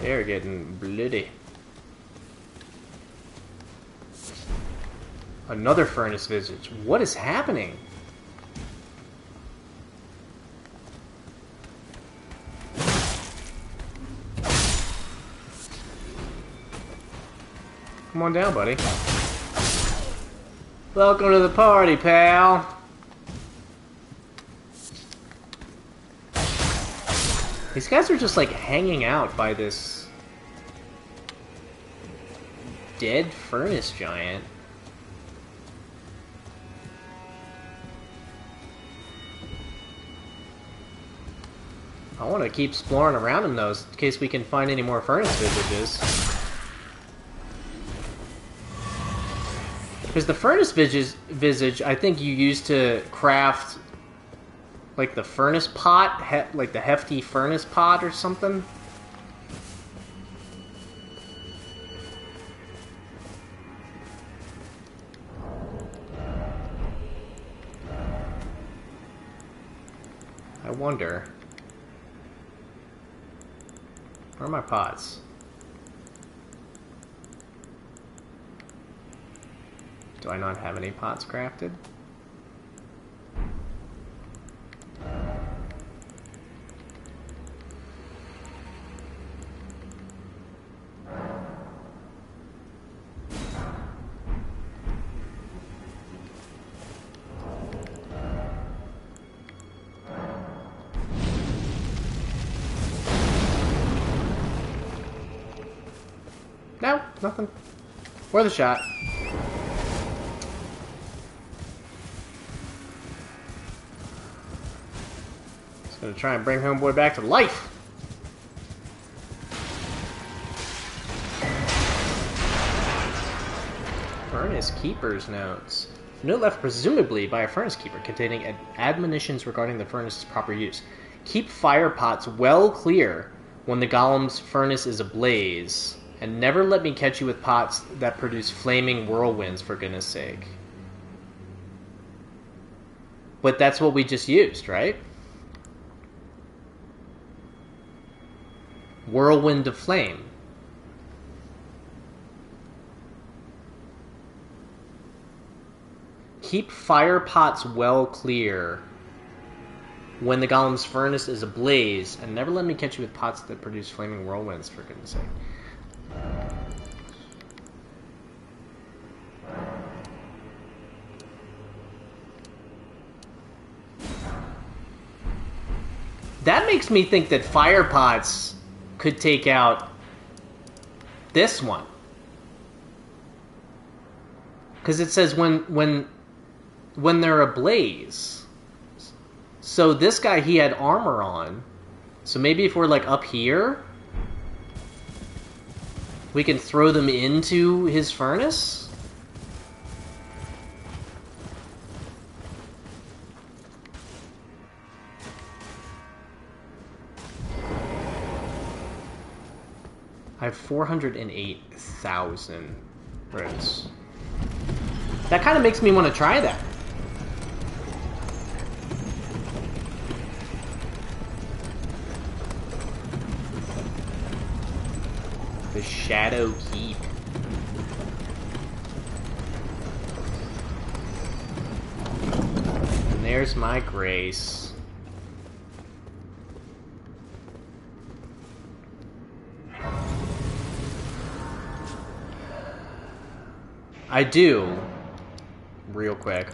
They're getting bloody. Another furnace visage. What is happening? Come on down, buddy. Welcome to the party, pal. These guys are just like hanging out by this dead furnace giant. I want to keep exploring around him though, in case we can find any more furnace visages. Because the furnace visage, I think you use to craft, like, the furnace pot, like the hefty furnace pot or something. I wonder. Where are my pots? Do I not have any pots crafted? No, nothing. Worth a shot. Gonna try and bring Homeboy back to life. Furnace Keeper's notes. Note left presumably by a furnace keeper containing admonitions regarding the furnace's proper use. Keep fire pots well clear when the golem's furnace is ablaze, and never let me catch you with pots that produce flaming whirlwinds, for goodness sake. But that's what we just used, right? Whirlwind of flame. Keep fire pots well clear when the golem's furnace is ablaze, and never let me catch you with pots that produce flaming whirlwinds, for goodness sake. That makes me think that fire pots could take out this one. Because it says when they're ablaze. So this guy, he had armor on. So maybe if we're like up here, we can throw them into his furnace? I have 408,000 roots. That kind of makes me want to try that. The Shadow Keep. And there's my grace. I do. Real quick.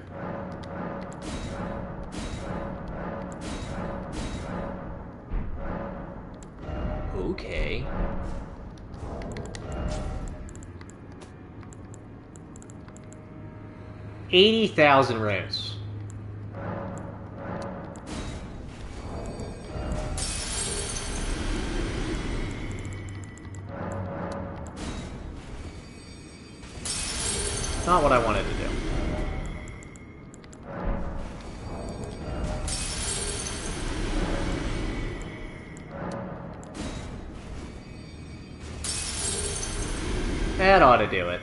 Okay. 80,000 rows. Not what I wanted to do. That ought to do it.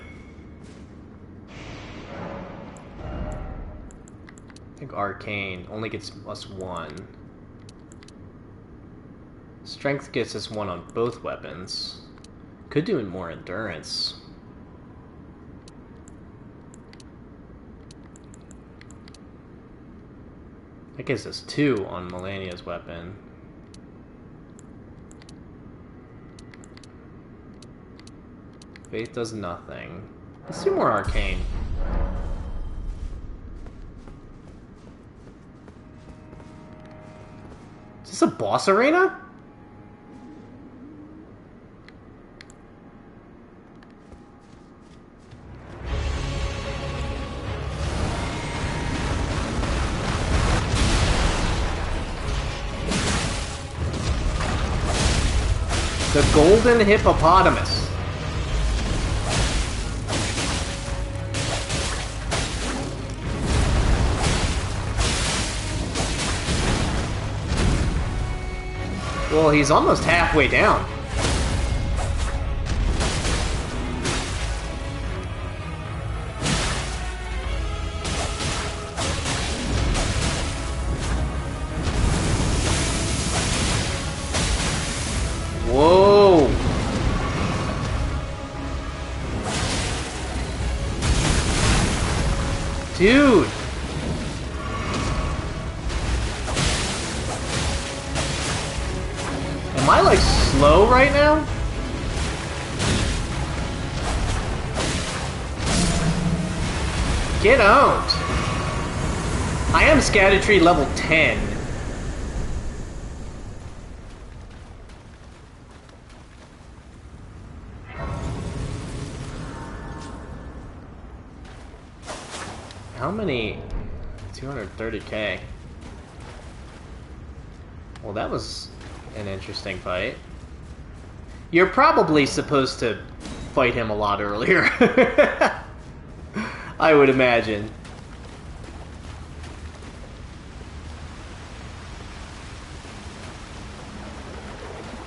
I think Arcane only gets us 1. Strength gets us 1 on both weapons. Could do more endurance. That gives us 2 on Melania's weapon. Faith does nothing. Let's do more Arcane. Is this a boss arena? The Golden Hippopotamus. Well, he's almost halfway down. Whoa! Dude! Am I, like, slow right now? Get owned! I am Scattertree level 10. How many? 230k. Well, that was an interesting fight. You're probably supposed to fight him a lot earlier. I would imagine.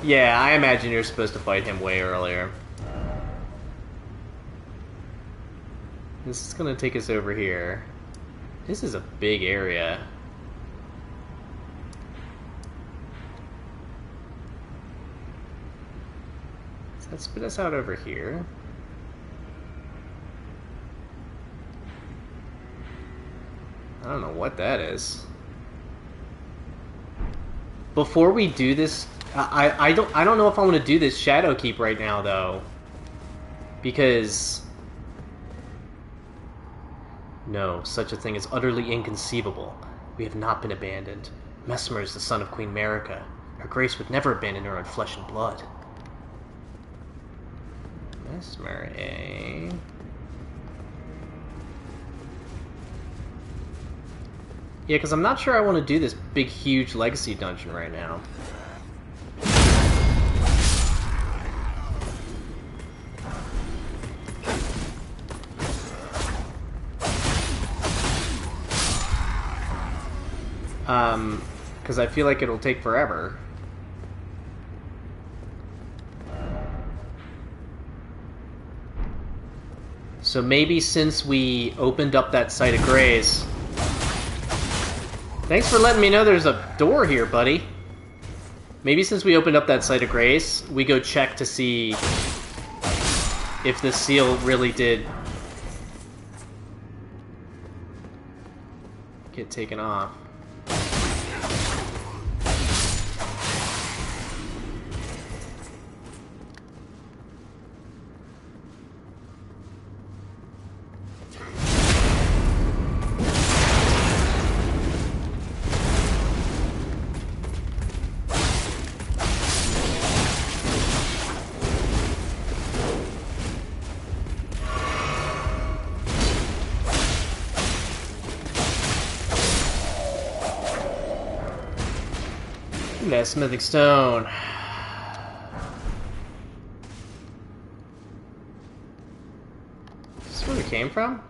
Yeah, I imagine you're supposed to fight him way earlier. This is gonna take us over here. This is a big area. So let's spit us out over here. I don't know what that is. Before we do this, I don't know if I want to do this Shadow Keep right now though, because no, such a thing is utterly inconceivable. We have not been abandoned. Mesmer is the son of Queen Marika. Her grace would never abandon her own flesh and blood. Mesmer, eh? Yeah, because I'm not sure I want to do this big, huge legacy dungeon right now. Because I feel like it'll take forever. So maybe since we opened up that site of grace... Thanks for letting me know there's a door here, buddy. Maybe since we opened up that site of grace, we go check to see if the seal really did get taken off. Last smithing stone. Is this where we came from?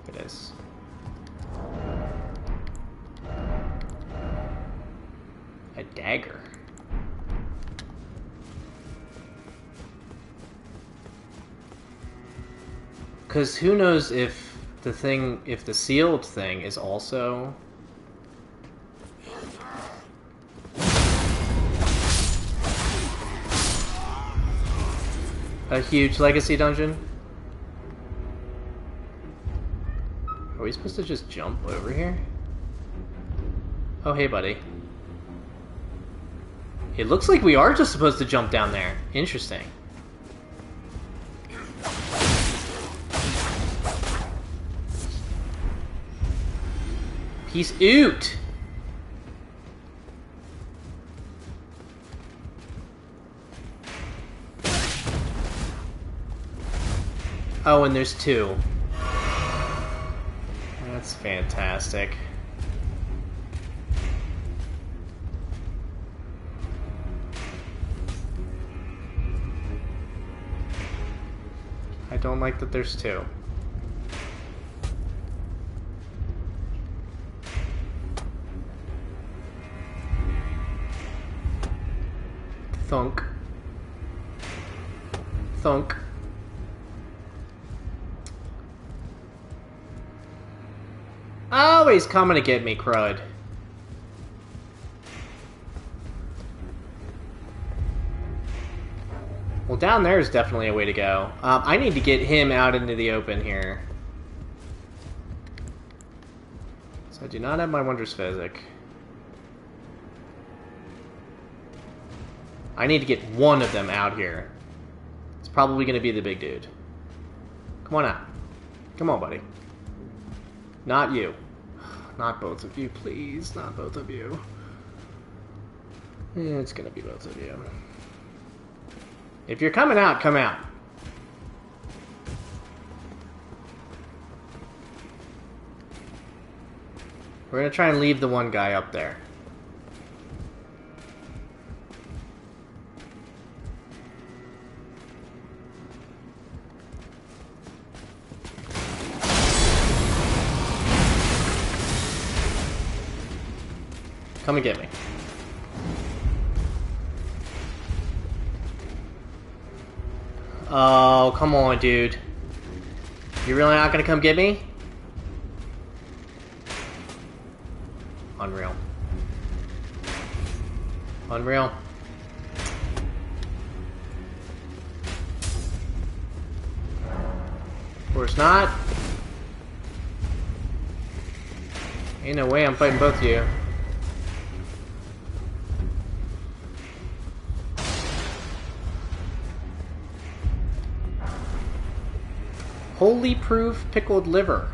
It is. A dagger. Because who knows if the sealed thing is also... a huge legacy dungeon? Are we supposed to just jump over here? Oh, hey, buddy. It looks like we are just supposed to jump down there. Interesting. Peace out! Oh, and there's two. That's fantastic. I don't like that there's two. Thunk. Thunk. Oh, he's coming to get me, crud. Well, down there is definitely a way to go. I need to get him out into the open here. So I do not have my Wondrous Physic. I need to get one of them out here. It's probably going to be the big dude. Come on out. Come on, buddy. Not you. Not both of you, please. Not both of you. Yeah, it's going to be both of you. If you're coming out, come out. We're going to try and leave the one guy up there. Come and get me. Oh, come on, dude. You're really not gonna come get me? Unreal. Unreal. Of course not. Ain't no way I'm fighting both of you. Holy proof pickled liver.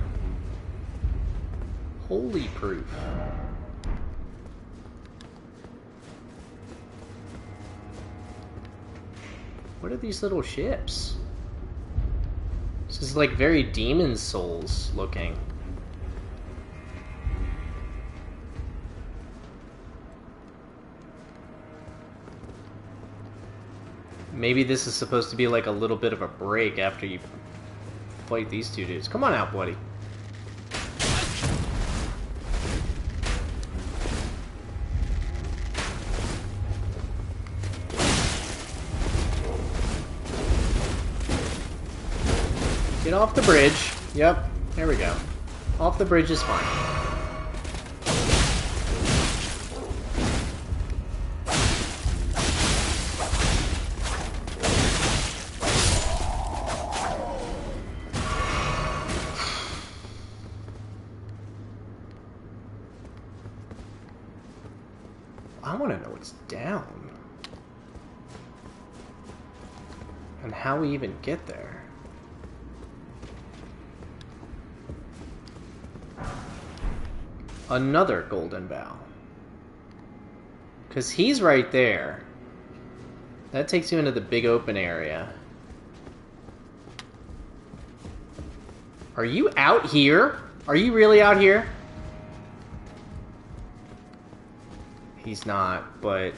Holy proof. What are these little ships? This is like very Demon Souls looking. Maybe this is supposed to be like a little bit of a break after you fight these two dudes. Come on out, buddy. Get off the bridge. Yep, there we go. Off the bridge is fine. I want to know what's down. And how we even get there. Another golden bough. Because he's right there. That takes you into the big open area. Are you out here? Are you really out here? He's not, but...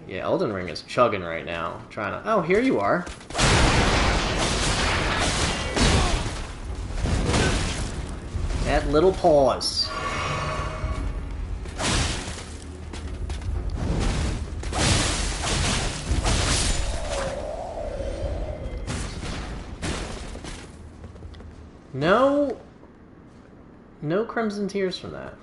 Yeah, Elden Ring is chugging right now. Trying to... Oh, here you are. That little pause. No... No Crimson Tears from that.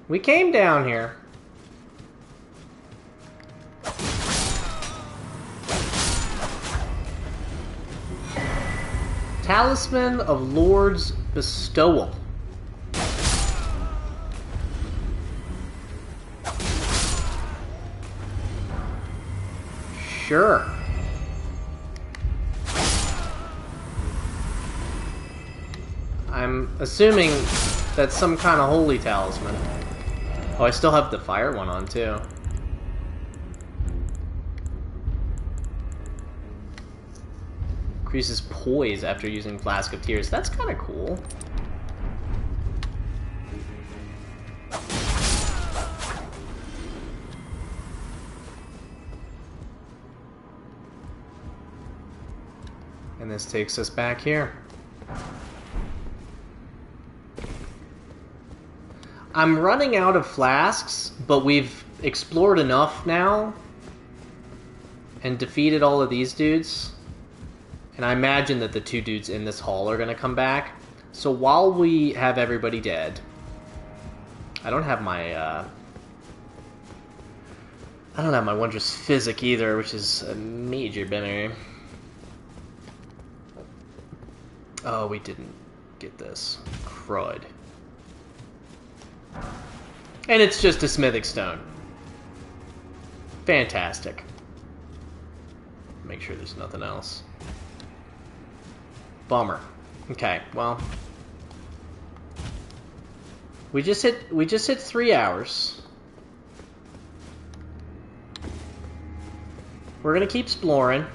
We came down here. Talisman of Lord's Bestowal. Sure. I'm assuming that's some kind of holy talisman. Oh, I still have the fire one on, too. Increases poise after using Flask of Tears. That's kind of cool. And this takes us back here. I'm running out of flasks, but we've explored enough now and defeated all of these dudes. And I imagine that the two dudes in this hall are going to come back. So while we have everybody dead... I don't have my Wondrous Physic either, which is a major bummer. Oh, we didn't get this. Crud. And it's just a smithing stone. Fantastic. Make sure there's nothing else. Bummer. Okay, well. We just hit 3 hours. We're gonna keep exploring.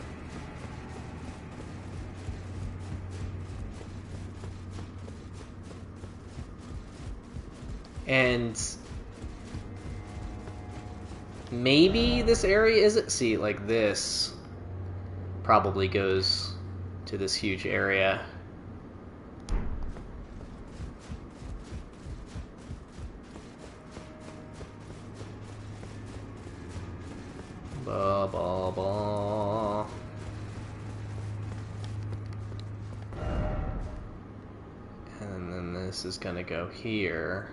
And maybe this area isn't... See, like this probably goes to this huge area. Blah, blah, blah. And then this is gonna go here.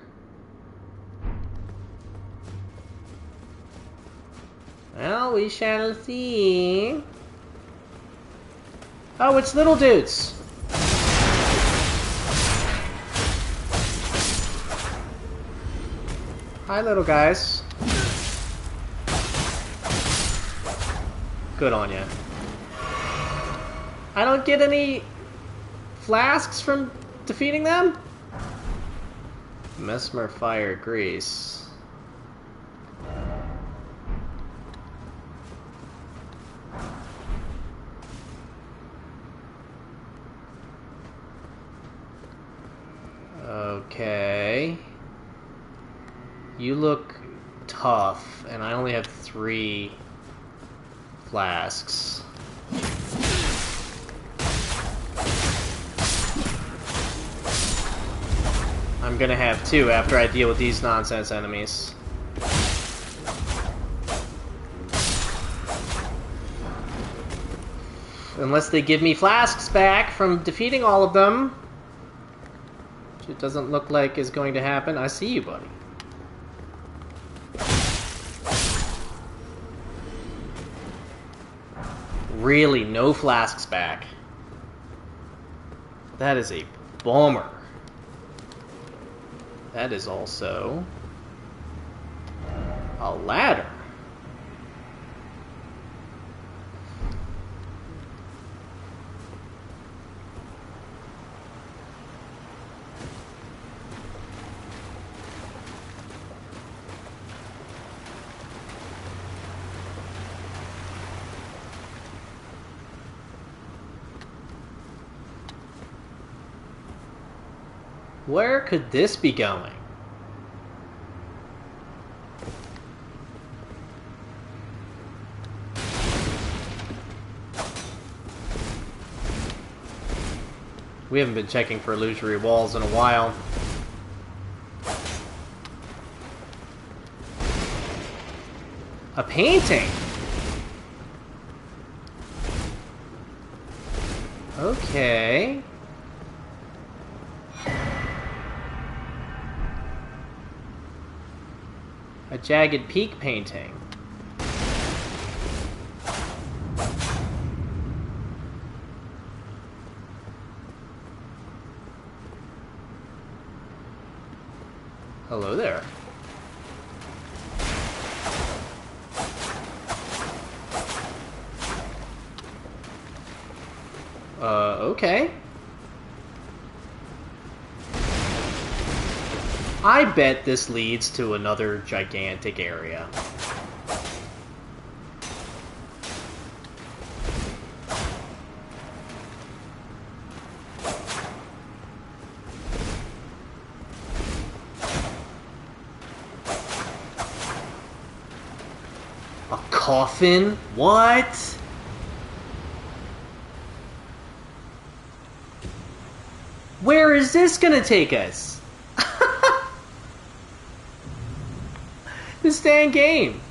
Well, we shall see. Oh, it's little dudes. Hi, little guys. Good on ya. I don't get any flasks from defeating them? Mesmer Fire Grease. Okay. You look tough, and I only have 3 flasks. I'm gonna have 2 after I deal with these nonsense enemies. Unless they give me flasks back from defeating all of them. Which it doesn't look like is going to happen. I see you, buddy. Really, no flasks back. That is a bummer. That is also a ladder. Where could this be going? We haven't been checking for illusory walls in a while. A painting! Okay. A jagged peak painting. Hello there. Okay. I bet this leads to another gigantic area. A coffin? What? Where is this gonna take us? This dang game.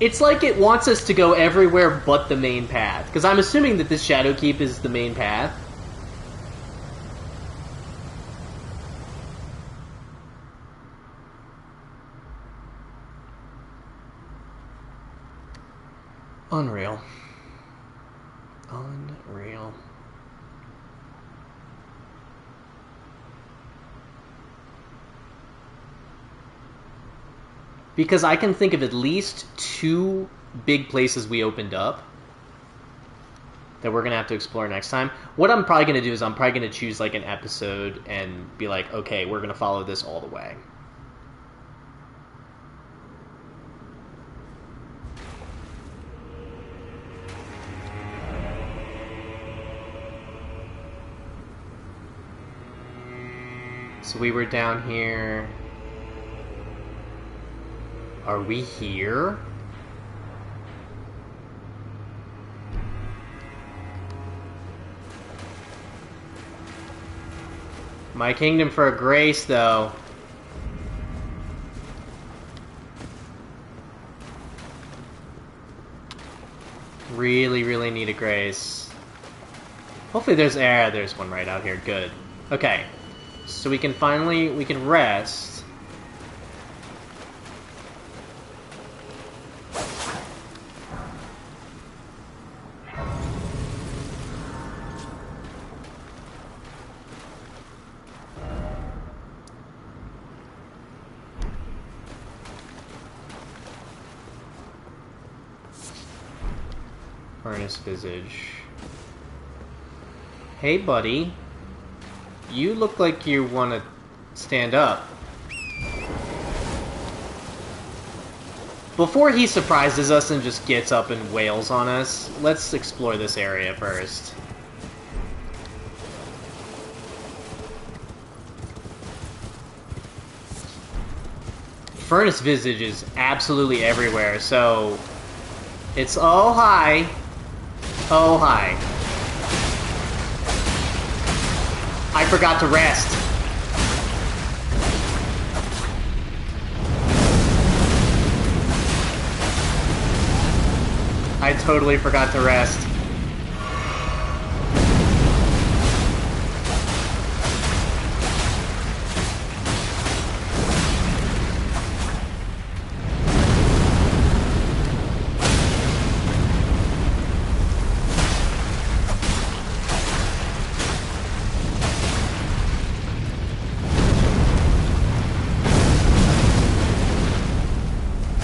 It's like it wants us to go everywhere but the main path. Because I'm assuming that this Shadowkeep is the main path. Unreal. Unreal. Because I can think of at least 2 big places we opened up that we're going to have to explore next time. What I'm probably going to do is I'm probably going to choose like an episode and be like, okay, we're going to follow this all the way. So we were down here. Are we here? My kingdom for a grace, though. Really, really need a grace. Hopefully there's one right out here. Good. Okay. So we can rest. Furnace Visage. Hey, buddy. You look like you want to stand up. Before he surprises us and just gets up and wails on us, let's explore this area first. Furnace Visage is absolutely everywhere, so it's oh hi. Oh hi. I forgot to rest. I totally forgot to rest.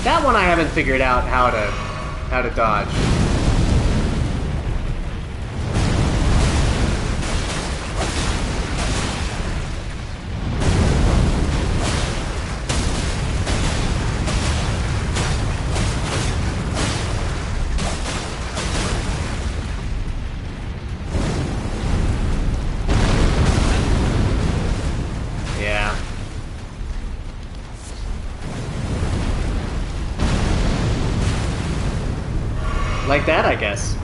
That one I haven't figured out how to dodge. Like that, I guess.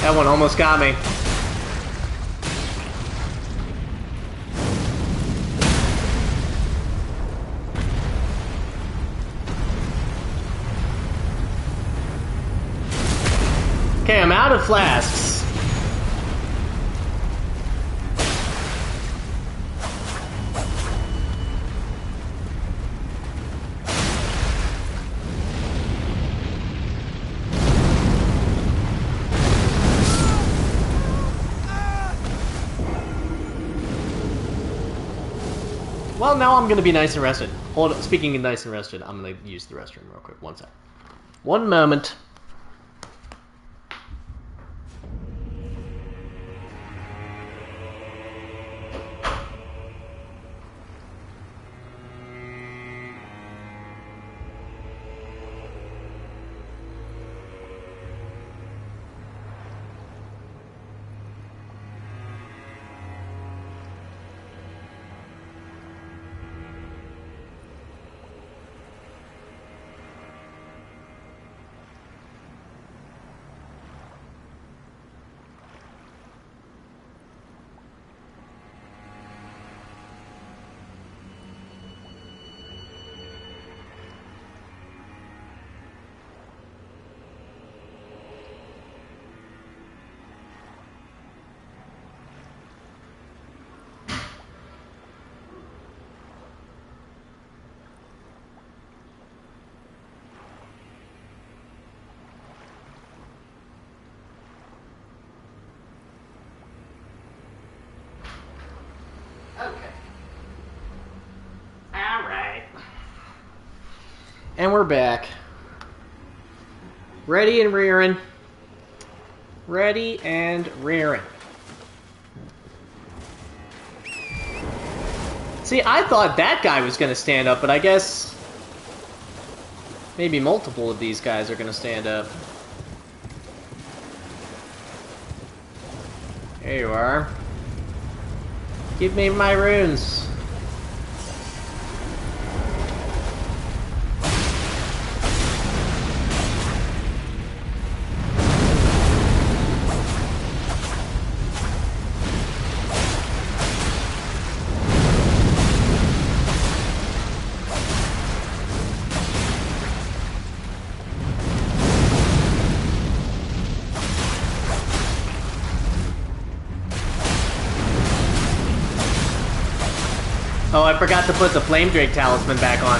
That one almost got me. Okay, I'm out of flasks. Well, now I'm gonna be nice and rested. Hold on, speaking of nice and rested, I'm gonna use the restroom real quick. One sec. One moment. Okay. Alright. And we're back. Ready and rearing. Ready and rearing. See, I thought that guy was going to stand up, but I guess maybe multiple of these guys are going to stand up. There you are. Give me my runes. Oh, I forgot to put the Flame Drake Talisman back on.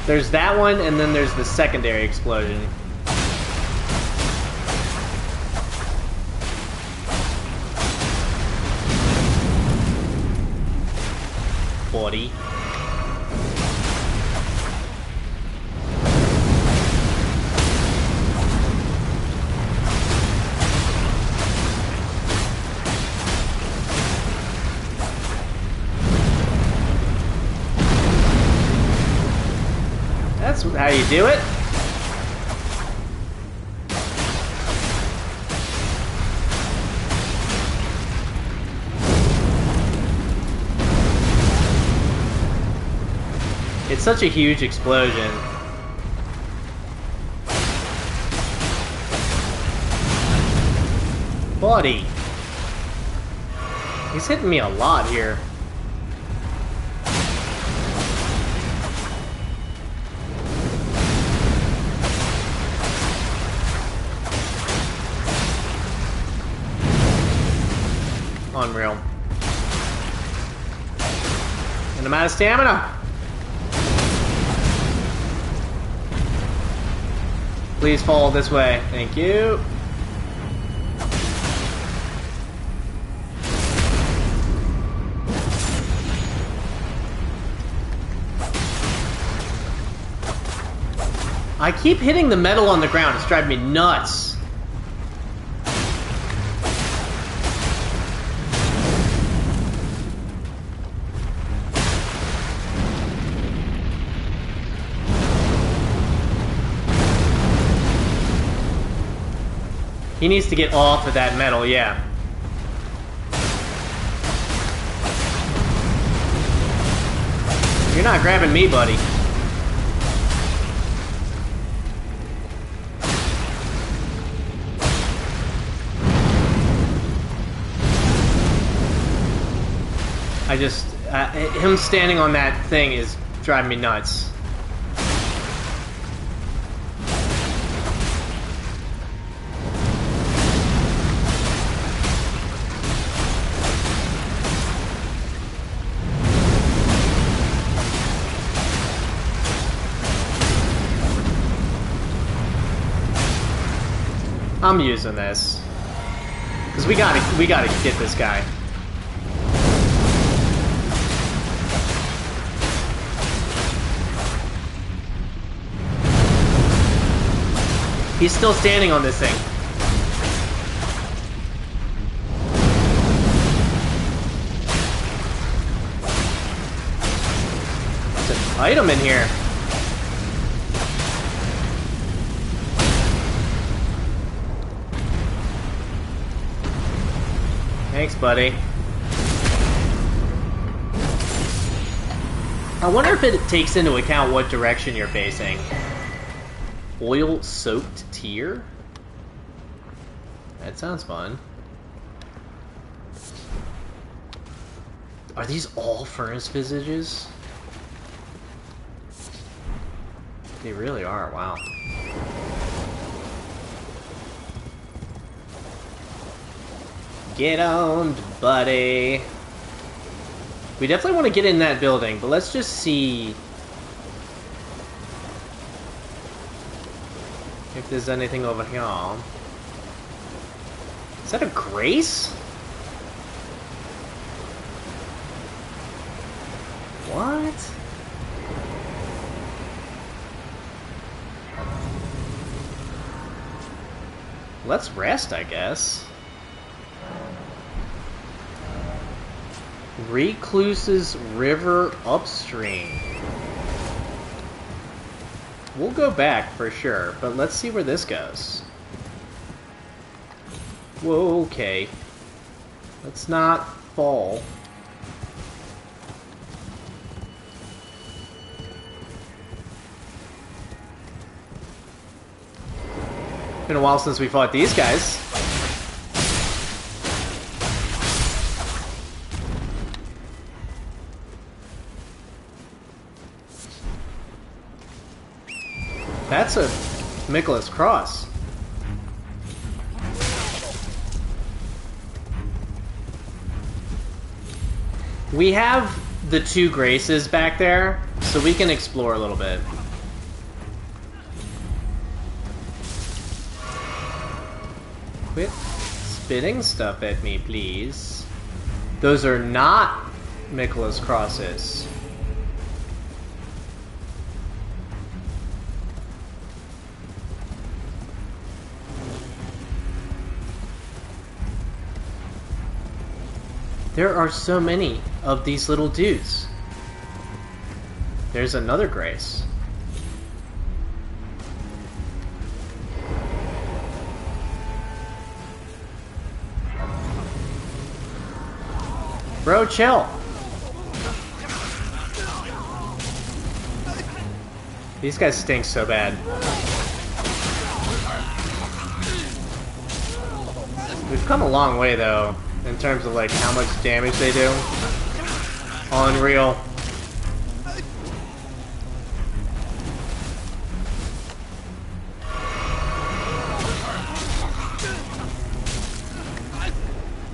There's that one, and then there's the secondary explosion. Body. That's how you do it. It's such a huge explosion. Buddy. He's hitting me a lot here. Unreal. And And I'm out of stamina. Please fall this way. Thank you. I keep hitting the metal on the ground. It's driving me nuts. He needs to get off of that metal, yeah. You're not grabbing me, buddy. I just... him standing on that thing is driving me nuts. I'm using this. Because we gotta get this guy. He's still standing on this thing. There's an item in here. Thanks, buddy. I wonder if it takes into account what direction you're facing. Oil-soaked tear? That sounds fun. Are these all furnace visages? They really are, wow. Get owned, buddy. We definitely want to get in that building, but let's just see if there's anything over here. Is that a grace? What? Let's rest, I guess. Recluse's River upstream. We'll go back for sure, but let's see where this goes. Whoa, okay. Let's not fall. Been a while since we fought these guys. That's a Nicholas Cross. We have the two graces back there, so we can explore a little bit. Quit spitting stuff at me, please. Those are not Nicholas Crosses. There are so many of these little dudes. There's another grace. Bro, chill. These guys stink so bad. We've come a long way though, in terms of like how much damage they do. Unreal.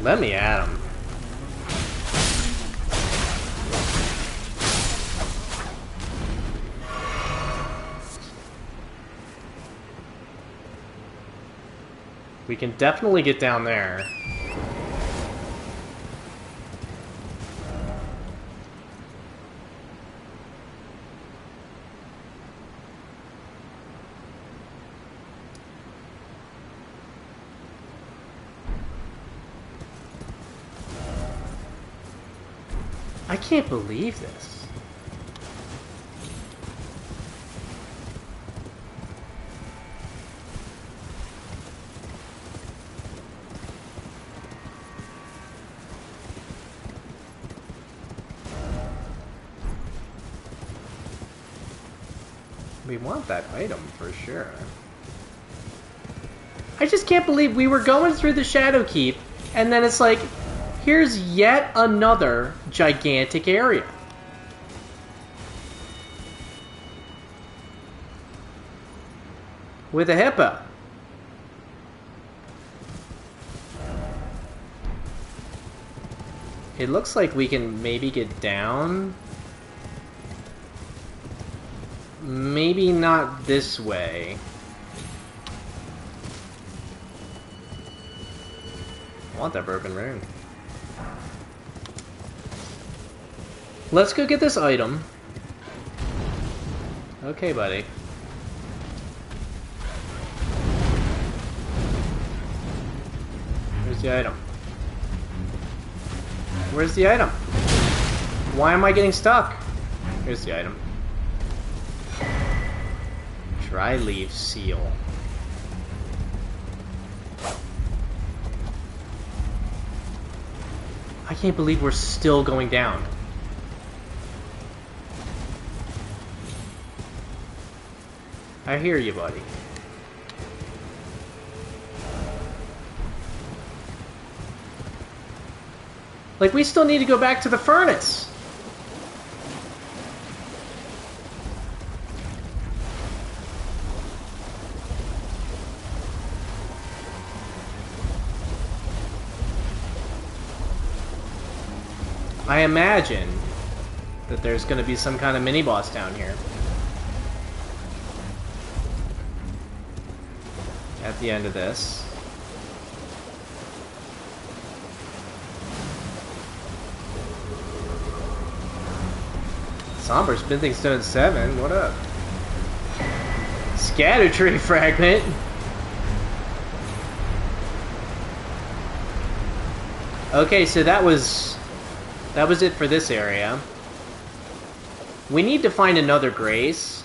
Let me at him. We can definitely get down there. I can't believe this. We want that item for sure. I just can't believe we were going through the Shadow Keep, and then it's like, here's yet another gigantic area. With a hippo. It looks like we can maybe get down. Maybe not this way. I want that broken ring. Let's go get this item. Okay, buddy. Where's the item? Where's the item? Why am I getting stuck? Here's the item. Dry leaf seal. I can't believe we're still going down. I hear you, buddy. Like, we still need to go back to the furnace. I imagine that there's going to be some kind of mini-boss down here. At the end of this. Somber Spinning Stone 7, what up? Scatter Tree Fragment. Okay, so that was it for this area. We need to find another Grace.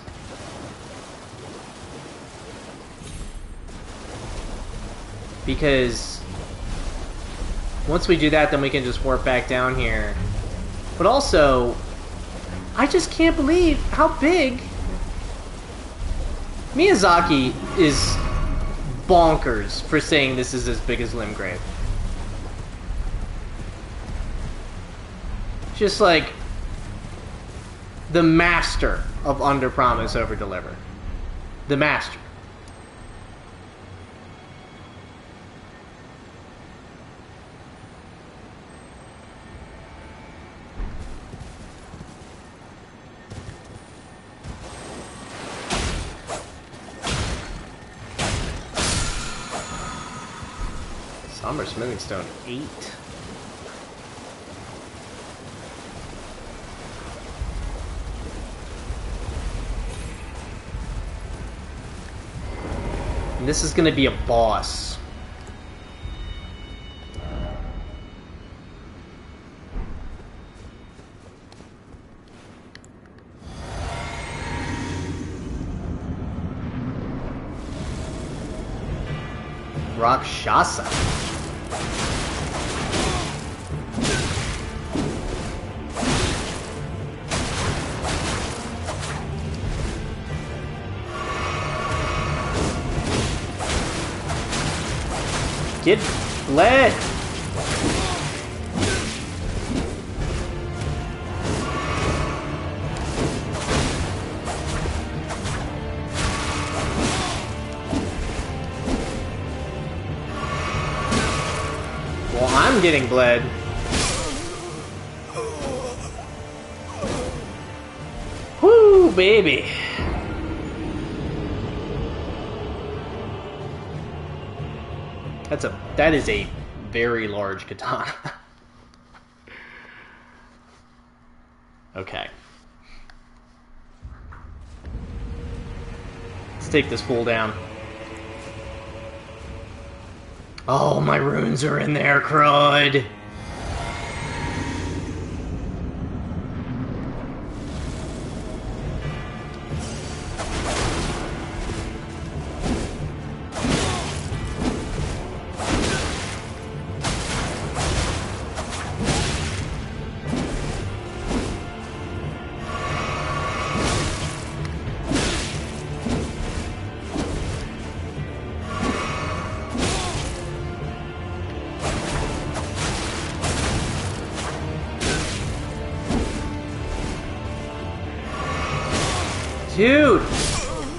Because once we do that, then we can just warp back down here. But also, I just can't believe how big Miyazaki is. Bonkers for saying this is as big as Limgrave. Just like the master of under-promise, over-deliver. The master. Somber Smithing Stone 8. And this is going to be a boss. Rakshasa. Get bled. Well, I'm getting bled. Whoo, baby. That is a very large katana. Okay. Let's take this fool down. Oh, my runes are in there, crud!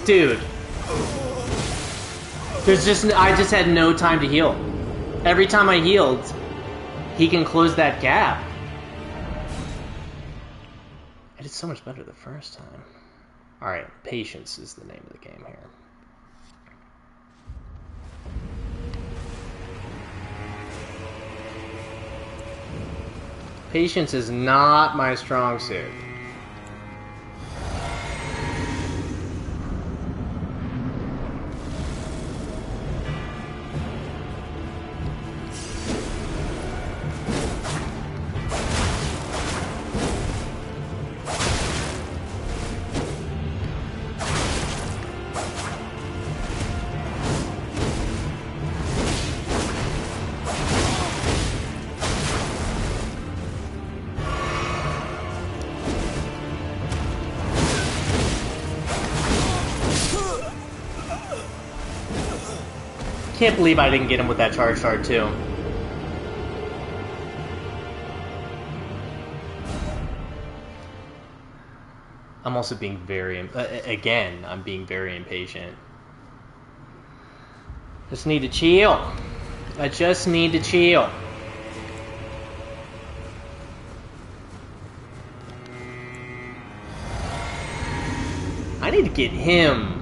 Dude. I just had no time to heal. Every time I healed, he can close that gap. I did so much better the first time. Alright, patience is the name of the game here. Patience is not my strong suit. Can't believe I didn't get him with that charge shard too. I'm also being very, again, I'm being very impatient. Just need to chill. I just need to chill. I need to get him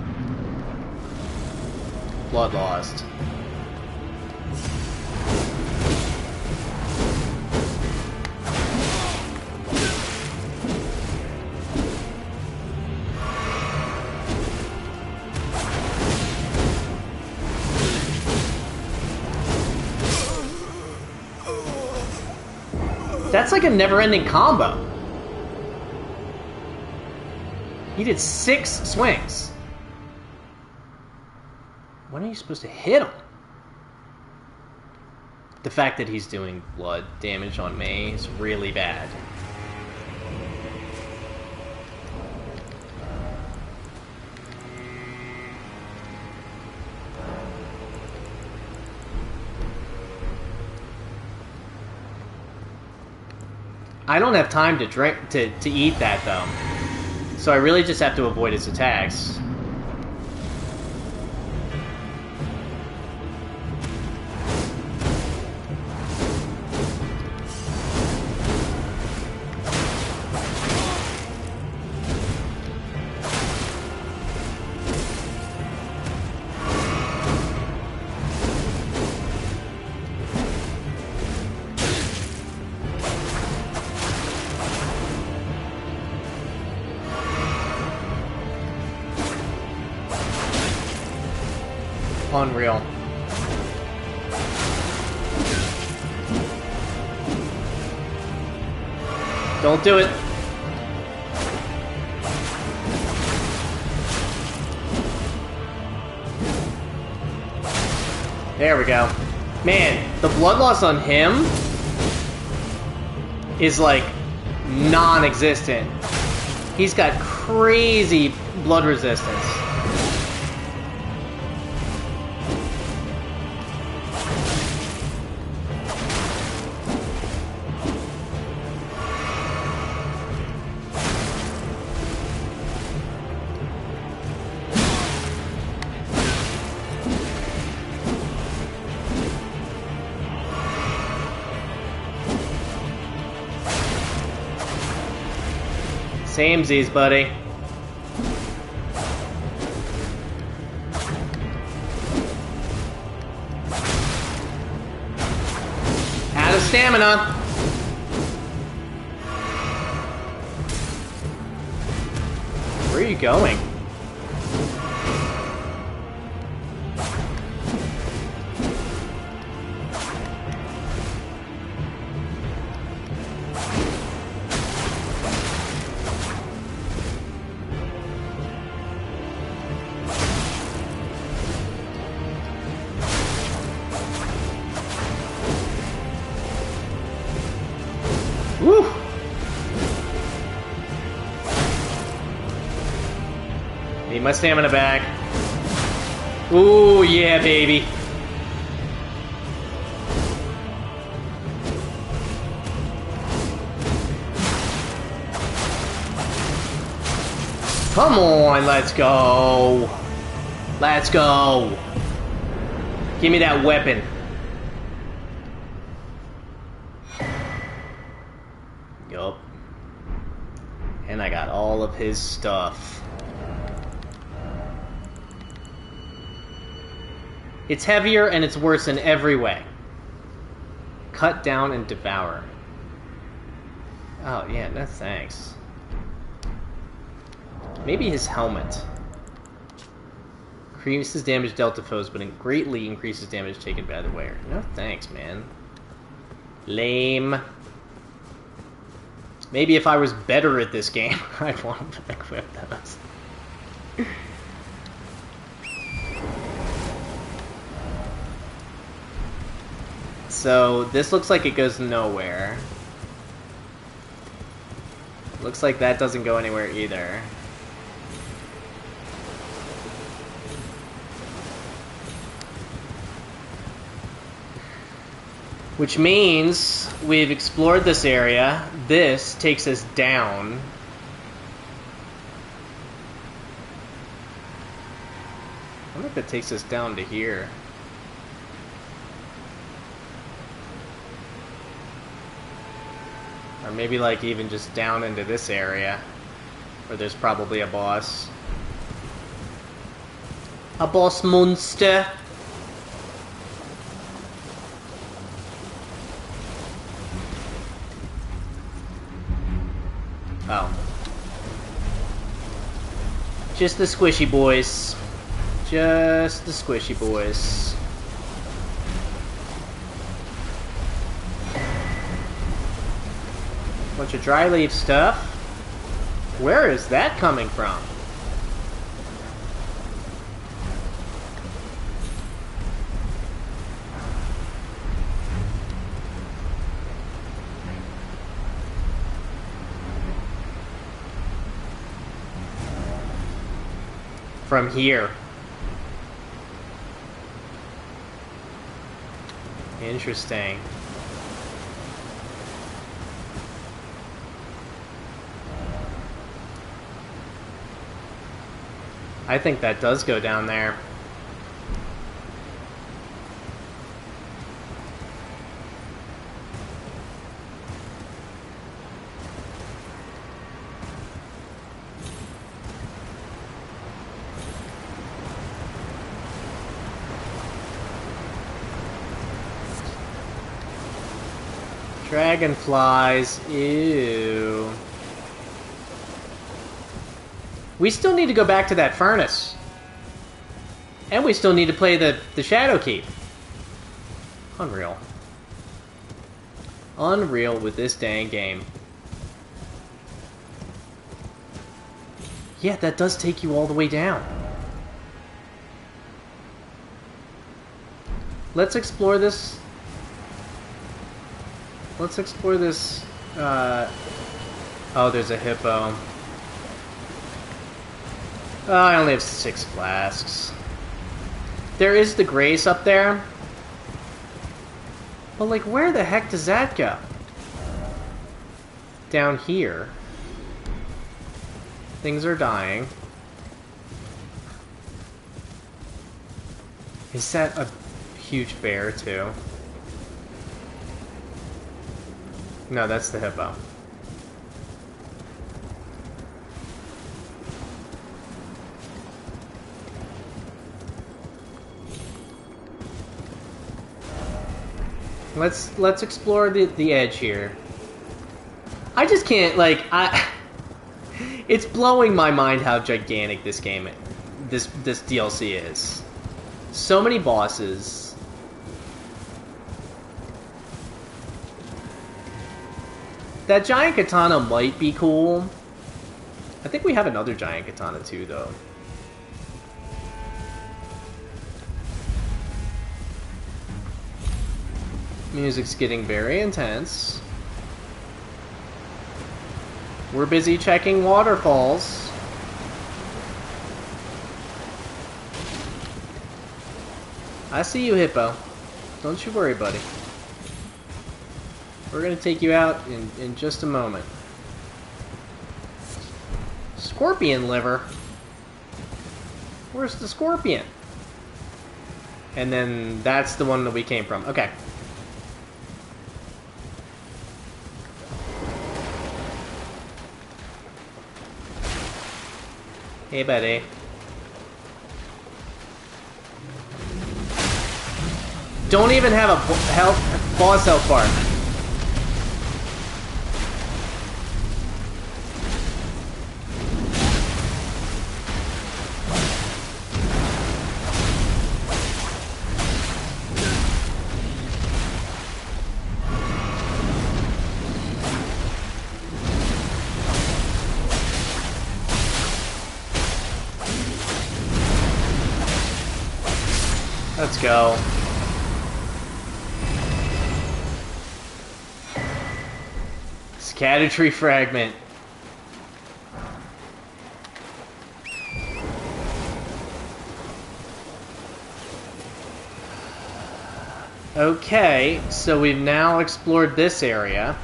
blood lost. That's like a never-ending combo. He did 6 swings. When are you supposed to hit him? The fact that he's doing blood damage on me is really bad. I don't have time to drink to eat that though. So I really just have to avoid his attacks. Unreal. Don't do it. There we go. Man, the blood loss on him is like non-existent. He's got crazy blood resistance. Samesies, buddy. stamina. Where are you going? Woo! Need my stamina back. Ooh, yeah, baby. Come on, let's go. Let's go. Give me that weapon. Yup. And I got all of his stuff. It's heavier and it's worse in every way. Cut down and devour. Oh, yeah, no thanks. Maybe his helmet. Increases damage dealt to foes, but it greatly increases damage taken by the wearer. No thanks, man. Lame. Maybe if I was better at this game, I'd want to equip those. So, this looks like it goes nowhere. Looks like that doesn't go anywhere either. Which means we've explored this area. This takes us down. I wonder if it takes us down to here. Or maybe like even just down into this area. Where there's probably a boss. A boss monster. Oh. Just the squishy boys. Just the squishy boys. Bunch of dry leaf stuff. Where is that coming from? From here. Interesting. I think that does go down there. Dragonflies, ew. We still need to go back to that furnace. And we still need to play the Shadow Keep. Unreal. Unreal with this dang game. Yeah, that does take you all the way down. Let's explore this. Let's explore this. Oh, there's a hippo. Oh, I only have 6 flasks. There is the grace up there. But, like, where the heck does that go? Down here. Things are dying. Is that a huge bear, too? No, that's the hippo. Let's explore the edge here. I just can't, like, it's blowing my mind how gigantic this game, this DLC is. So many bosses. That giant katana might be cool. I think we have another giant katana too, though. Music's getting very intense. We're busy checking waterfalls. I see you, Hippo. Don't you worry, buddy. We're gonna take you out in just a moment. Scorpion liver? Where's the scorpion? And then that's the one that we came from. Okay. Hey, buddy. Don't even have a boss health bar. Let's go. Erdtree fragment. Okay, so we've now explored this area.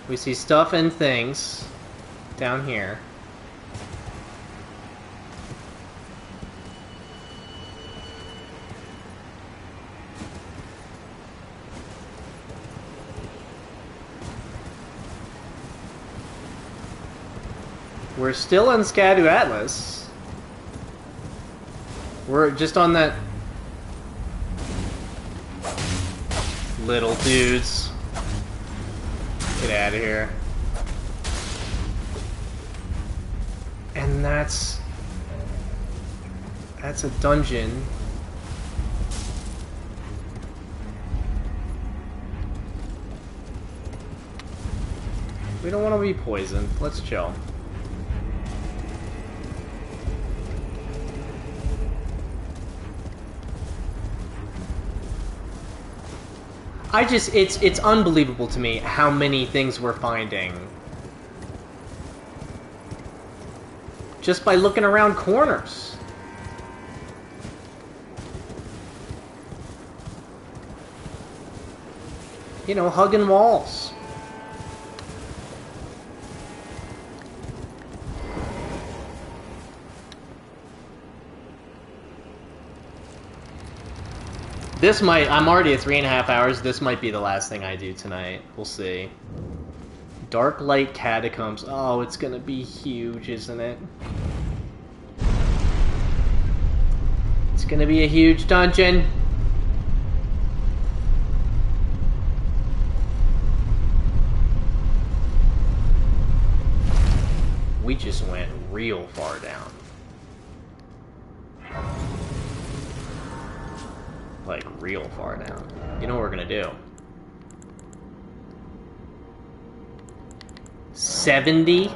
We see stuff and things down here. We're still in Skadu Atlas. We're just on that little dudes. Get out of here. And that's a dungeon. We don't want to be poisoned. Let's chill. It's unbelievable to me how many things we're finding. Just by looking around corners. You know, hugging walls. This might... I'm already at 3.5 hours. This might be the last thing I do tonight. We'll see. Dark Light Catacombs. Oh, it's gonna be huge, isn't it? It's gonna be a huge dungeon. We just went real far down. Like, real far down. You know what we're gonna do? 70?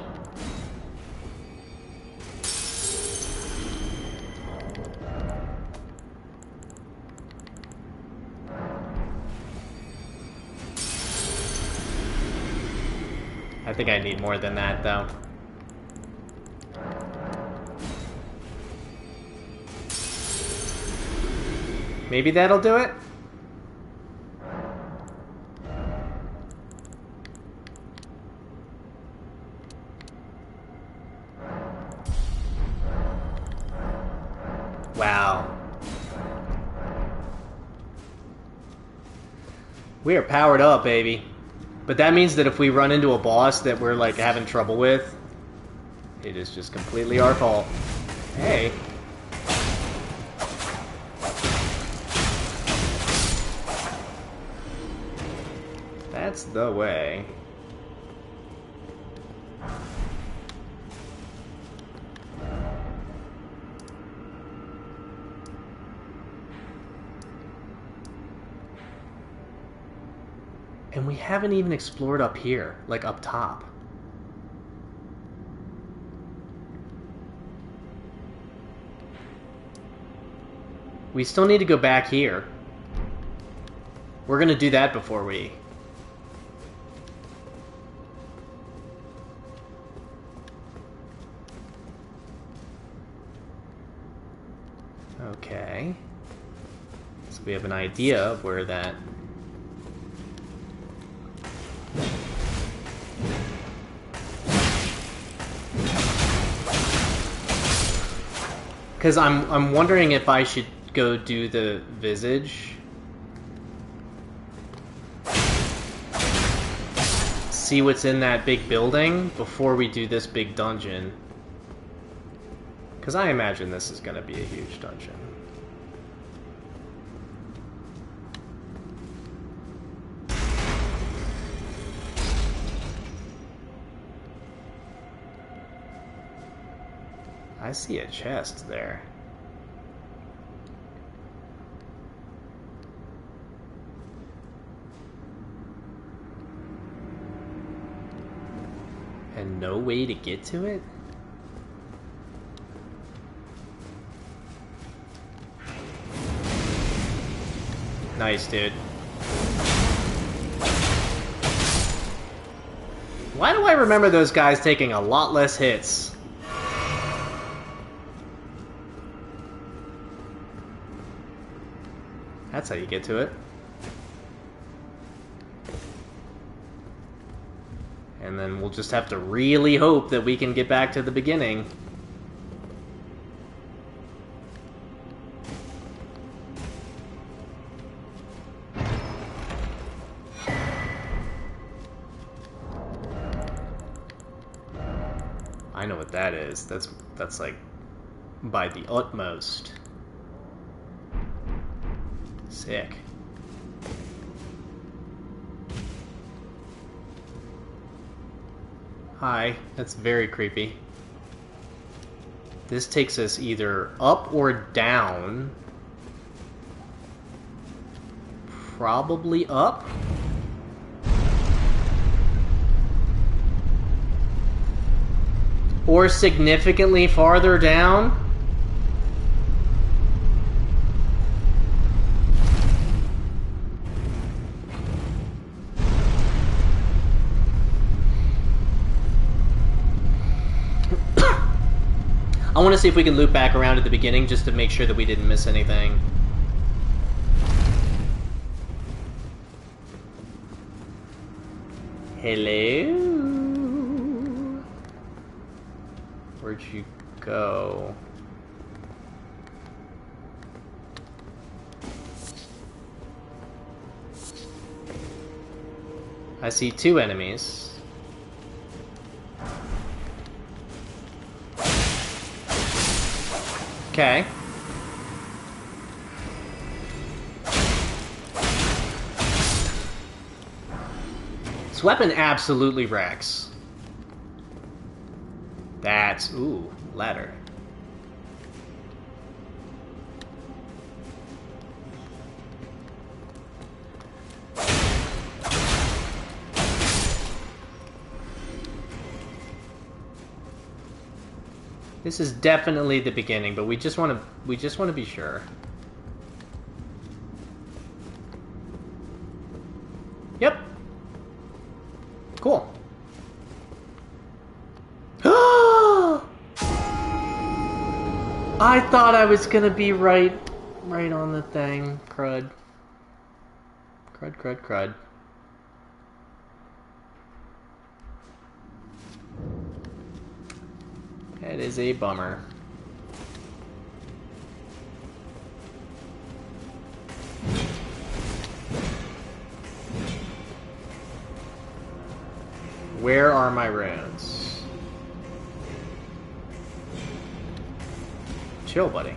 I think I need more than that, though. Maybe that'll do it? Wow. We are powered up, baby. But that means that if we run into a boss that we're, like, having trouble with, it is just completely our fault. Hey. That's the way. And we haven't even explored up here, like up top. We still need to go back here. We're gonna do that before we... Okay. So we have an idea of where that... Because I'm wondering if I should go do the Visage. See what's in that big building before we do this big dungeon. Because I imagine this is going to be a huge dungeon. I see a chest there. And no way to get to it? Nice, dude. Why do I remember those guys taking a lot less hits? That's how you get to it. And then we'll just have to really hope that we can get back to the beginning. I know what that is. That's like by the utmost. Sick. Hi, that's very creepy. This takes us either up or down. Probably up? Or significantly farther down? I want to see if we can loop back around at the beginning just to make sure that we didn't miss anything. Hello? Where'd you go? I see two enemies. Okay. This weapon absolutely wrecks. That's... ooh, ladder. This is definitely the beginning, but we just want to be sure. Yep. Cool. I thought I was gonna be right on the thing. Crud. Crud, crud, crud. That is a bummer. Where are my runes? Chill, buddy.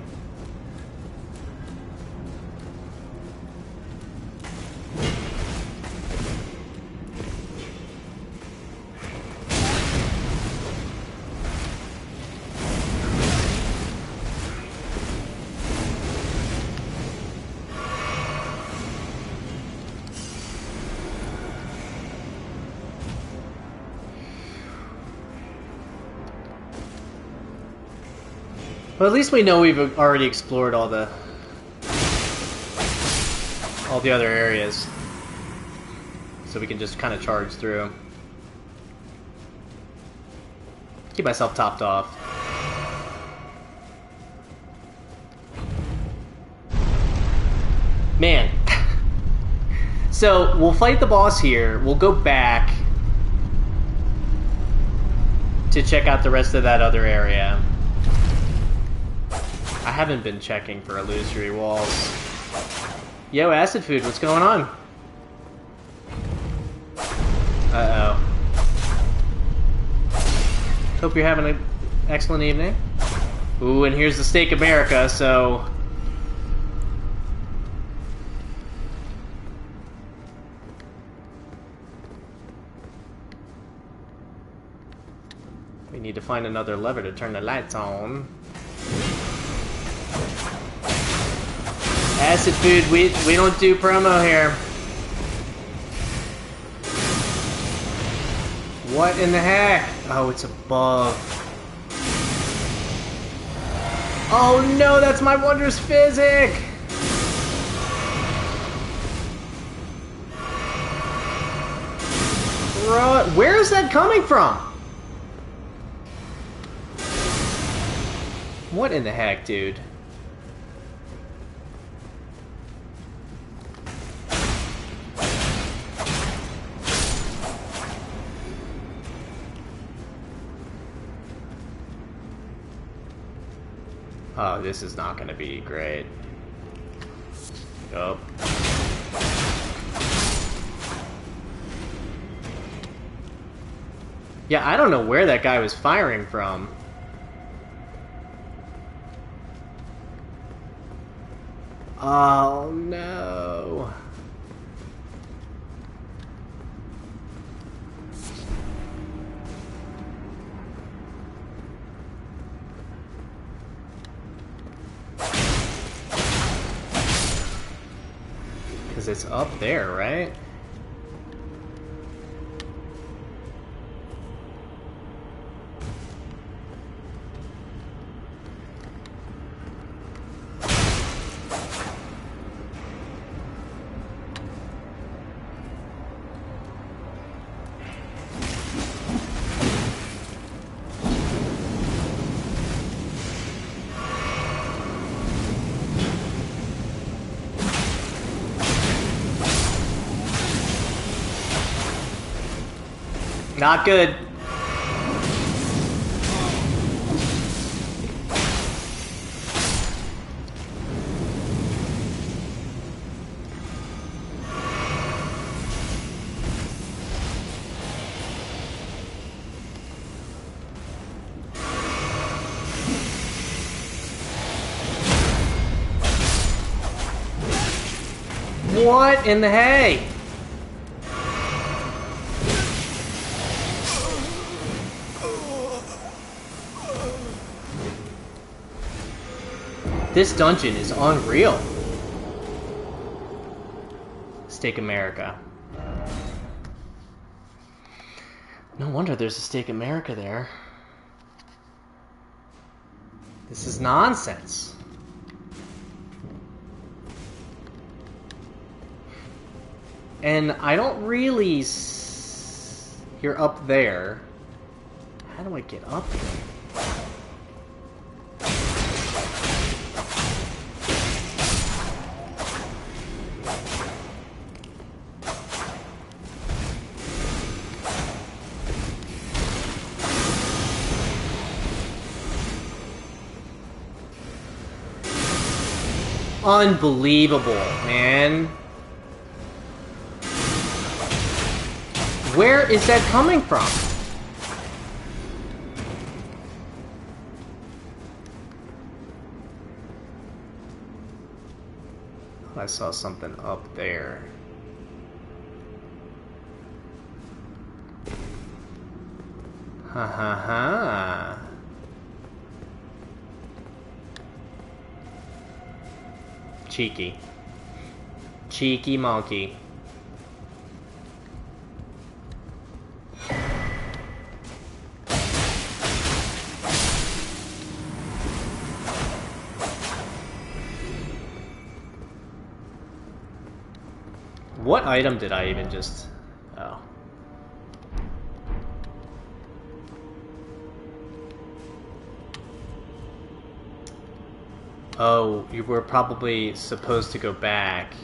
Well, at least we know we've already explored all the other areas, so we can just kind of charge through. Keep myself topped off. Man. So, we'll fight the boss here. We'll go back to check out the rest of that other area. I haven't been checking for illusory walls. Yo, Acid Food, what's going on? Uh-oh. Hope you're having an excellent evening. Ooh, and here's the Steak America, so... we need to find another lever to turn the lights on. Acid Food, we don't do promo here. What in the heck? Oh, it's above. Oh no, that's my wondrous physic! Where is that coming from? What in the heck, dude? Oh, this is not going to be great. Oh. Yeah, I don't know where that guy was firing from. Oh, no. Because it's up there, right? Not good. What in the hay? This dungeon is unreal. Steak America. No wonder there's a Steak America there. This is nonsense. And I don't really... You're up there. How do I get up here? Unbelievable, man. Where is that coming from? I saw something up there. Ha ha ha. Cheeky. Cheeky monkey. What item did I even just... Oh. Oh, you were probably supposed to go back.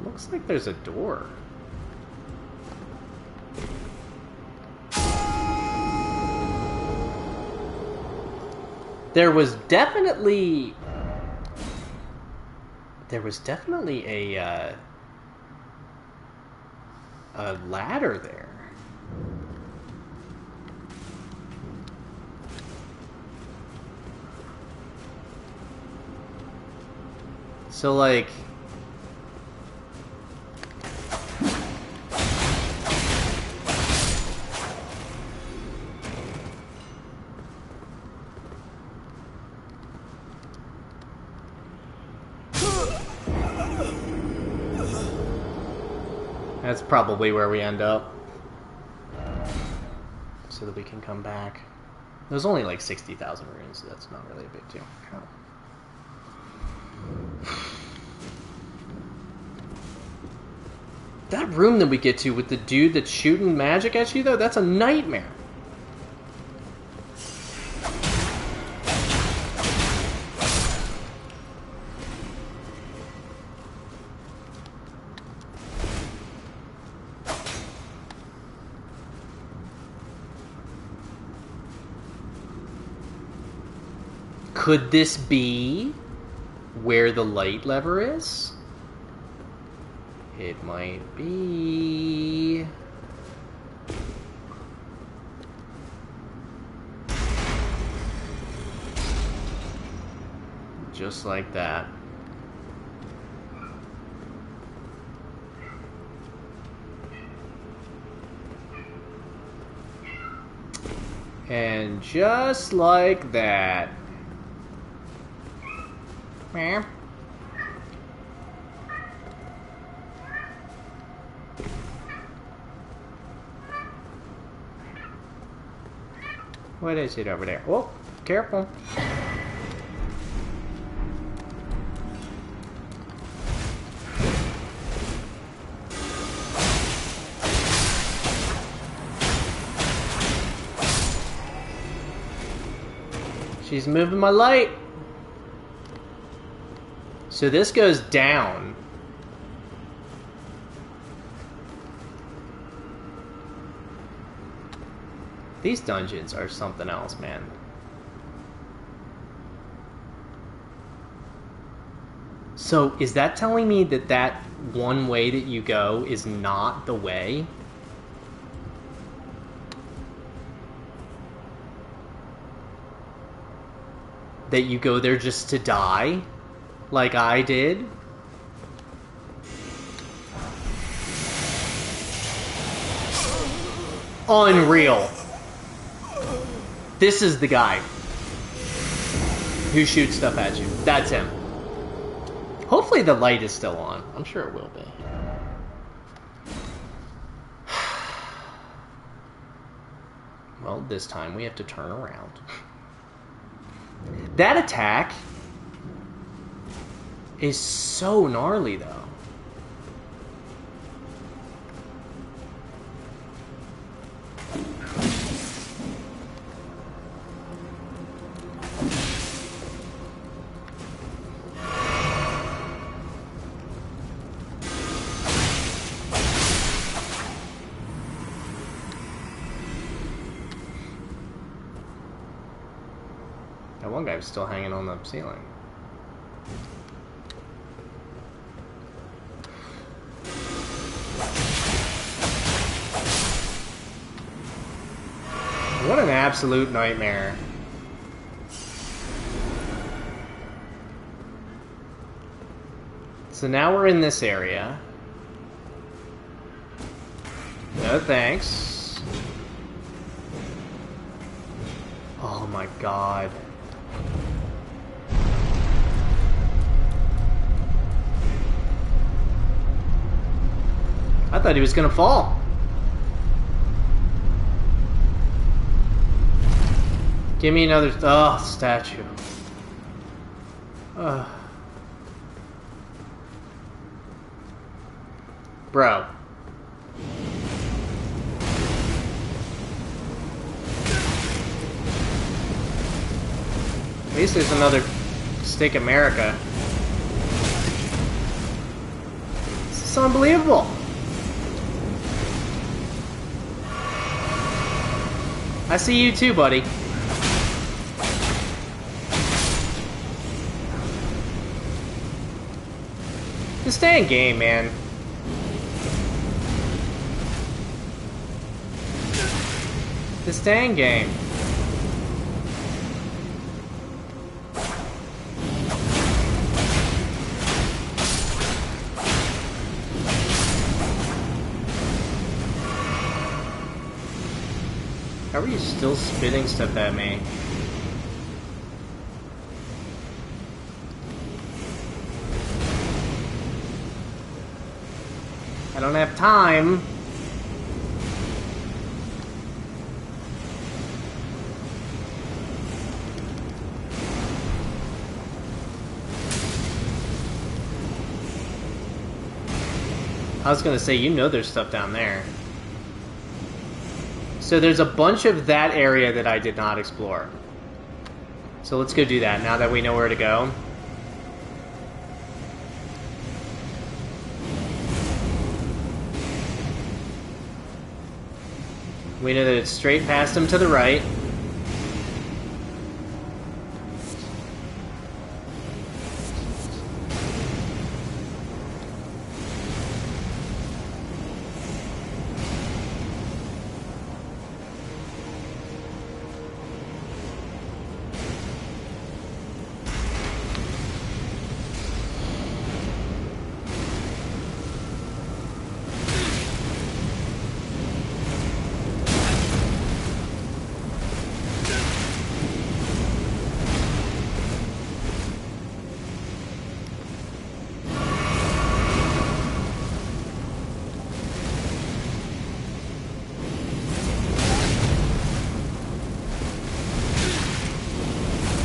Looks like there's a door. There was definitely a ladder there. So like that's probably where we end up. So that we can come back. There's only like 60,000 runes, so that's not really a big deal. Oh. That room that we get to with the dude that's shooting magic at you, though, that's a nightmare. Could this be where the light lever is? It might be. Just like that. And just like that. Meh. What is it over there? Oh, careful. She's moving my light. So this goes down. These dungeons are something else, man. So is that telling me that that one way that you go is not the way? That you go there just to die? Like I did? Unreal. This is the guy who shoots stuff at you. That's him. Hopefully the light is still on. I'm sure it will be. Well, this time we have to turn around. That attack is so gnarly, though. That one guy was still hanging on the ceiling. What an absolute nightmare. So now we're in this area. No thanks. Oh my god. I thought he was gonna fall. Give me another... Oh, statue. Bro. At least there's another Stick America. This is unbelievable. I see you too, buddy. Just stay in game, man. Just stay in game. How are you still spitting stuff at me? I don't have time. I was gonna say, you know there's stuff down there. So there's a bunch of that area that I did not explore. So let's go do that now that we know where to go. We know that it's straight past him to the right.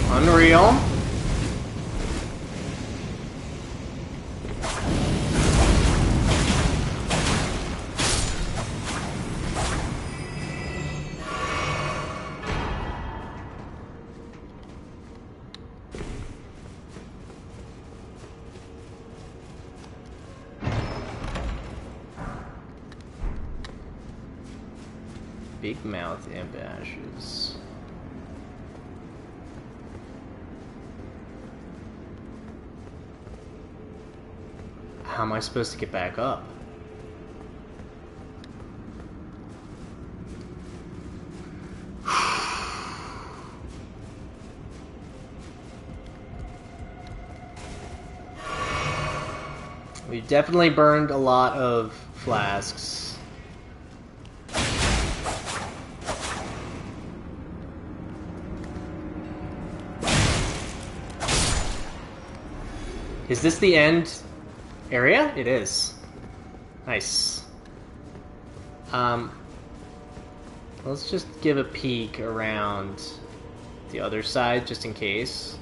Unreal. Big mouth imp ashes. How am I supposed to get back up? We definitely burned a lot of flasks. Is this the end area? It is. Nice. Let's just give a peek around the other side just in case.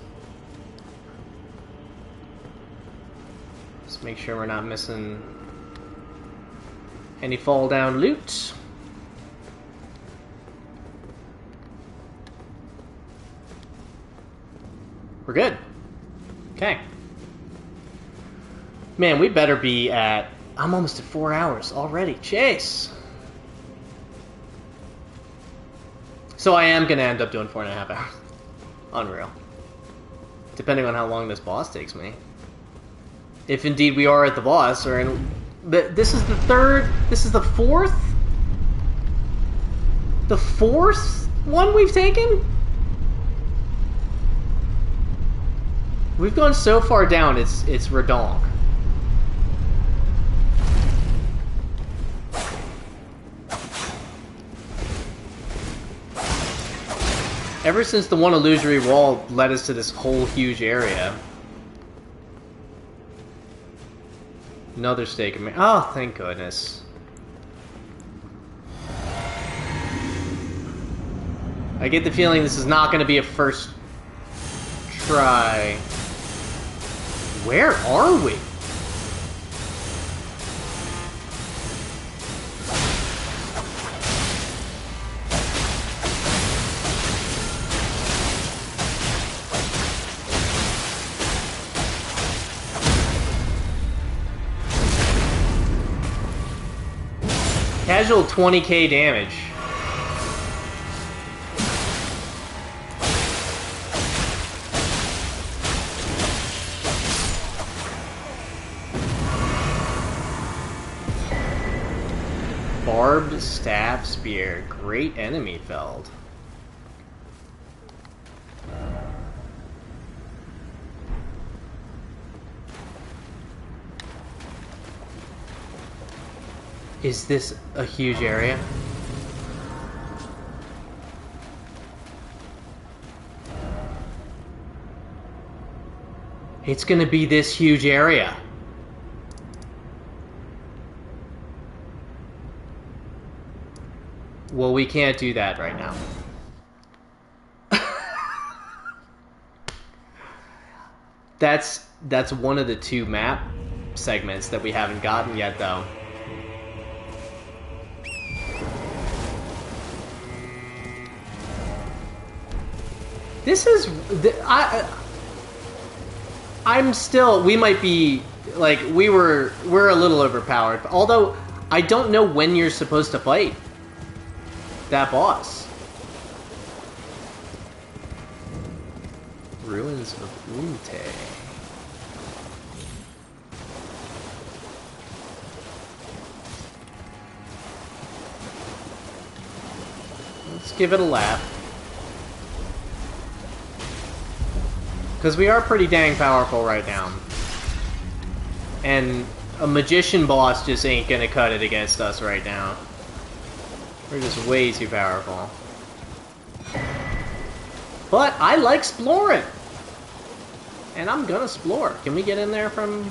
Just make sure we're not missing any fall down loot. We're good. Okay. Man, we better be at... I'm almost at 4 hours already. Chase! So I am going to end up doing 4.5 hours. Unreal. Depending on how long this boss takes me. If indeed we are at the boss, or in... This is the third... This is the fourth? The fourth one we've taken? We've gone so far down, it's redonk. Ever since the one illusory wall led us to this whole huge area. Another stake of me. Oh, thank goodness. I get the feeling this is not going to be a first try. Where are we? Casual 20k damage. Barbed staff spear. Great enemy felled. Is this a huge area? It's gonna be this huge area. Well, we can't do that right now. That's one of the two map segments that we haven't gotten yet, though. This is... I'm still... We might be... Like, we're a little overpowered. Although, I don't know when you're supposed to fight that boss. Ruins of Unte. Let's give it a lap. Because we are pretty dang powerful right now. And a magician boss just ain't gonna cut it against us right now. We're just way too powerful. But I like exploring! And I'm gonna explore. Can we get in there from...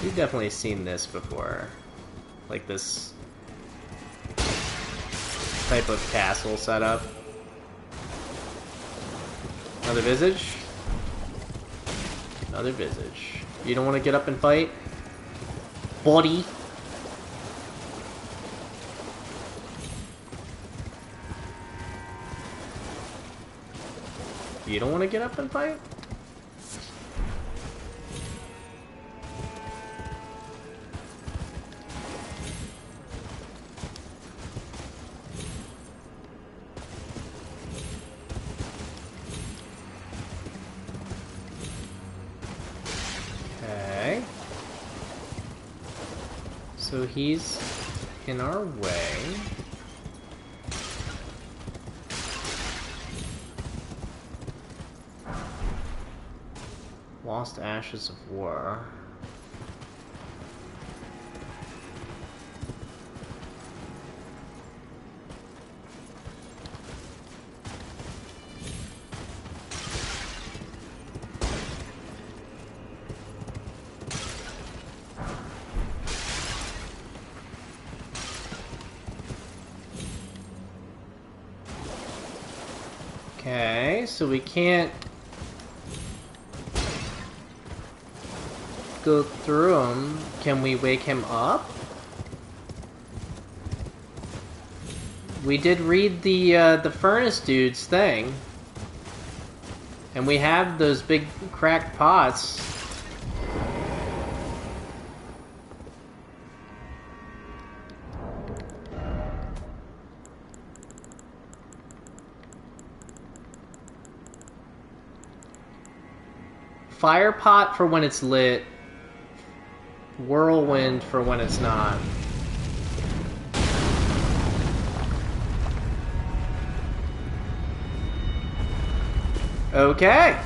We've definitely seen this before. Like this type of castle setup. Another visage? Another visage. You don't want to get up and fight? Buddy! You don't want to get up and fight? So he's in our way. Lost Ashes of War. Okay, so we can't go through him. Can we wake him up? We did read the furnace dude's thing, and we have those big cracked pots. Fire pot for when it's lit. Whirlwind for when it's not. Okay.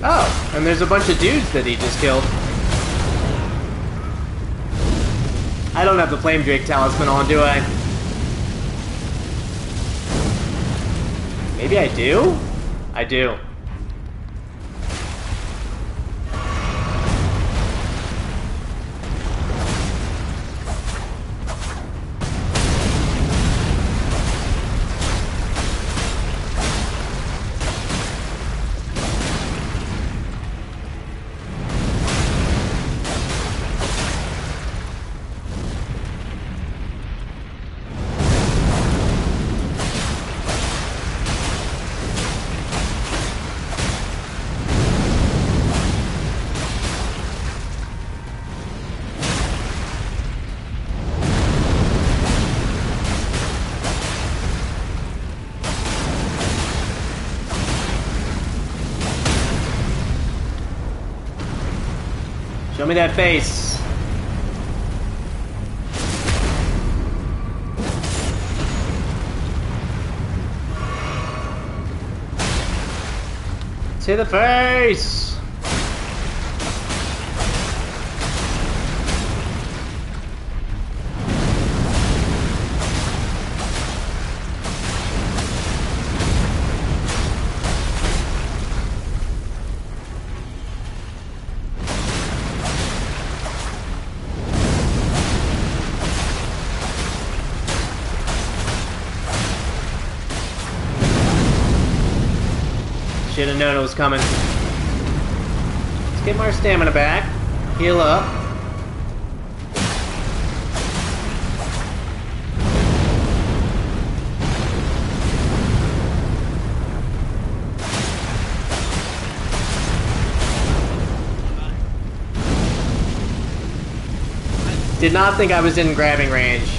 Oh, and there's a bunch of dudes that he just killed. I don't have the Flame Drake Talisman on, do I? Maybe I do? I do. Show me that face. See the face. Should have known it was coming. Let's get our stamina back. Heal up. Did not think I was in grabbing range.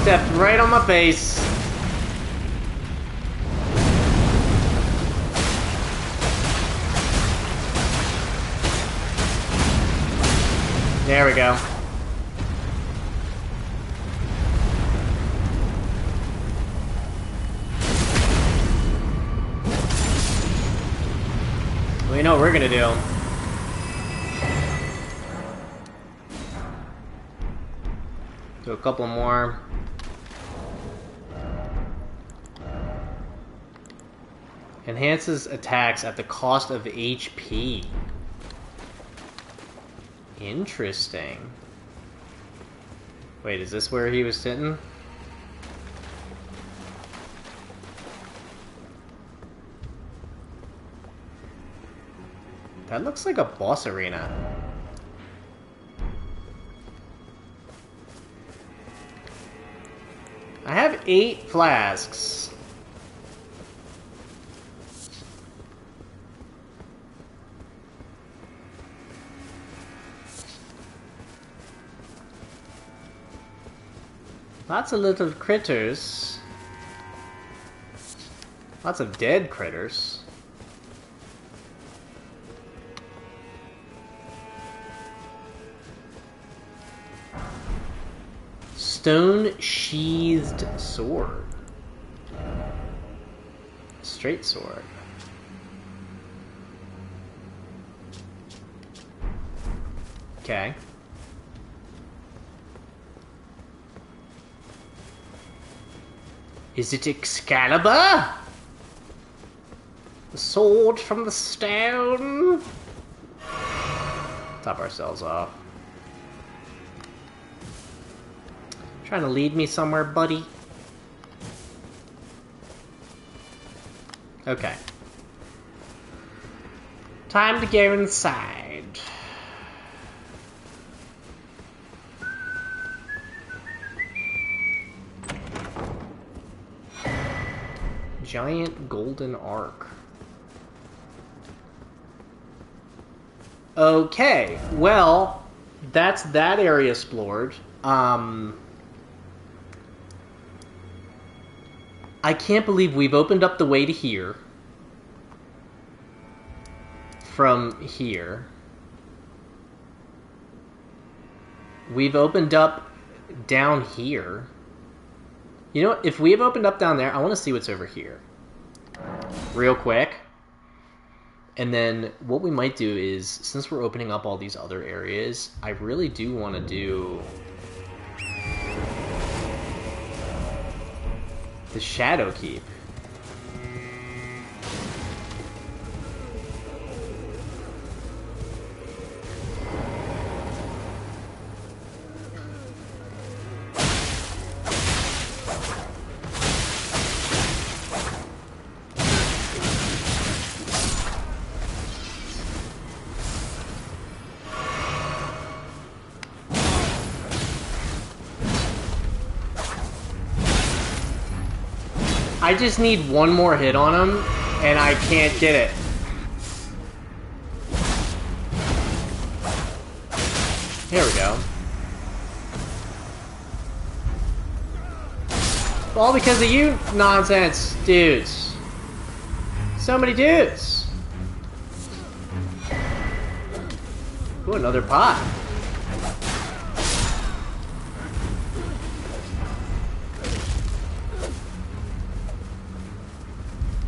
Stepped right on my face. There we go. We know what we're gonna do. Do a couple more. Enhances attacks at the cost of HP. Interesting. Wait, is this where he was sitting? That looks like a boss arena. I have 8 flasks. Lots of little critters. Lots of dead critters. Stone sheathed sword. Straight sword. Okay. Is it Excalibur? The sword from the stone? Top ourselves off. Trying to lead me somewhere, buddy? Okay. Time to go inside. Giant golden arc. Okay, well, that's that area explored. I can't believe we've opened up the way to here. From here. We've opened up down here. You know what? If we have opened up down there, I want to see what's over here. Real quick. And then what we might do is, since we're opening up all these other areas, I really do want to do the Shadow Keep. I just need one more hit on him, and I can't get it. Here we go. All because of you nonsense dudes. So many dudes. Ooh, another pot.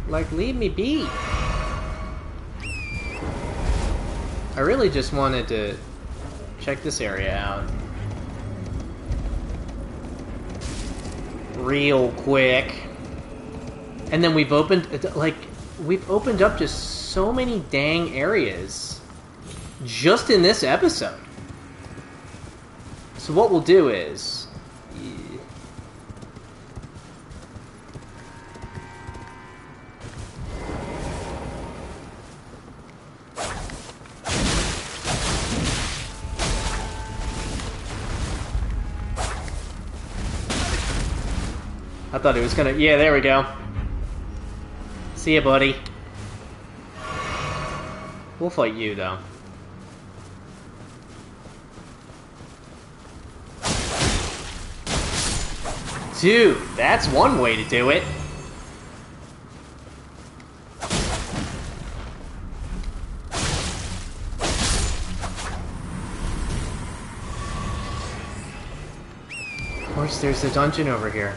Like, leave me be. I really just wanted to check this area out. Real quick. And then we've opened, like, we've opened up just so many dang areas. Just in this episode. So what we'll do is... I thought he was gonna... Yeah, there we go. See ya, buddy. We'll fight you, though. Dude, that's one way to do it. Of course, there's a dungeon over here.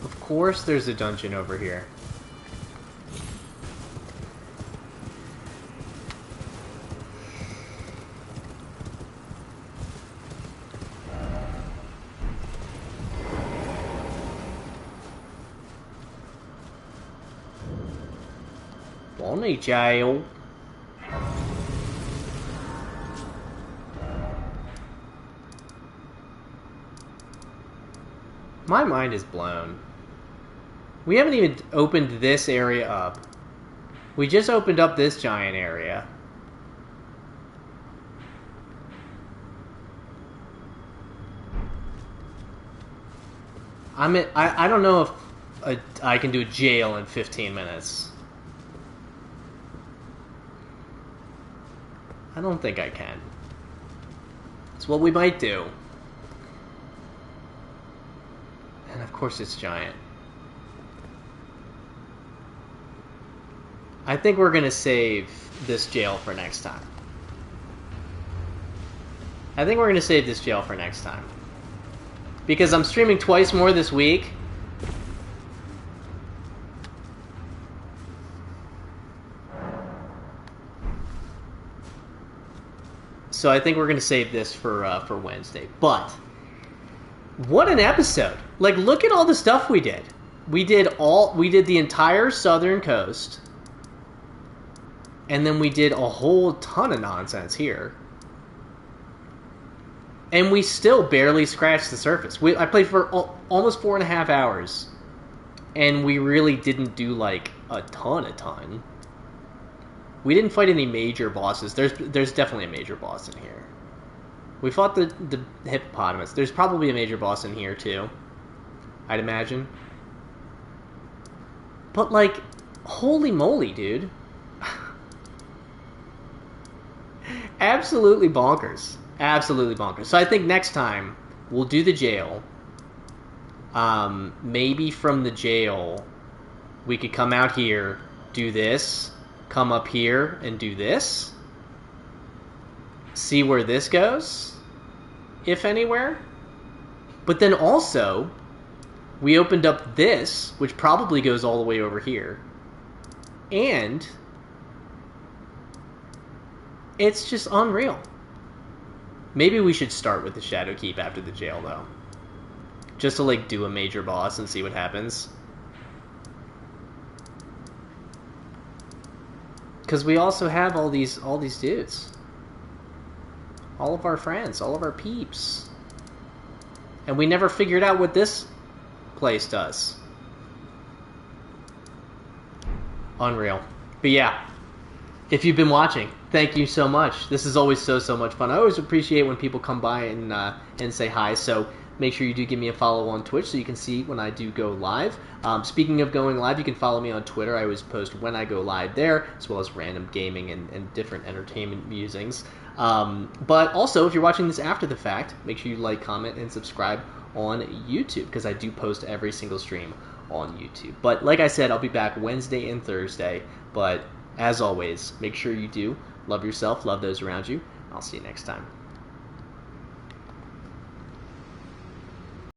Of course there's a dungeon over here. Bonnie jail. My mind is blown. We haven't even opened this area up. We just opened up this giant area. I don't know if I can do a jail in 15 minutes. I don't think I can. It's what we might do. And of course it's giant. I think we're going to save this jail for next time. I think we're going to save this jail for next time. Because I'm streaming twice more this week. So I think we're going to save this for Wednesday. But what an episode. Like, look at all the stuff we did. We did the entire southern coast. And then we did a whole ton of nonsense here. And we still barely scratched the surface. I played for almost 4.5 hours. And we really didn't do, like, a ton. We didn't fight any major bosses. There's definitely a major boss in here. We fought the hippopotamus. There's probably a major boss in here, too. I'd imagine. But, like, holy moly, dude. Absolutely bonkers. Absolutely bonkers. So I think next time, we'll do the jail. Maybe from the jail, we could come out here, do this, come up here, and do this. See where this goes, if anywhere. But then also, we opened up this, which probably goes all the way over here. And it's just unreal. Maybe we should start with the Shadow Keep after the jail, though. Just to, like, do a major boss and see what happens. Because we also have all these dudes. All of our friends, all of our peeps. And we never figured out what this place does. Unreal. But yeah, if you've been watching, thank you so much. This is always so much fun. I always appreciate when people come by and say hi. So make sure you do give me a follow on Twitch so you can see when I do go live. Speaking of going live, you can follow me on Twitter. I always post when I go live there, as well as random gaming and different entertainment musings. But also, if you're watching this after the fact, make sure you like, comment, and subscribe on YouTube, because I do post every single stream on YouTube. But like I said, I'll be back Wednesday and Thursday. But as always, make sure you do love yourself, love those around you. I'll see you next time.